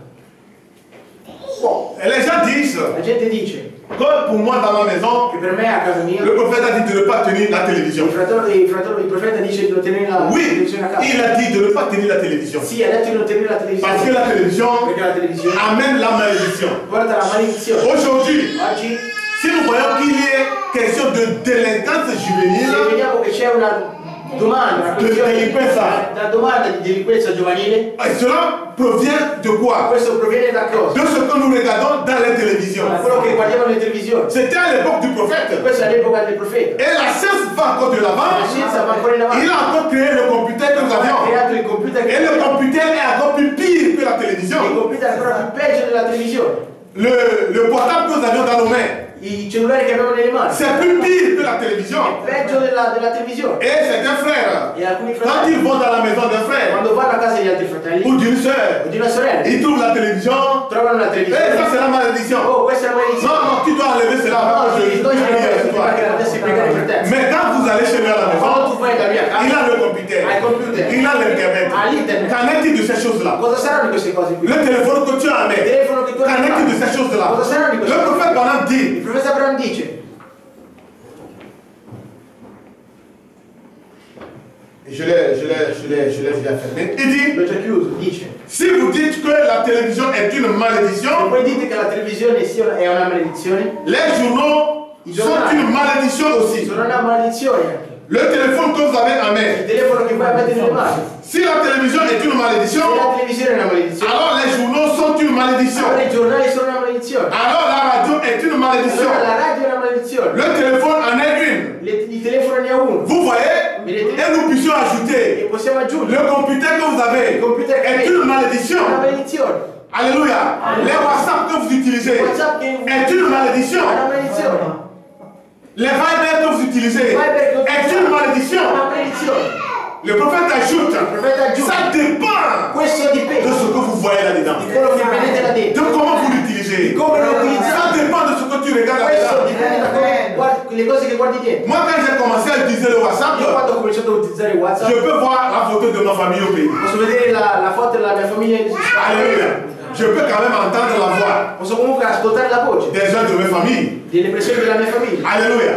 Et les gens disent La gente dice que pour moi dans ma maison, che per me a casa mia le prophète a dit de ne pas tenir la télévision. il profeta dice di non tenere la Oui, televisione a casa. il a dit de ne pas tenir la télévision. Sì, ha detto di non tenere la televisione. Parce que la télévision Perché la televisione amène la malédiction. porta la maledizione. Aujourd'hui, Oggi, si nous voyons qu'il y ait question de délinquance se juvénile, vediamo che c'è una domanda, una De questione delinquenza. una domanda di delinquenza giovanile, et cela provient de quoi? questo proviene da cosa? De ce que nous regardons dans les télévisions. Da quello che guardiamo nelle televisioni. C'était à l'époque du prophète. Questa è l'epoca del profeta. Et la science va encore de l'avant. La scienza va ancora in avanti. Il a encore créé le computer que nous Ha avions. creato il computer Et le computer est encore plus pire que la il télévision. computer è ancora più peggio della televisione. Le portable que nous avions dans nos mains, I cellulari che abbiamo nelle mani c'est plus pire que la télévision. peggio della televisione. Et certains frères, E alcuni quand fratelli, ils vont dans la maison d'un frère quando vanno a casa degli altri fratelli ou d'une soeur, o di una sorella, ils trouvent la télévision. trovano la Et ça, televisione. c'est la malédiction. Oh, questa è la Non, maledizione. non, tu dois enlever cela. No, Moi, je devi peux togliere prier avec questo toi. perché adesso pregare per te. Mais quand vous allez chez lui à la maison, Quando tu vai da lui a il casa, a le computer, hai il computer, il a l'internet. ha l'internet. Qu'en est-il de ces choses-là? Cosa saranno queste cose qui? Le téléphone que tu as en Il main, telefono che tu qu'en hai in est-il de mano. ces choses-là? Cosa saranno di queste Le cose? prophète Branham dit, Il profeta Abraham dice, et je l'ai déjà fermé, il dit, l'ho già chiuso, dice, si vous dites que la télévision est une se malédiction, voi dite che la televisione è una maledizione, les journaux sont une malédiction aussi. sono una maledizione anche. Le téléphone que vous avez en Il main, telefono che voi avete nelle mani, si la télévision est une malédiction, se la televisione è una maledizione, alors les journaux sont une malédiction. allora i giornali sono una maledizione, Alors la radio est une malédiction. allora la radio è una maledizione, Le téléphone en est une. il telefono ne ha uno, Vous voyez? Et nous puissions e ajouter, possiamo aggiungere, le computer que vous avez il computer che est avete une è una malédiction. maledizione, Alléluia. Les WhatsApp que vous utilisez WhatsApp che est une malédiction. è una maledizione, Les Viber que vous utilisez est une malédiction. è una maledizione. Le prophète ajoute, Il profeta aggiunge, ça dépend questo de dipende ce que vous voyez là-dedans. di quello che vedete là De dentro, comment vous l'utilisez. di come lo utilizzate. Ça dépend de ce que tu regardes Questo là-dedans. dipende da come guardi, le cose che guardi dentro. Moi, quand j'ai commencé à utiliser le Io WhatsApp, quando ho cominciato a utilizzare WhatsApp, je peux voir la photo de ma famille au pays. posso vedere la foto della mia famiglia in Alléluia. Je peux quand même entendre la voix posso comunque ascoltare la voce des gens de ma famille. delle persone della mia famiglia. Alléluia.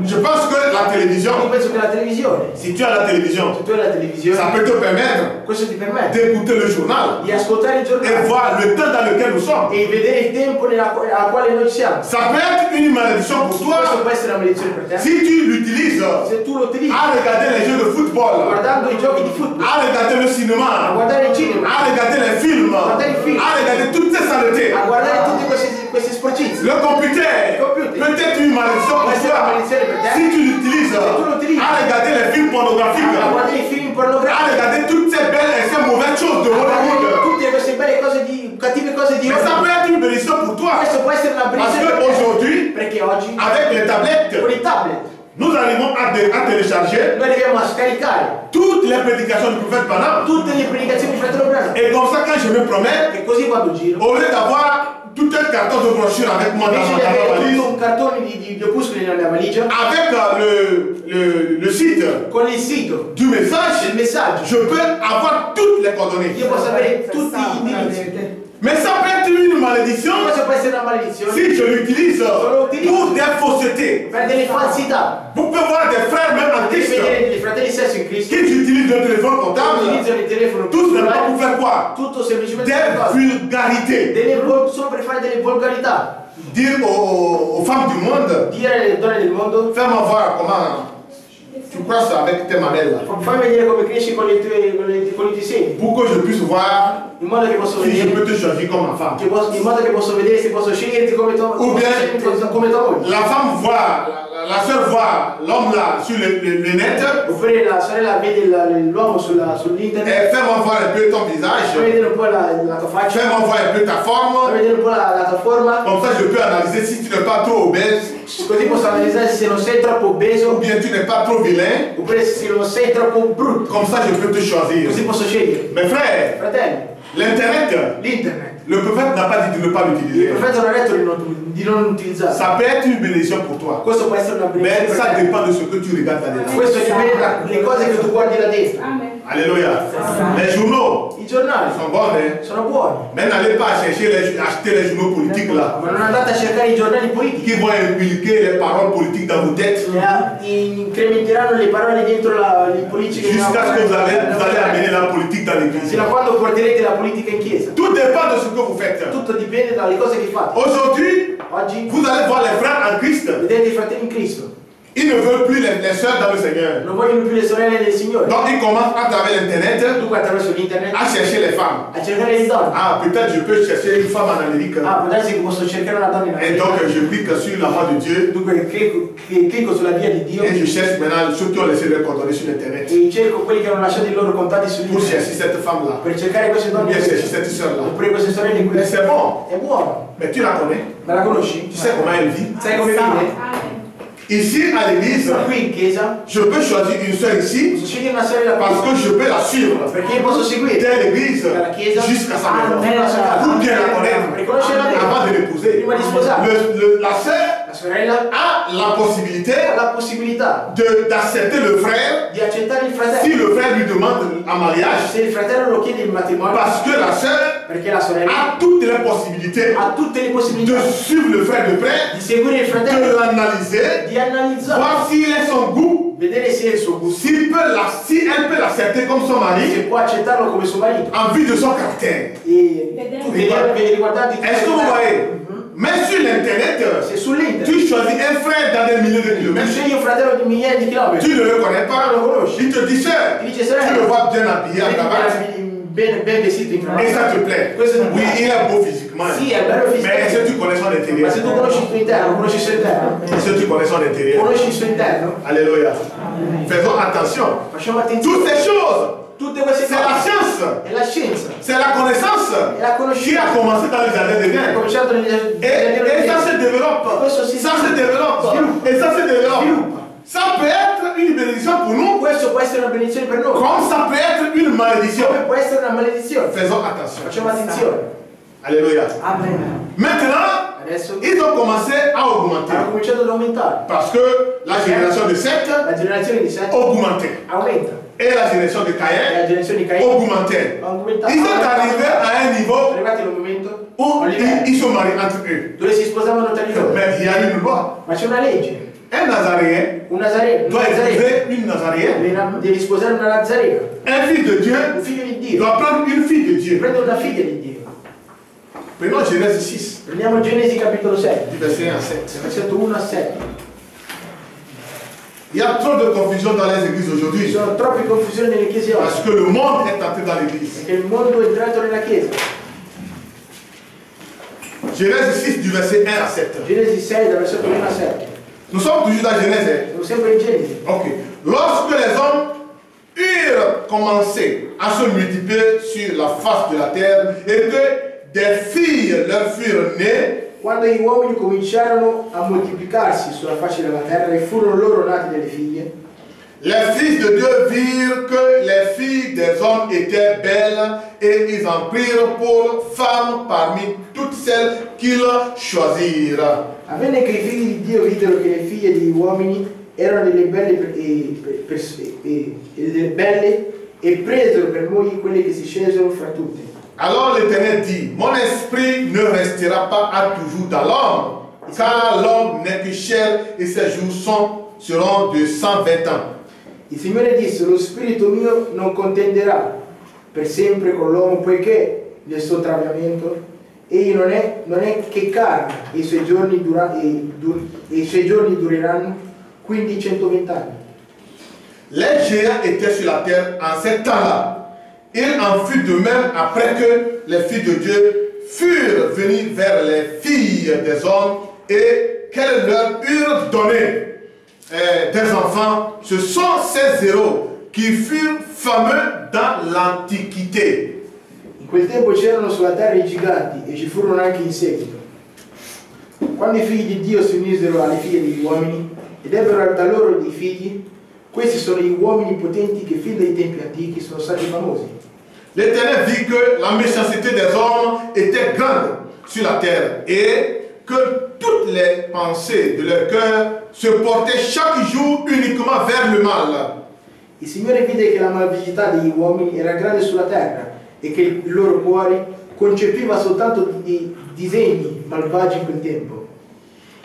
Je pense que la télévision, Io penso che la televisione, si tu as la télévision, se tu hai la televisione, ça peut te permettre questo ti permette d'écouter le journal di ascoltare il et giornale voir le temps dans lequel nous sommes. e vedere il tempo al quale noi siamo. Ça peut être une malédiction pour toi Questo può essere una maledizione per te. si tu l'utilises Se tu lo utilizzi à regarder les jeux de football, guardando i giochi di football, à regarder le a cinéma, guardare il cinema, à regarder les films, Guardare i film. à regarder toutes ces saletés. a guardare tutti questi sporcizi. Le computer computer peut être une malédiction pour può essere una toi maledizione per te si tu l'utilises l'utilises à regarder les films pornographiques, a guardare i film à pornografici, regarder toutes ces belles et ces mauvaises choses de a guardare Hollywood. tutte queste belle cose cattive cose di Mais ça peut être une bénédiction pour toi. Questo può essere una Parce benedizione qu'aujourd'hui, perché oggi avec les tablettes, con i tablet nous arrivons à télécharger noi arriviamo a scaricare toutes les prédications du prophète Branham. tutte le predicazioni di fratello Branham Et comme ça, quand je me promets, e così quando giro au lieu d'avoir tout un carton de brochures avec moi dans invece di ma avere valise, tutto un cartone di opuscoli nella mia valigia avec le site con il sito du message, il messaggio je peux avoir toutes les coordonnées. io posso avere tutti gli indirizzi. Mais ça peut être une malédiction Cosa può essere una maledizione? si je l'utilise pour des faussetés. Per delle falsità. Vous pouvez voir des frères même en Devi Christ vedere dei fratelli stessi in Cristo qui utilisent le téléphone che portable, utilizzano il telefono tout simplement cellulare, pour faire quoi? tutto semplicemente Des per cosa? vulgarités. Solo per fare delle volgarità. Dire aux femmes du monde, Dire alle donne del mondo, fais-moi voir comment tu crosses avec tes mamelles là. fammi vedere come cresci con i tuoi seni, Pour que je puisse voir in modo che posso si je vedere, peux te choisir comme ma femme. in modo che posso vedere se posso sceglierti come tua moglie. La femme voit, la sœur voit l'homme là sur le net Oppure la sorella vede l'uomo sull'internet, et fais-moi voir un peu ton fammi visage, vedere un po' la tua faccia, fais-moi voir un peu ta fammi forme. vedere un po' la tua forma, Comme ça, je peux analyser si tu n'es pas trop obèse così posso analizzare se non sei troppo ou obeso, bien tu n'es pas trop vilain. oppure se non sei troppo brutto, Comme ça, je peux te choisir. così posso scegliere. Mes frères, Fratelli, l'Internet, l'internet, le prophète n'a pas dit de ne pas il l'utiliser. profeta non ha detto di non utilizzarlo. Ça peut être une bénédiction pour toi. Questo può essere una Mais benedizione ça per te. dépend de ce que tu regardes là-dedans. Questo dipende dalle cose che tu guardi là dentro. Alléluia. Les journaux I giornali sont bons, hein? sono buoni, Mais n'allez pas chercher acheter les journaux politiques là, ma non andate a cercare i giornali politici qui vont inculquer les paroles politiques dans vos têtes. Incrementeranno le parole dentro le politiche Jusqu'à ce que vous allez amener la politique dans l'église. fino a quando porterete la politica in chiesa. Tout dépend de ce que vous faites. Tutto dipende dalle cose che fate. Aujourd'hui, Oggi vous allez voir les frères en Christ. vedete i fratelli in Cristo, Ils ne veulent plus les sœurs dans le Seigneur. non vogliono più le sorelle del Signore. Donc ils commencent à travers l'internet Dunque attraverso l'internet à chercher les femmes. a cercare le donne. Ah, peut-être je peux chercher une femme en Amérique. Ah, può darsi che posso cercare una donna in Et America. donc je clique sur la voie de Dieu Dunque clicco sulla via di Dio et je cherche maintenant ceux qui ont laissé leurs coordonnées sur l'internet e cerco quelli che hanno lasciato i loro contatti pour sull'internet chercher cette femme-là. per cercare queste Ou donne bien chercher cette sœur-là. oppure queste sorelle in Mais cui c'est bon. è buono. Mais tu la connais. Ma la conosci? Tu sais comment elle vit. Sai come vive? Ici à l'église, Qui in chiesa je peux choisir une sœur ici posso scegliere una sorella parce qui que je peux la suivre perché io posso seguire dès l'église dalla chiesa jusqu'à sa maison. fino alla sua casa. Pour bien la connaître Riconoscerla bene. avant de l'épouser. Prima di sposare. La sœur La sorella a la possibilité ha la possibilità d'accepter le frère di accettare il si fratello le frère lui demande un mariage se il fratello lo chiede in matrimonio parce que la sœur perché la sorella a toutes les possibilités ha tutte le de possibilità suivre le frère de près, di seguire il de fratello, l'analyser, di analizzare, voir s'il est son goût, vedere se è il suo gusto, si elle peut l'accepter comme son se mari può accettarlo come suo marito en vue de son caractère. e riguardarti Est-ce que vous voyez? Mais sur l'internet, se sull'internet tu choisis un frère dans des milliers de tu kilomètres. scegli un fratello di migliaia di chilometri, Tu ne le connais pas, non lo conosci, il te dit sœur, ti dice tu sorella, le vois bien habillé en cravate ben vestito in et ça cravatta, te plaît. questo Oui, il est beau physiquement. sì, è bello Mais est-ce fisicamente, que tu connais son ma intérieur? se tu conosci il tuo interno, conosci il suo interno, Est-ce que tu connais son intérieur? conosci il suo interno, Alléluia. Faisons attention. facciamo attenzione, Toutes ces choses, tutte queste c'est la cose science, è la scienza, c'est la connaissance è la qui conoscenza a commencé dans les années che ha 20. cominciato Et ça se développe. Questo si Ça se développe. sviluppa. Et ça se développe. Sviluppa. Ça peut être une bénédiction pour nous, Questo può essere una benedizione per noi, comme ça peut être une malédiction. come può essere una maledizione. Faisons attention. Facciamo attenzione. Alléluia. Amen. Maintenant, Adesso ils ont commencé à augmenter. hanno cominciato ad aumentare. Parce que la génération de Seth La generazione di Seth augmentait. aumenta Et la génération de e Caïn la generazione di Caino augmentait. aumenta. Ils sont arrivés à un niveau arrivati in un momento où ils sont mariés entre eux. dove si sposavano tra di loro. Mais il y a une loi. Ma c'è una legge. Un Nazaréen Un Nazareno doit épouser une Nazaréenne. devi sposare una Nazarena. Un fils de Dieu Un figlio di Dio. doit prendre une fille de Dieu. Prende una figlia di Dio. Prenons Genèse 6, Prendiamo Genesi capitolo 6, du verset 1 à 7. versetto 1 a 7. Il y a trop de confusion dans les églises Ci aujourd'hui. sono troppe confusioni nelle chiese oggi. Parce que le monde est entré dans l'église. Perché il mondo è entrato nella chiesa. Genèse 6, du verset 1 à 7. Genesi 6 dal versetto 1 a 7. Nous sommes toujours dans Genèse. Siamo sempre in Genesi. Ok. Lorsque les hommes eurent commencé à se multiplier sur la face de la terre et que des filles leur furent nées, Quando gli uomini cominciarono a moltiplicarsi sulla faccia della terra e furono loro nati delle figlie, les fils de Dieu virent que les filles des hommes étaient belles et ils en prirent pour femmes parmi toutes celles qu'ils choisirent. avvenne che i figli di Dio videro che le figlie degli uomini erano delle belle e presero per mogli quelle che si scesero fra tutte. Alors l'Éternel dit, mon esprit ne restera pas à toujours dans l'homme, car l'homme n'est que chair et ses jours seront de 120 ans. Il Signore disse, lo spirito mio non contenderà per sempre con l'uomo, poiché nel suo traviamento egli non è che carne e i suoi giorni dureranno quindi 120 anni. Les géants étaient sur la terre en ces temps-là. Il en fut de même après que les filles de Dieu furent venues vers les filles des hommes et qu'elles leur eurent donné des enfants. Ce sont ces héros qui furent fameux dans l'Antiquité. In quel tempo c'erano sulla terra i giganti e ci furono anche in seguito. Quando i figli di Dio si unisero alle figlie degli uomini ed ebbero da loro dei figli, questi sono gli uomini potenti che fin dai tempi antichi sono stati famosi. L'Éternel vit que la méchanceté des hommes était grande sur la terre et que toutes les pensées de leur cœur se portaient chaque jour uniquement vers le mal. Il Signore vide che la malvagità degli uomini era grande sulla terra e che il loro cuore concepiva soltanto i disegni malvagi in quel tempo.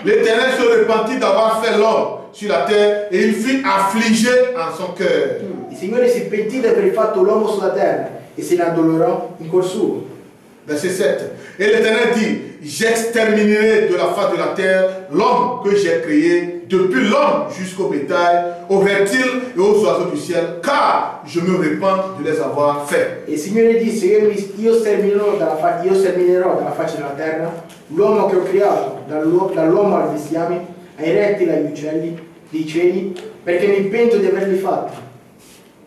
L'Éternel se repentit d'avoir fait l'homme sur la terre et il fut affligé en son cœur. Il Signore si pentì di aver fatto l'uomo sulla terra e se ne addolorò in cuor suo. Verset 7. Et l'Éternel dit, j'exterminerai de la face de la terre l'homme que j'ai créé, depuis l'homme jusqu'au bétail, aux reptiles et aux oiseaux du ciel, car je me repens de les avoir faits. E il Signore disse, io sterminerò dalla faccia della terra l'uomo che ho creato, dall'uomo al bestiame, ai rettili, agli uccelli dei cieli, perché mi pento di averli fatti.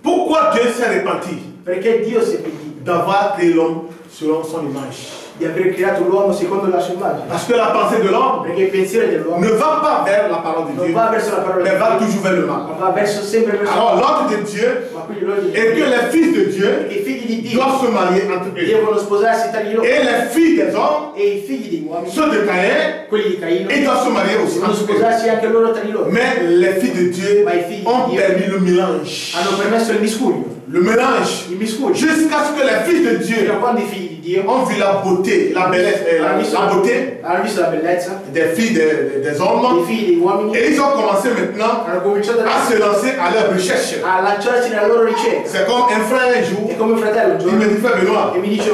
Pourquoi Dieu s'est repenti Perché Dio si è pentito d'avoir créé l'homme selon son image? di aver creato l'uomo secondo la sua immagine. Parce que la pensée de l'homme Perché il pensiero dell'uomo ne va pas vers la parole de non Dieu, va verso la parola di mais va Dio, toujours vers le mal. ma va sempre verso Alors l'ordre de Dieu ma quindi l'ordine di est que Dio les fils de Dieu è che i figli di Dio doivent se marier entre eux. devono sposarsi tra di loro Et les filles des hommes, e i figli degli uomini, ceux de Caïn, quelli di Caino, ils doivent se marier aussi devono entre eux. sposarsi anche loro tra di loro. Mais les filles de Dieu Ma i figli di ont Dio permis le mélange. hanno permesso il miscuglio, Le mélange. Jusqu'à ce que les filles de Dieu fino a quando i figli di Dio ont vu la beauté, la bellesse, hanno visto la beauté hanno visto la bellezza des filles des dei hommes. figli degli uomini, Et ils ont commencé maintenant hanno cominciato à se lancer à leur recherche. a lanciarsi nella loro ricerca. C'est comme un frère un jour, È come un fratello un il me giorno dit, frère Benoît, che mi dice,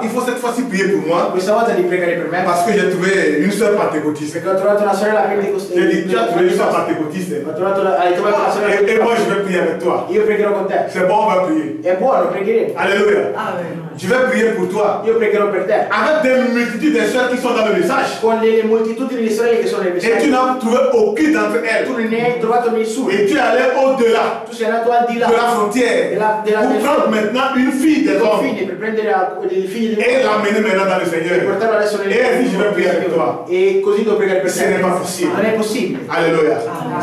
il faut cette fois-ci prier pour moi questa volta devi pregare per me parce que j'ai trouvé une sœur pentecôtiste. perché ho trovato una sorella pentecostale. J'ai dit, tu as trouvé une sœur pentecôtiste. Hai trovato una sorella Et moi, je pentecostale. vais prier avec toi. Io pregherò con te. C'est bon, on va prier. È buono, pregheremo. Alléluia. Je vais prier pour toi. Io pregherò per te. Avec des multitudes de sœurs qui sont dans le message. Con le moltitudini di sorelle che sono nel Et tu messaggio. n'as trouvé aucune d'entre elles. Tu non ne hai trovato nessuno. Et tu es allé au-delà Tu sei andato al di là de la frontière pour prendre maintenant une fille des hommes figli per prendere dei figli di et l'amener maintenant dans le e Seigneur. portarlo adesso nel E elle dit, je vais prier avec toi. E così devo pregare per te. Ce n'est pas possible. Non è possibile. Alléluia.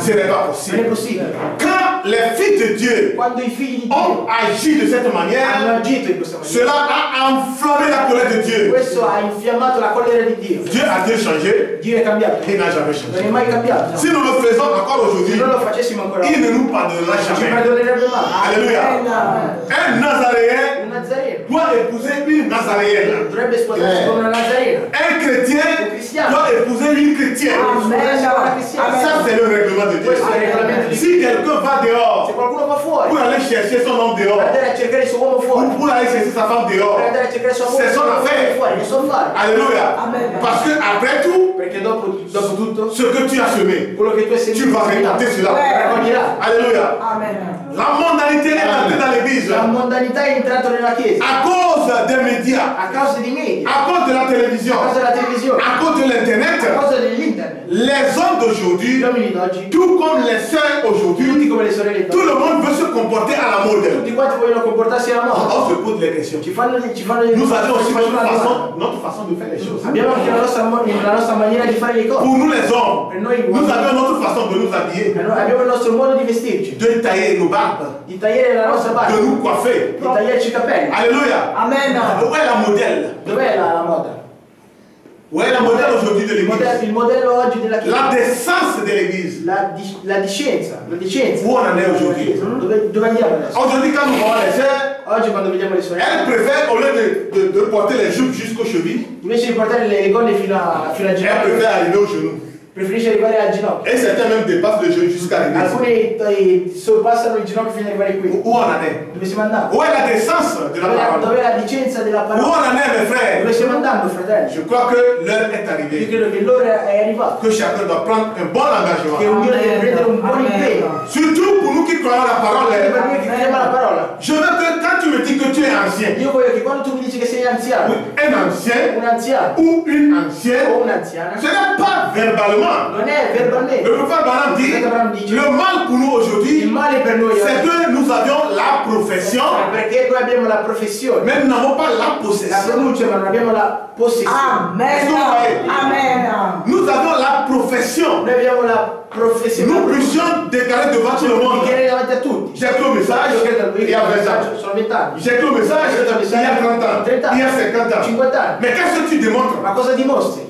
Ce n'est pas Non è possible. possibile. Quand les filles de Dieu Quando i figli di ont Dio agi de cette hanno manière, agito in questa maniera, cela a enflammé la colère de Dieu. questo ha infiammato la collera di Dio. Dieu a-t-il changé? Dio è cambiato. Il n'a jamais Non è changé. mai cambiato. Si nous le faisons encore Se aujourd'hui, non lo facessimo ancora il oggi, ne nous pardonnera ci jamais. perdonerebbe mai. Alléluia. Un Nazaréen Un Nazareno doit épouser une Nazaréenne. dovrebbe sposarsi con una Nazarena. Un chrétien doit épouser une chrétienne. Sposarsi con una cristiana. Ça, c'est le règlement de Dieu. Questo è il regolamento di Dio. Si quelqu'un va Se dehors qualcuno va fuori pour aller chercher son homme per dehors, andare a cercare il suo uomo ou fuori, pour aller chercher sa femme dehors, per andare a cercare il suo c'est son affaire. fuori, non so fare. Alléluia. Parce que après tout, Perché dopo tutto, ce que tu as semé, quello che tu hai tu vas récolter cela. raccoglierai. Alléluia. La mondanité est entrée dans l'église La mondanità è entrata nella chiesa à cause des médias, a causa dei media, à cause de la télévision, a causa della televisione, à cause de a l'internet. causa dell'internet. Les hommes d'aujourd'hui, Gli uomini d'oggi, tout comme les sœurs tutti aujourd'hui, come le sorelle tout d'oggi, le monde veut se comporter à la mode. tutti quanti vogliono comportarsi alla moda. On se pose des questions. Ci fanno Nous avons aussi ci fanno una domanda. notre façon de faire les choses. Abbiamo anche la nostra maniera di fare le cose. Pour nous les hommes, Per noi nous uomini, avons notre façon de nous habiller, abbiamo il nostro modo di vestirci, de tailler nos barbes, di tagliare la nostra de barba, nous coiffer. di tagliarci i capelli. Alléluia. Amen. Où est la modèle? Dov'è la moda? Où est la modèle aujourd'hui de l'église? Il modello oggi della La Chiesa. décence de l'église. La decenza. Où on en est aujourd'hui? Dove andiamo adesso? Aujourd'hui, quand nous voyons les sœurs, Oggi quando vediamo le sorelle, elles préfèrent, au lieu de porter les jupes jusqu'aux chevilles, invece di portare le gonne fino al elles ginocchio, préfèrent arriver aux genoux. preferisce arrivare al ginocchio. Et certains même dépassent le genou jusqu'à l'église. Alcuni sorpassano il ginocchio fino ad arrivare qui. Où on en est? Dove stiamo andando? Où est la décence de la parole? Dov'è la licenza della Où on parola? en est, mes frères? Dove stiamo andando, fratelli? Je crois que l'heure est Io arrivée. credo che l'ora è arrivata. Que chacun doit prendre un bon engagement. Che ognuno deve prendere un buon Amen. impegno. Surtout pour nous qui croyons la parole. Per noi che crediamo alla parola. Je veux que quand tu me dis que tu es ancien, Io voglio che quando tu mi dici che sei anziano, un ancien un anziano ou une o ancienne, un'anziana, ce n'est pas verbalement. non è Le verbalmente. prophète Balaam dit, le mal pour nous Il aujourd'hui, male per noi c'est oggi que nous avions la profession, è perché noi abbiamo la professione, mais nous n'avons pas la la possession. pronuncia, ma non abbiamo la possessione. Amen. Amen. Nous avons la profession. Noi abbiamo la professione. Nous puissions déclarer devant tout le monde. Di chiedere davanti a tutti. J'ai cru au message Io credo il y a 20 ans. sono 20 anni. J'ai cru au message il y a 30 ans. Il y a 50 ans. 50 anni. Mais qu'est-ce que tu démontres? Ma cosa dimostri?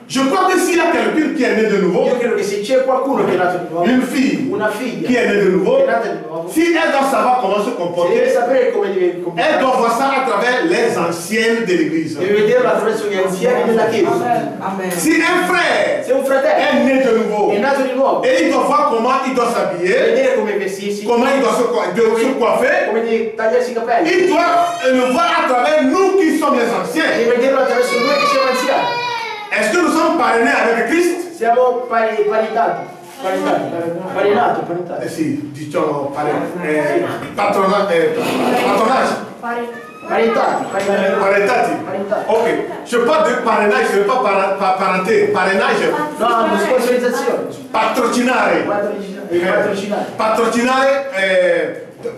Je crois que s'il y a quelqu'un qui est né de nouveau, Io credo che se c'è qualcuno che è nato di nuovo, une fille una qui figlia est née de nouveau, che è nata di nuovo, si elle doit savoir comment se deve comporter, sapere come deve elle comportarsi. doit voir ça à travers les anciennes de l'église. Deve vederlo attraverso gli anziani della Chiesa. Amen. Si un frère Se un fratello est né de nouveau è nato di nuovo, et il doit voir comment il doit s'habiller, vedere come vestirsi, comment il doit se coiffer, come deve tagliarsi i capelli, il doit le voir à travers nous qui sommes les anciens. deve vederlo attraverso noi che siamo anziani. Est-ce que nous sommes parrainés avec Christ? Siamo paritati. Eh sì, diciamo patronage. Parentati. Ok, je parle de parrainage, je ne veux pas parenté. Parrainage. No, sponsorizzazione. Patrocinare. Patrocinare. Patrocinare,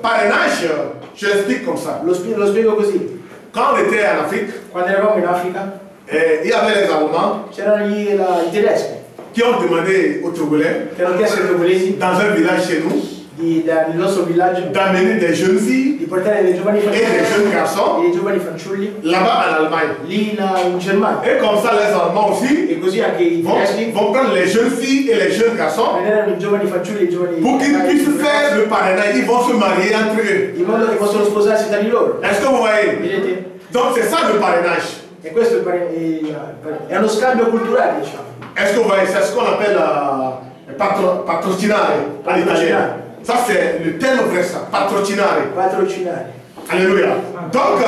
parrainage, je l'explique comme ça. Lo spiego così. Quand on était en Afrique, Quando eravamo in Africa, il y avait les Allemands c'erano i tedeschi qui ont demandé aux Togolais, che hanno chiesto ai togolesi dans un village chez nous, nel nostro villaggio d'amener des jeunes filles di portare dei giovani et des jeunes garçons dei giovani fanciulli là-bas en Allemagne. lì in Germania. Et comme ça, les Allemands aussi E così anche i tedeschi vont prendre les jeunes filles et les jeunes garçons prenderanno i giovani fanciulli e i giovani pour qu'ils puissent faire le parrainage. Ils vont se marier entre eux. in modo che possono sposarsi tra di loro. Est-ce que vous voyez? Vedete? Donc c'est ça le parrainage. E questo è uno scambio culturale, diciamo. Est-ce que vous voyez? C'est ce qu'on appelle patrocinare à l'italien. Ça c'est le terme vrai ça, patrocinare. Patrocinare. Alléluia. Donc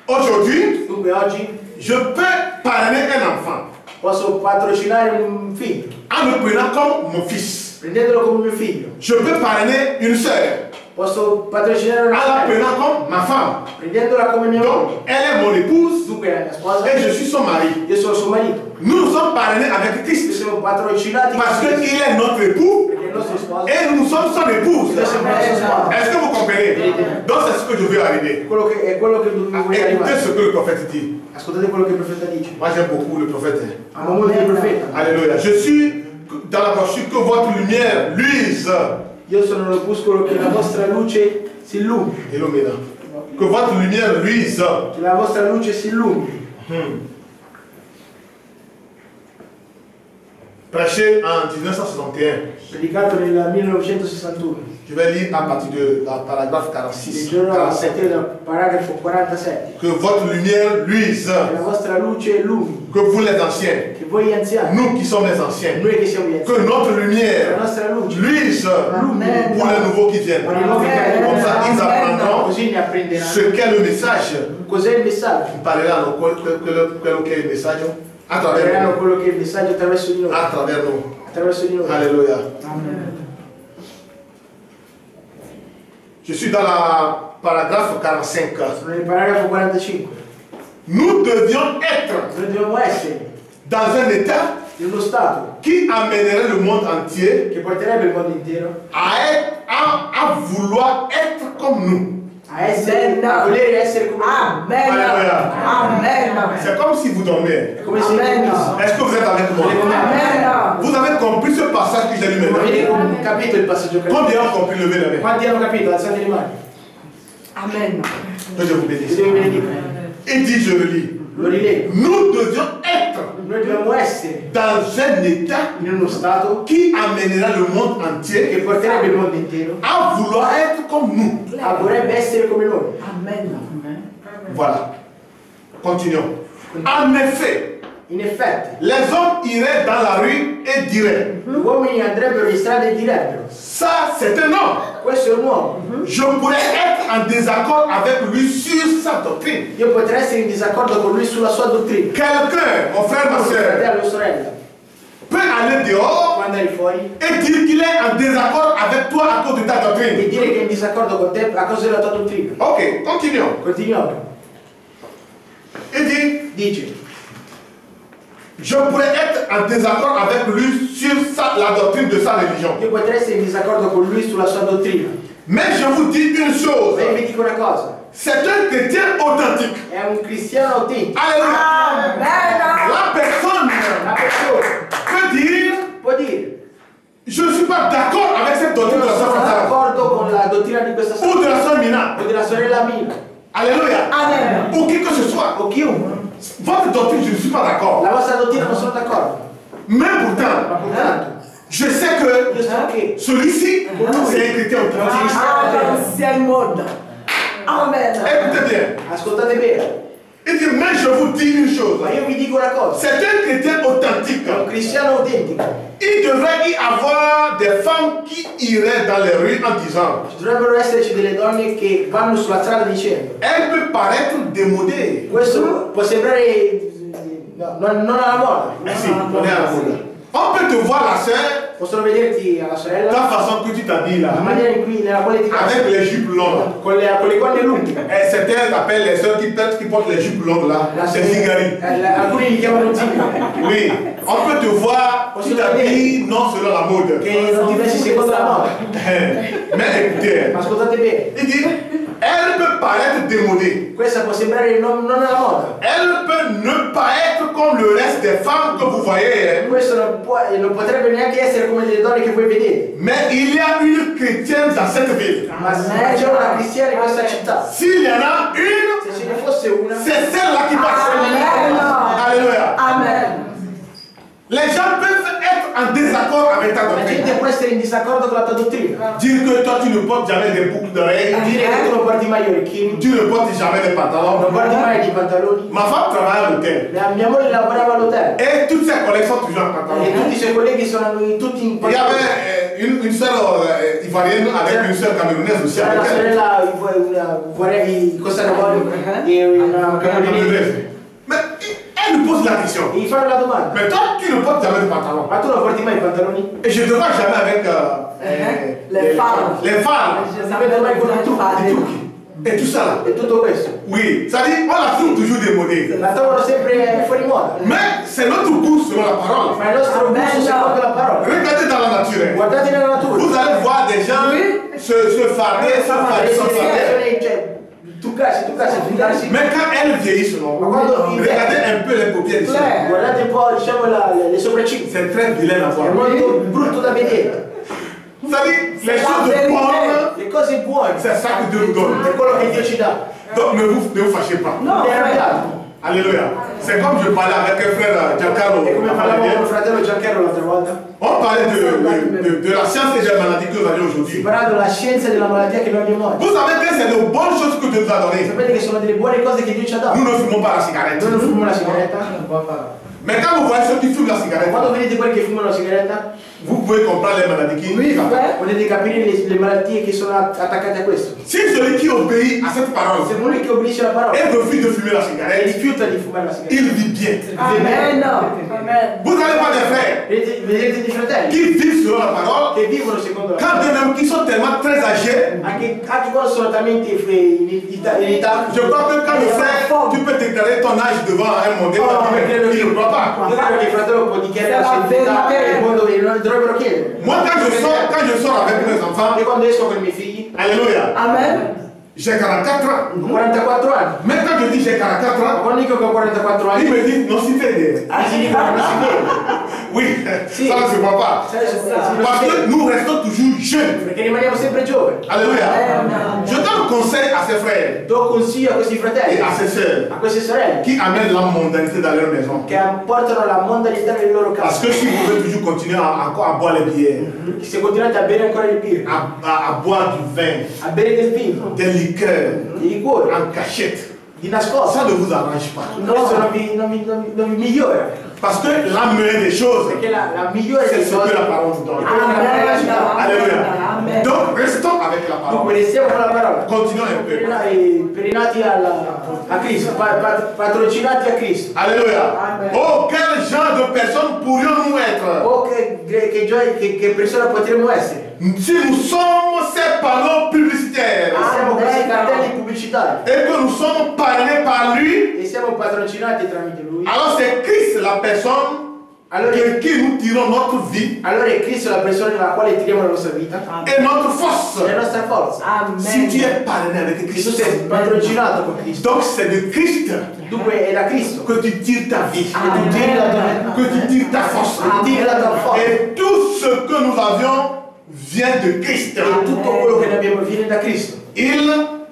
aujourd'hui, Dunque oggi je peux parrainer un enfant posso patrocinare un figlio, en le prenant comme mon fils. prendendolo come mio figlio. Je peux parrainer une sœur Posso patrocinare en una la sorella, prenant comme ma femme. prendendola come mia Donc moglie. elle est mon épouse Dunque è la mia sposa et je suis son mari. io sono suo marito. Nous nous sommes parrainés avec Noi Christ siamo patrocinati parce da Cristo, qu'il est notre époux perché il nostro sposo et nous sommes son épouse. noi siamo la sua sposa. Est-ce que vous comprenez? Donc c'est ce que je veux arriver. È quello che voglio Écoutez arrivare. ce que le prophète dit. Ascoltate quello che il profeta dice. Moi j'aime beaucoup le prophète. Amo molto il profeta. Alléluia. Je suis dans la voiture que votre lumière luise. Io sono l'opuscolo che la vostra luce si illumini. Illumina. Que votre lumière luise. Che la vostra luce si illumini. Prêché en 1961. Predicato nel 1961. Je vais lire à partir de la paragraphe 46. Leggerò a 47. partire dal paragrafo 47. Que votre lumière luise. Che la vostra luce illumini. Que vous les anciens, Che voi anziani, nous qui sommes les anciens, noi che siamo gli que anziani, notre la lumière nostra luce luise Amen. pour les nouveaux qui viennent. per i nuovi che Comme ça, ils apprendront così ne apprenderanno. ce qu'est le message. Cos'è il messaggio? Impareranno quello che è il messaggio attraverso Impareranno nous. quello che è il messaggio attraverso di noi. Attraverso nous. Attraverso di noi. Alléluia. Amen. Je suis dans la paragraphe 45. Sono nel paragrafo 45. Nous devions être Noi dobbiamo essere dans un état di uno Stato qui amènerait le monde entier che porterebbe il mondo intero à vouloir être comme nous. a voler essere come noi. Amen. Alléluia. Amen. C'est comme si vous dormiez. È come se Amen. Est-ce que vous êtes avec moi? Amen. Vous avez compris ce passage que j'ai lu maintenant? avete capito il passaggio che Combien ont compris? Levez la main. quanti hanno capito? Alzate le mani. Amen. Que Dieu vous bénisse. Dio vi benedica. Il dit, je le lis. Lo rilego. Nous devions être Noi dobbiamo essere dans un état in uno Stato qui amènera le monde che entier porterebbe il mondo intero à vouloir être comme nous. vorrebbe essere come noi. Amen. Voilà. Continuons. En effet, In effetti, les hommes iraient dans la rue et diraient, gli uomini andrebbero in strada e direbbero: ça c'est un homme. questo è un uomo. Je pourrais être en désaccord avec lui sur sa doctrine. Io potrei essere in disaccordo con lui sulla sua dottrina. Quelqu'un, mon frère, ma soeur, Fratello o sorella, peut aller dehors quando eri fuori et dire qu'il est en désaccord avec toi à cause de ta e doctrine. dire che è in disaccordo con te a causa della tua dottrina. Ok, continuons. Continuiamo. Il dit, Dice: je pourrais être en désaccord avec lui sur la doctrine de sa religion. io potrei essere in disaccordo con lui sulla sua dottrina. Mais je vous dis une chose, Ma io vi dico una cosa: c'est un chrétien authentique. è un cristiano autentico. Alléluia. Amen. La personne Una persona peut dire, può dire: je ne suis pas d'accord avec cette io doctrine de non la sono sœur Fanta d'accordo con la dottrina di questa ou de sorella la sœur Mina. o della sorella Mina Alléluia. Amen. Ou qui que ce soit. o chiunque. Votre doctrine, je ne suis pas d'accord. La vostra dottrina non sono d'accordo. Mais Ma pourtant, portanto, je sais que io so che celui-ci, c'est un chrétien authentique. Ancien monde. Amen. Écoutez bien. ascoltate bene, Il dit, mais je vous dis une chose. ma io vi dico una cosa: C'est un chrétien authentique. è un cristiano autentico. Il devrait y avoir des femmes qui iraient dans les rues en disant, Ci dovrebbero esserci delle donne che vanno sulla strada dicendo: elle peut paraître démodée. questo può sembrare non alla moda. Eh si, on est à la mode. On peut te voir la sœur, Possono vederti alla sorella la façon que tu t'habilles là, la maniera in cui nella quale ti avec les jupes longues. con le gonne lunghe. Et certains appellent les sœurs qui portent les jupes longues là, c'est zingari. Alcuni li chiamano zingari, Oui, on peut te voir, tu t'habilles non selon la mode. che non ti vesti secondo la moda. Mais écoutez, Ma ascoltate bene, il dit, elle peut paraître démodée. questa può sembrare non alla moda. Elle peut ne pas être comme le reste des femmes que vous voyez. Questo non potrebbe neanche essere come le donne che voi vedete. Mais il y a une chrétienne dans cette ville. Ma c'è una cristiana in questa città. S'il y en a une, Se ce ne fosse una, c'est celle-là qui passe. Amen. Alléluia. Amen. Les gens peuvent être en désaccord avec ta la gente doctrine. può essere in disaccordo con la tua dottrina. Dire que toi tu ne portes jamais des boucles d'oreilles, Dire che tu non porti mai gli orecchini, tu ne portes jamais des pantalons. non porti mai dei pantaloni. Ma femme travaille à l'hôtel. Mia moglie lavorava all'hotel Et toutes ses collègues sont toujours en e pantalon. tutti i suoi colleghi sono tutti in Il y pantaloni. avait une sœur ivoirienne avec une sœur camerounaise aussi. C'era una Avec elle. sorella vorrei costano e una camerunese. Mais elle nous pose la question. E gli fanno la domanda: Mais toi, tu ne portes jamais de pantalon. ma tu non porti mai i pantaloni? Et je ne te vois jamais avec Les femmes. les femmes, Non si vede mai con les trucs. Et tout ça là. e tutto questo. Oui, ça dit, on la trouve toujours démodée. La trovano sempre fuori moda. Mais c'est notre goût selon la parole. Ma il nostro gusto secondo la parola. Regardez dans la nature. Guardate nella natura. Vous allez voir des gens se farder, se farder. Cioè, truccarsi, truccarsi. Mais quand elles vieillissent, non, regardez un peu les paupières ici. Guardate un po', diciamo, le sopracciglia. C'est très vilain à È voir. molto brutto da vedere. Ça dit, les choses bonnes, Le cose buone c'est ça que Dieu nous donne. è quello che Dio ci dà. Donc ne vous fâchez pas. Non, Non è frère. arrabbiato. Alléluia. C'est comme je parlais avec un frère Giancarlo. E come on parlavamo parlait con il fratello Giancarlo l'altra volta, de la science et des maladies que nous avions aujourd'hui. parlando della scienza della malattia che noi abbiamo oggi. Vous savez que c'est de bonnes choses que Dieu nous a données. Sapete che sono delle buone cose che Dio ci ha dato. Nous ne fumons pas la cigarette. Noi non fumiamo la sigaretta. Mais quand vous voyez ceux qui fument la cigarette, Quando vedete quelli che fumano la sigaretta, vous pouvez comprendre les maladies qui Oui, frère. potete capire le malattie che sono attaccate a questo. Si celui qui obéit à cette parole Se uno che obbedisce alla parola et refuse de fumer la e cigarette, rifiuta di fumare la sigaretta, il vit bien. Amen. Amen. Vous allez voir des frères vedete dei fratelli qui vivent selon la parole che vivono secondo la quand parola. des hommes qui sont tellement très âgés, Anche quando sono talmente in età, je crois que quand le frère, tu peux déclarer ton âge devant un modèle, il ne croit pas. io credo che il fratello può dichiarare la sua età e il mondo non dovrebbero chiedere. Moi, quand je sors avec mes enfants, E quando esco con i miei figli, alléluia, Amen. j'ai 44 ans. ho 44 anni. Mais quand je dis j'ai 44 Ma ans, quando dico che ho 44 ils anni, me disent non, si fait. si dicono non si vede. Oui, Si. ça ne se voit pas. Parce que nous restons toujours jeunes. Perché rimaniamo sempre giovani. Alléluia. Je donne conseil à ses frères Do consiglio a questi et fratelli, à ses sœurs a queste sorelle, qui amènent la mondanité dans leur maison. che portano la mondanità nelle loro Parce case. que si vous pouvez toujours continuer à boire les bières, Se continuate a bere ancora il birra, à boire du vin, a bere del vino, des liqueurs, di liquore, en cachette, di nascosto, ça ne vous arrange pas. questo non vi migliora. Parce que la meilleure des choses, Perché la migliore c'est delle ce que la cose parole nous donne. è quella che la parola ci dà. Alléluia. Amen. Donc, restons avec la Dunque parole. restiamo con la parola. Continuons un peu. Perenati a Cristo, patrocinati a Cristo. Alléluia. Amen. Oh, quel genre de personnes pourrions-nous être Oh, che persona potremmo essere? si nous sommes ces panneaux publicitaires Siamo questi cartelli pubblicitari et que nous sommes parrainés par lui? e siamo patrocinati tramite lui. Alors c'est Christ la personne de qui nous tirons notre vie Allora è Cristo la persona nella quale tiriamo la nostra vita et notre force. e la nostra forza. Si tu Amen. es parrainé avec Se tu Christ, sei patrocinato con Cristo, donc c'est de Christ dunque è da Cristo que tu tires ta vie, che tu tiri la tua, que tu tires ta force. che tu tiri la tua forza. Et tout ce que nous avions vient de Christ. E tutto quello che ne abbiamo viene da Cristo.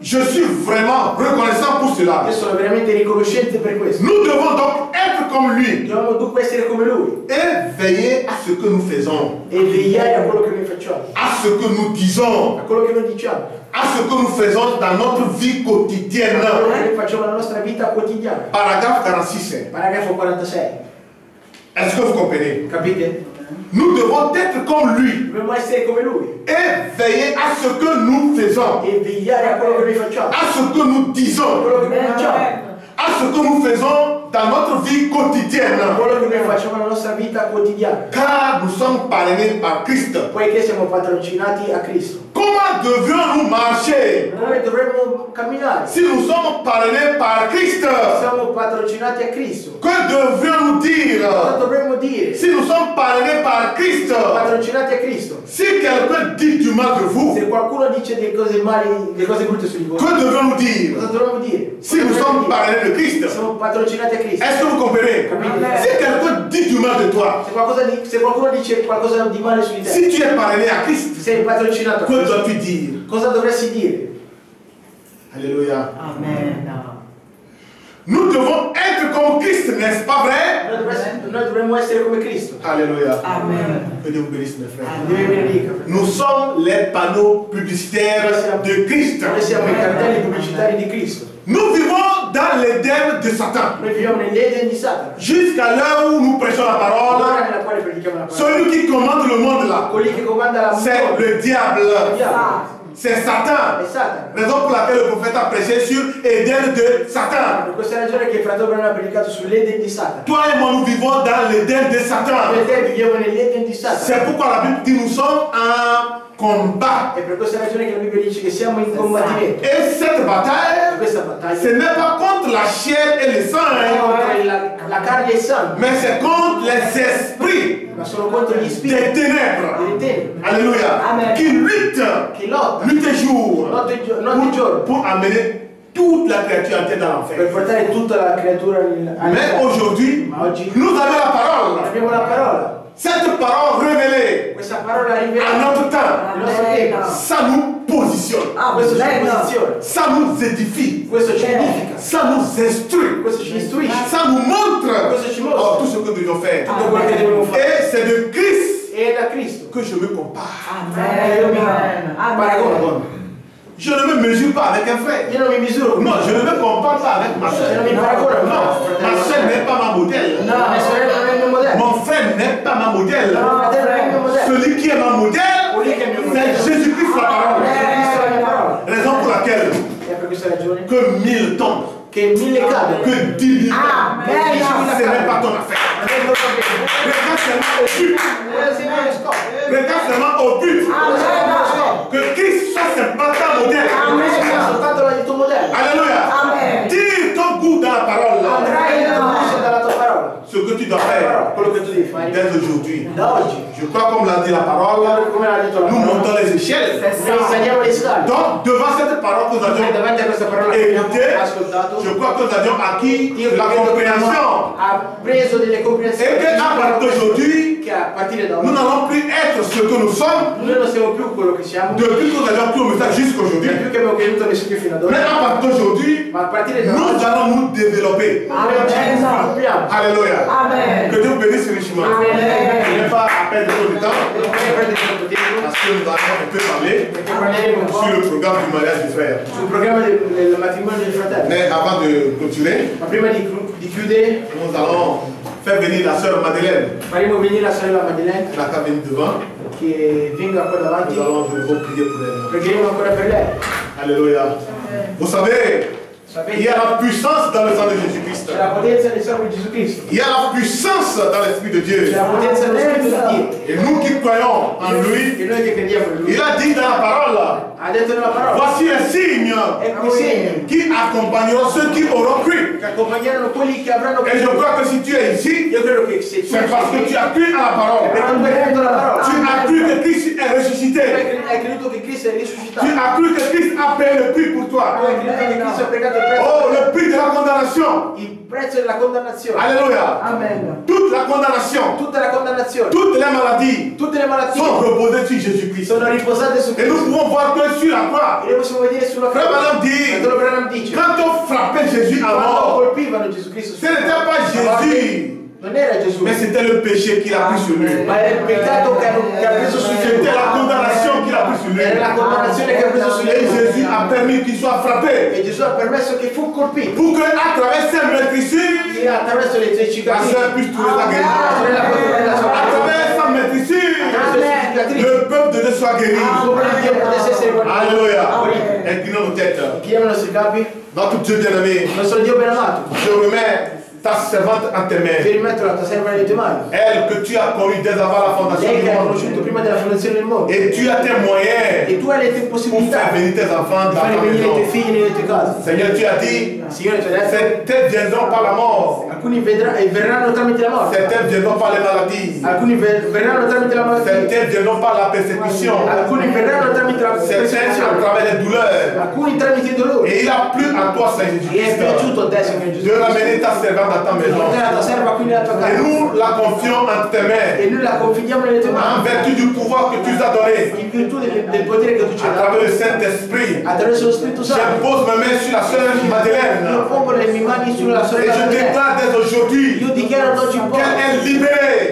Je suis vraiment reconnaissant pour cela. Io sono veramente riconoscente per questo. Nous devons donc être comme lui Dobbiamo dunque essere come lui et veiller à ce que nous faisons, e vegliare a quello che noi facciamo, à ce que nous disons, a quello che noi diciamo, à ce que nous faisons dans notre vie quotidienne. a quello che noi facciamo nella nostra vita quotidiana. Paragraphe 46. Paragrafo 46. Est-ce que vous comprenez? Capite? Nous devons être comme lui Dobbiamo essere come lui et veiller à ce que nous faisons, e vegliare a quello che noi facciamo, à ce que nous a disons, quello che noi facciamo, à ce que nous faisons dans notre vie a quotidienne. quello che noi facciamo nella nostra vita quotidiana, Car nous sommes parrainés par Christ. poiché siamo patrocinati a Cristo. Comment devions-nous marcher Come dovremmo camminare? si nous sommes parrainés par Christ? Siamo patrocinati a Cristo. Que devions-nous Cosa dire dovremmo dire? si nous sommes parrainés par Christ? Patrocinati a Cristo. Si quelqu'un dit du mal de vous, Se qualcuno dice delle cose mali, delle cose brutte su di voi, que devions-nous dire cosa dovremmo dire? si nous sommes parrainés de Christ? Siamo patrocinati a Cristo. Est-ce que vous comprenez? Si quelqu'un dit du mal de toi, Se qualcuno dice qualcosa di male su di te, si tu es parrainé à Christ, sei patrocinato a que Cristo, dois-tu dire? cosa dovresti dire? Alléluia. Amen. Nous devons être comme Christ, n'est-ce pas vrai? Noi dovremmo essere come Cristo. Alléluia. Amen. Que Dieu vous bénisse, mes frères. Dio vi benedica. Nous sommes les panneaux publicitaires de Christ. Noi siamo i cartelli pubblicitari di Cristo. Nous vivons dans l'Éden de Satan. Noi viviamo nell'Eden di Satana. Jusqu'à l'heure où nous prêchons la parole, L'ora nella quale predichiamo la parola. celui qui commande le monde là, Colui che comanda la c'est mondo le diable. è il diavolo. C'est Satan. È Satana. Raison pour laquelle le prophète a prêché sur Éden de Satan. Per questa ragione che il fratello Branham ha predicato sull'Eden di Satana. Toi et moi, nous vivons dans l'Éden de Satan. Noi e te viviamo nell'Eden di Satana. C'est pourquoi la Bible dit nous sommes en combat. È per questa ragione che la Bibbia dice che siamo in combattimento. Et cette E bataille, questa battaglia ce n'est pas contre la chair et le sang, non è hein, contro la carne e il sangue, mais c'est contre les esprits ma sono contro gli des spiriti ténèbres. delle tenebre Alléluia. Amen. Qui luttent che lottano nuit et jour notte e giorno pour amener toute la créature entière dans per l'enfer. portare tutta la creatura Mais all'inferno. aujourd'hui, Ma oggi nous avons la parole. abbiamo la parola. Cette parole révélée Questa parola à rivela notre temps, il nostro tempo. ça nous positionne, Questo ci Amen. posiziona, ça nous édifie, questo ci edifica, ça nous instruit, questo ci istruisce, ça nous montre questo ci mostra oh, tout ce que nous devons faire. tutto quello che dobbiamo fare. Et c'est de Christ E da Cristo. que je me compare. Amen. Paragono. Je ne me mesure pas avec un frère. Io non mi misuro. Non, je ne me compare pas avec ma soeur. Non mi paragono. Non, ma soeur n'est pas ma modèle. No, mia sorella non è il mio modello. Mon frère n'est pas ma modèle. Mio fratello non è il mio modello. Celui qui est ma modèle, Colui che è il mio c'est modello. Jésus-Christ la parole. Cristo è la mia parola. Raison pour laquelle E per questa ragione que 1000 tombent, che 1000 cadono. que 10 000 Amen. ce n'est pas ton affaire. Non è il tuo problema. Regarde seulement au but. Se non scopo. Regarde seulement au but. Que Christ soit ce matin modèle. Alléluia. Tire ton goût dans la parole. Ce que tu dois faire dès aujourd'hui. Je crois comme l'a dit la parole, nous montons les échelles. Donc devant cette parole que nous avions écoutée, je crois que nous avions acquis la compréhension. Et qu'à partir d'aujourd'hui, nous n'allons plus être ce que nous sommes depuis que nous avions pris le message jusqu'aujourd'hui. Mais à partir d'aujourd'hui, nous allons nous développer. Alléluia. Que Dieu bénisse richement. Je n'ai pas à perdre trop de temps parce que nous allons un peu parler sur le programme du mariage du frère. Mais avant de continuer, nous allons faire venir la sœur Madeleine. Elle n'a qu'à venir devant. Nous allons de nouveau prier pour elle. Alléluia. Vous savez, il y a la puissance dans le sang de Jésus-Christ. Il y a la puissance dans l'Esprit de Dieu. Et nous qui croyons en lui, il a dit dans la parole, voici les signes qui accompagneront ceux qui auront cru. Et je crois que si tu es ici, c'est parce que tu as cru à la parole. Tu as cru que Christ est ressuscité. Tu as cru que Christ a payé le prix pour toi. Oh, le prix de la condamnation. Alléluia. Amen. Toute la condamnation. Toutes les maladies sont reposées sur Jésus-Christ. Et nous pouvons voir que sur la croix, Frère Branham dit, quand on frappait Jésus à mort, ce n'était pas Jésus, mais c'était le péché qu'il a pris sur lui. C'était la condamnation qu'il a pris sur lui. Et Jésus a permis qu'il soit frappé. Pour que à travers ces meurtrissures, la sœur puisse trouver sa guérison. À travers sa meurtrissure, le peuple de Dieu soit guéri. Alléluia. Inclinons nos têtes. Notre Dieu bien-aimé, je remets ta servante en tes mains. Elle que tu as connue dès avant la fondation du monde. Et tu as tes moyens pour faire venir tes enfants dans ta maison. Seigneur, tu as dit, certains viendront par la mort. Certains viendront par les maladies. Certains viendront par la persécution. Certains à travers les douleurs. Et il a plu à toi, Seigneur Jésus-Christ, de ramener ta servante dans ta maison. Et nous la confions entre tes mains. En vertu du pouvoir que tu nous as donné. À travers le Saint-Esprit. J'impose mes mains sur la sœur Madeleine. Et je déclare dès aujourd'hui qu'elle est libérée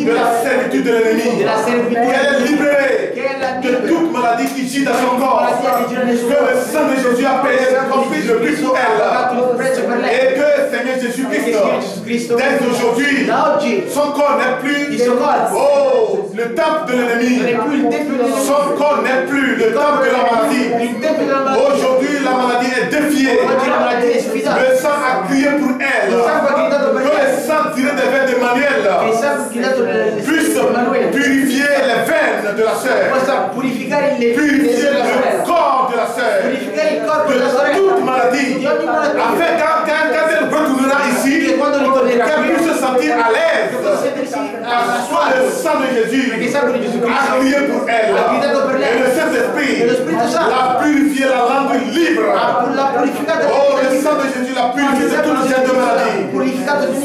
de la servitude de l'ennemi. Qu'elle est libérée de toute maladie qui gît dans son corps. Que le sang de Jésus a payé le prix pour elle. Et que Seigneur Jésus-Christ, dès aujourd'hui, son corps n'est plus le temple de l'ennemi. Son corps n'est plus le temple de la maladie. Aujourd'hui, la maladie est défiée. Le sang a crié pour elle. Que le sang tiré des veines d'Emmanuel puisse purifier les veines de la sœur. Purifier le corps de la sœur de toute maladie. Afin quand elle retournera ici, qu'elle puisse se sentir à l'aise. Soit le sang de Jésus a crié pour elle. Et le Saint-Esprit l'a purifié, la rendre libre. Oh, le sang de Jésus l'a purifié de toute cette maladie.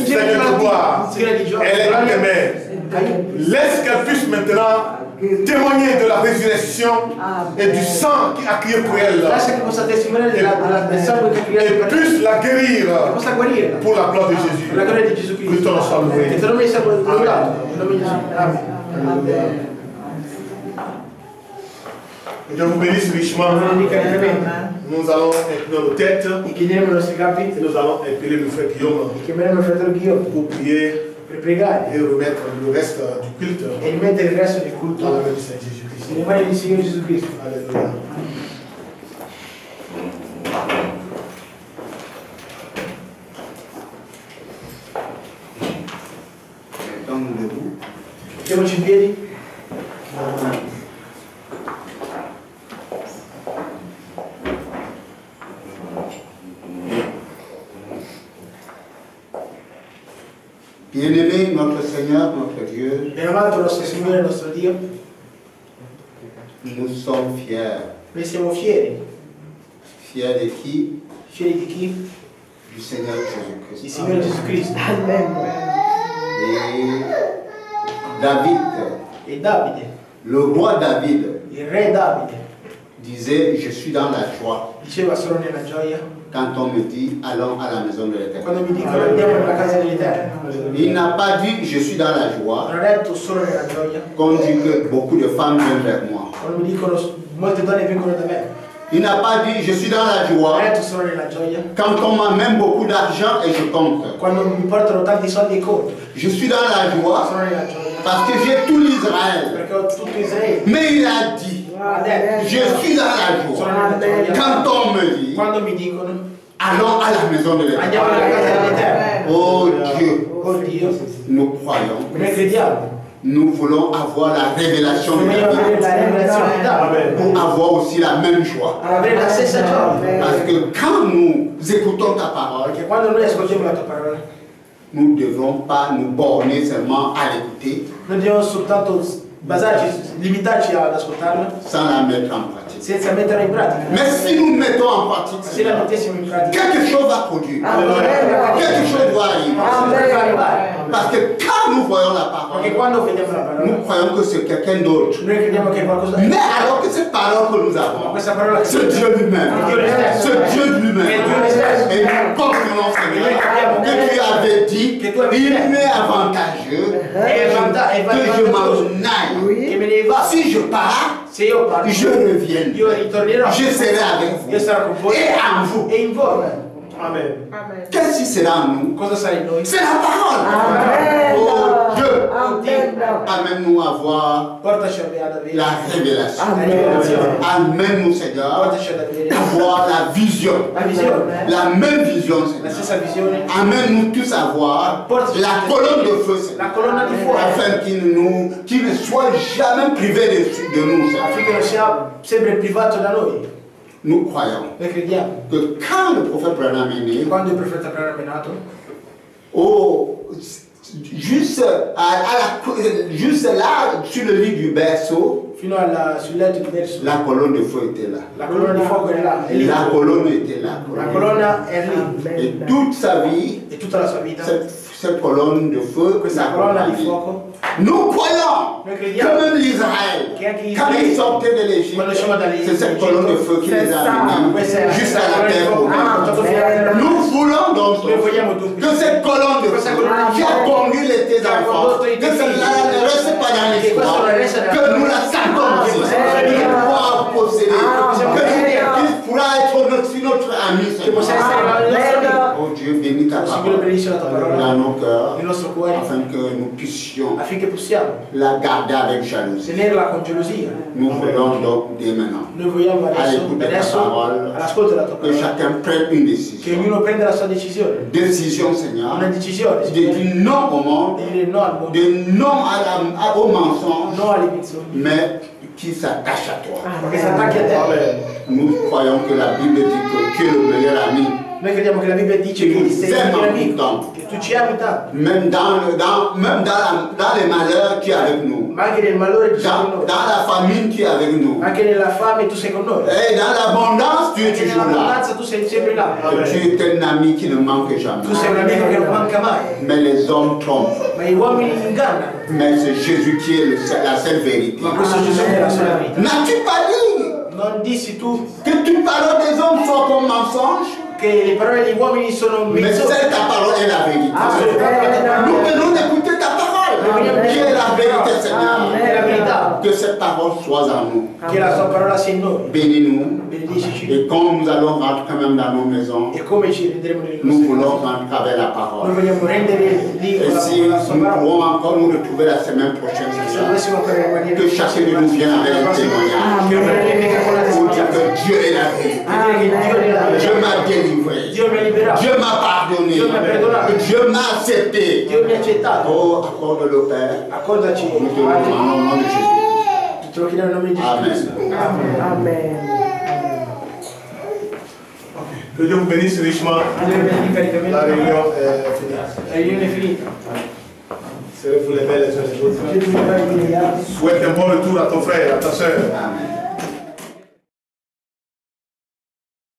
Seigneur de gloire, elle est dans tes mains. Laisse qu'elle puisse maintenant témoigner de la résurrection et du sang qui a crié pour elle. Et puisse la guérir pour la gloire de Jésus. Que ton nom soit loué. Amen. Dieu vous bénisse richement. Nous allons incliner nos têtes. Et nous allons appeler le frère Guillaume pour prier et remettre le reste du culte dans la main du Seigneur Jésus-Christ. Alléluia. Mettiamoci in piedi. Bien-aimé, notre Seigneur, notre Dieu, Beneamato nostro Signore e nostro Dio, nous sommes fiers. noi siamo fieri. Fiers de qui? Fieri di chi? Du Seigneur Di Jésus-Christ. Signore Gesù Cristo. Et David, E Davide, le roi David, il re Davide, disait, je suis dans la joie diceva solo nella gioia. quand on me dit, allons à la maison de l'Éternel. Quando mi dicono andiamo nella casa dell'Eterno, Il n'a pas dit, je suis dans la joie, non ho detto solo nella gioia. qu'on dit que beaucoup de femmes viennent vers moi. Quando mi dicono molte donne vengono da me, Il n'a pas dit, je suis dans la non ho joie, detto solo nella gioia. quand on m'amène beaucoup d'argent et je compte. Quando mi portano tanti soldi e conto, Je suis dans la joie sono nella gioia. parce que j'ai tout l'Israël. Perché ho tutto Israele. Mais il a dit, Ha detto, je suis dans la sono joie. nella gioia. Quand on me dit, Quando mi dicono allons à la maison de andiamo nella l'Éternel. casa dell'Eterno, Oh Dieu, oh Dio, nous croyons. noi crediamo. Nous voulons avoir la révélation de Vogliamo la avere vie la rivelazione di Davide, pour avoir aussi la même joie. per avere la stessa gioia. Parce que quand nous écoutons ta parole, Perché quando noi ascoltiamo la tua parola, nous ne devons pas nous borner seulement à l'écouter noi dobbiamo soltanto limitarci ad ascoltarla sans la mettre en pratique. senza metterla in pratica. Mais si nous mettons en pratique, Se la mettessimo in pratica, quelque chose va produire. Quelque chose doit arriver. dovrebbe arrivare. Parce que quand nous voyons la Perché parole, quando vediamo la parola, nous croyons que c'est quelqu'un d'autre. noi crediamo che è qualcosa Mais alors que cette parole que nous Ma avons, questa parola ce Dieu lui-même, ce Dieu lui-même, et nous comprenons, Seigneur, que tu avais dit, il m'est avantageux que je m'en aille. che me ne va. Si je pars, Se io parlo, je reviens. io ritornerò. Je serai avec vous Io sarò con voi et en vous. e in voi. Amen. Qu'est-ce qui sera en nous? Cosa sarà in noi? C'est la parole. Oh Dieu, amène-nous à voir Portaci ad avere la révélation. la rivelazione. Amène-nous, Seigneur, Portaci ad avere à voir la vision. la visione, La même vision, la Seigneur. stessa visione, Amène-nous tous à voir la colonne de feu, la Seigneur. colonna di fuoco, Afin qu'il ne soit jamais privé de nous, Seigneur. affinché non sia sempre privato da noi. Nous croyons Noi crediamo que quand le prophète Branham est né, che quando il profeta Branham è nato, juste là, sur le lit du berceau, fino sul letto di verso, la colonne de feu était là. la colonna di fuoco è là, è lì. La colonne était là. La colonna è lì. Et toute sa vie, E tutta la sua vita, cette colonne de feu, questa colonna di fuoco, nous croyons noi que crediamo même l'Israël, che anche quand ils sortaient de l'Égypte, quando uscivano c'est cette colonne de feu qui les a amenés questa è jusqu'à la la colonna di terre fuoco, promise. Nous voulons donc noi vogliamo tutti que cette colonne de feu qui a conduit tes enfants, que celle-là ne reste pas dans l'histoire, que nous la sentons aussi, qu'il pourra posséder, qu'il pourra être notre ami, Seigneur. Oh Dieu, bénis ta Signore, parole benedice la tua dans parola nos cœurs, nel nostro cuore afin que nous puissions affinché possiamo la garder avec jalousie. tenerla con gelosia. Nous voulons donc dès maintenant Noi vogliamo adesso all'ascolto della tua que parola, chacun prenne une che décision. ognuno prenda la sua decisione, Décision, Seigneur, una decisione, de Signore, dire non au monde, di dire no al mondo, de non au mensonge, no alle menzogne, mais qui s'attache à toi. perché si attacchi a te. Nous croyons que la Bible dit que tu es le meilleur ami, Noi crediamo che la Bibbia dice che sei il mio amico, che tu ci ami tanto, même dans les malheurs, tu es avec nous. ma anche nel malore tu sei con Dans noi, la famine, tu es avec nous. anche nella fame tu sei con noi, Et dans l'abondance, tu es anche toujours là. nell'abbondanza tu sei sempre là. Tu es un ami qui ne manque jamais. Tu sei un amico che non manca mai, Mais les hommes trompent. ma gli uomini ingannano, Mais c'est Jésus qui est la seule vérité. ma questo Gesù è la sola verità. N'as-tu pas dit Non dissi tu que toute parole des hommes soit comme mensonge? che le parole degli uomini sono Mais menzogne? c'est ta parole est la vérité. Assolutamente Nous venons d'écouter ta parole. Qui est la vérité, Seigneur. è la verità, Que cette parole soit en nous. che la sua parola sia in noi. Bénis-nous. Benedicici. Et comme nous allons rentrer quand même dans nos maisons, E come ci renderemo nelle nous nostre voulons cose? rentrer avec la Noi parole. vogliamo rendere lì Et si con nous la sua parola. pouvons encore nous retrouver la semaine prochaine, Se Seigneur, dovessimo ancora rimanere que chacun de nous vienne avec un témoignage. che una replica con la Pour dire testimonianza. que Dieu est la vérité. Dire che Dio è la Dieu verità. m'a délivré. Dio mi ha liberato. Dieu m'a pardonné. Dieu m'a pardonné. Dieu m'a accepté. Dio mi ha accettato. Oh, accorde-le, Père. Accordaci. Nous te le demandons au nom de Jésus. Te lo chiediamo nel nome di Gesù Amen. Cristo. Amen. Que Dieu vous bénisse richement. Dio benedica La caricamente. réunion est finie. La riunione è finita. Serrez-vous les mains les uns les autres. Gettami i due, Souhaite un bon retour à ton frère, à ta soeur. Amen.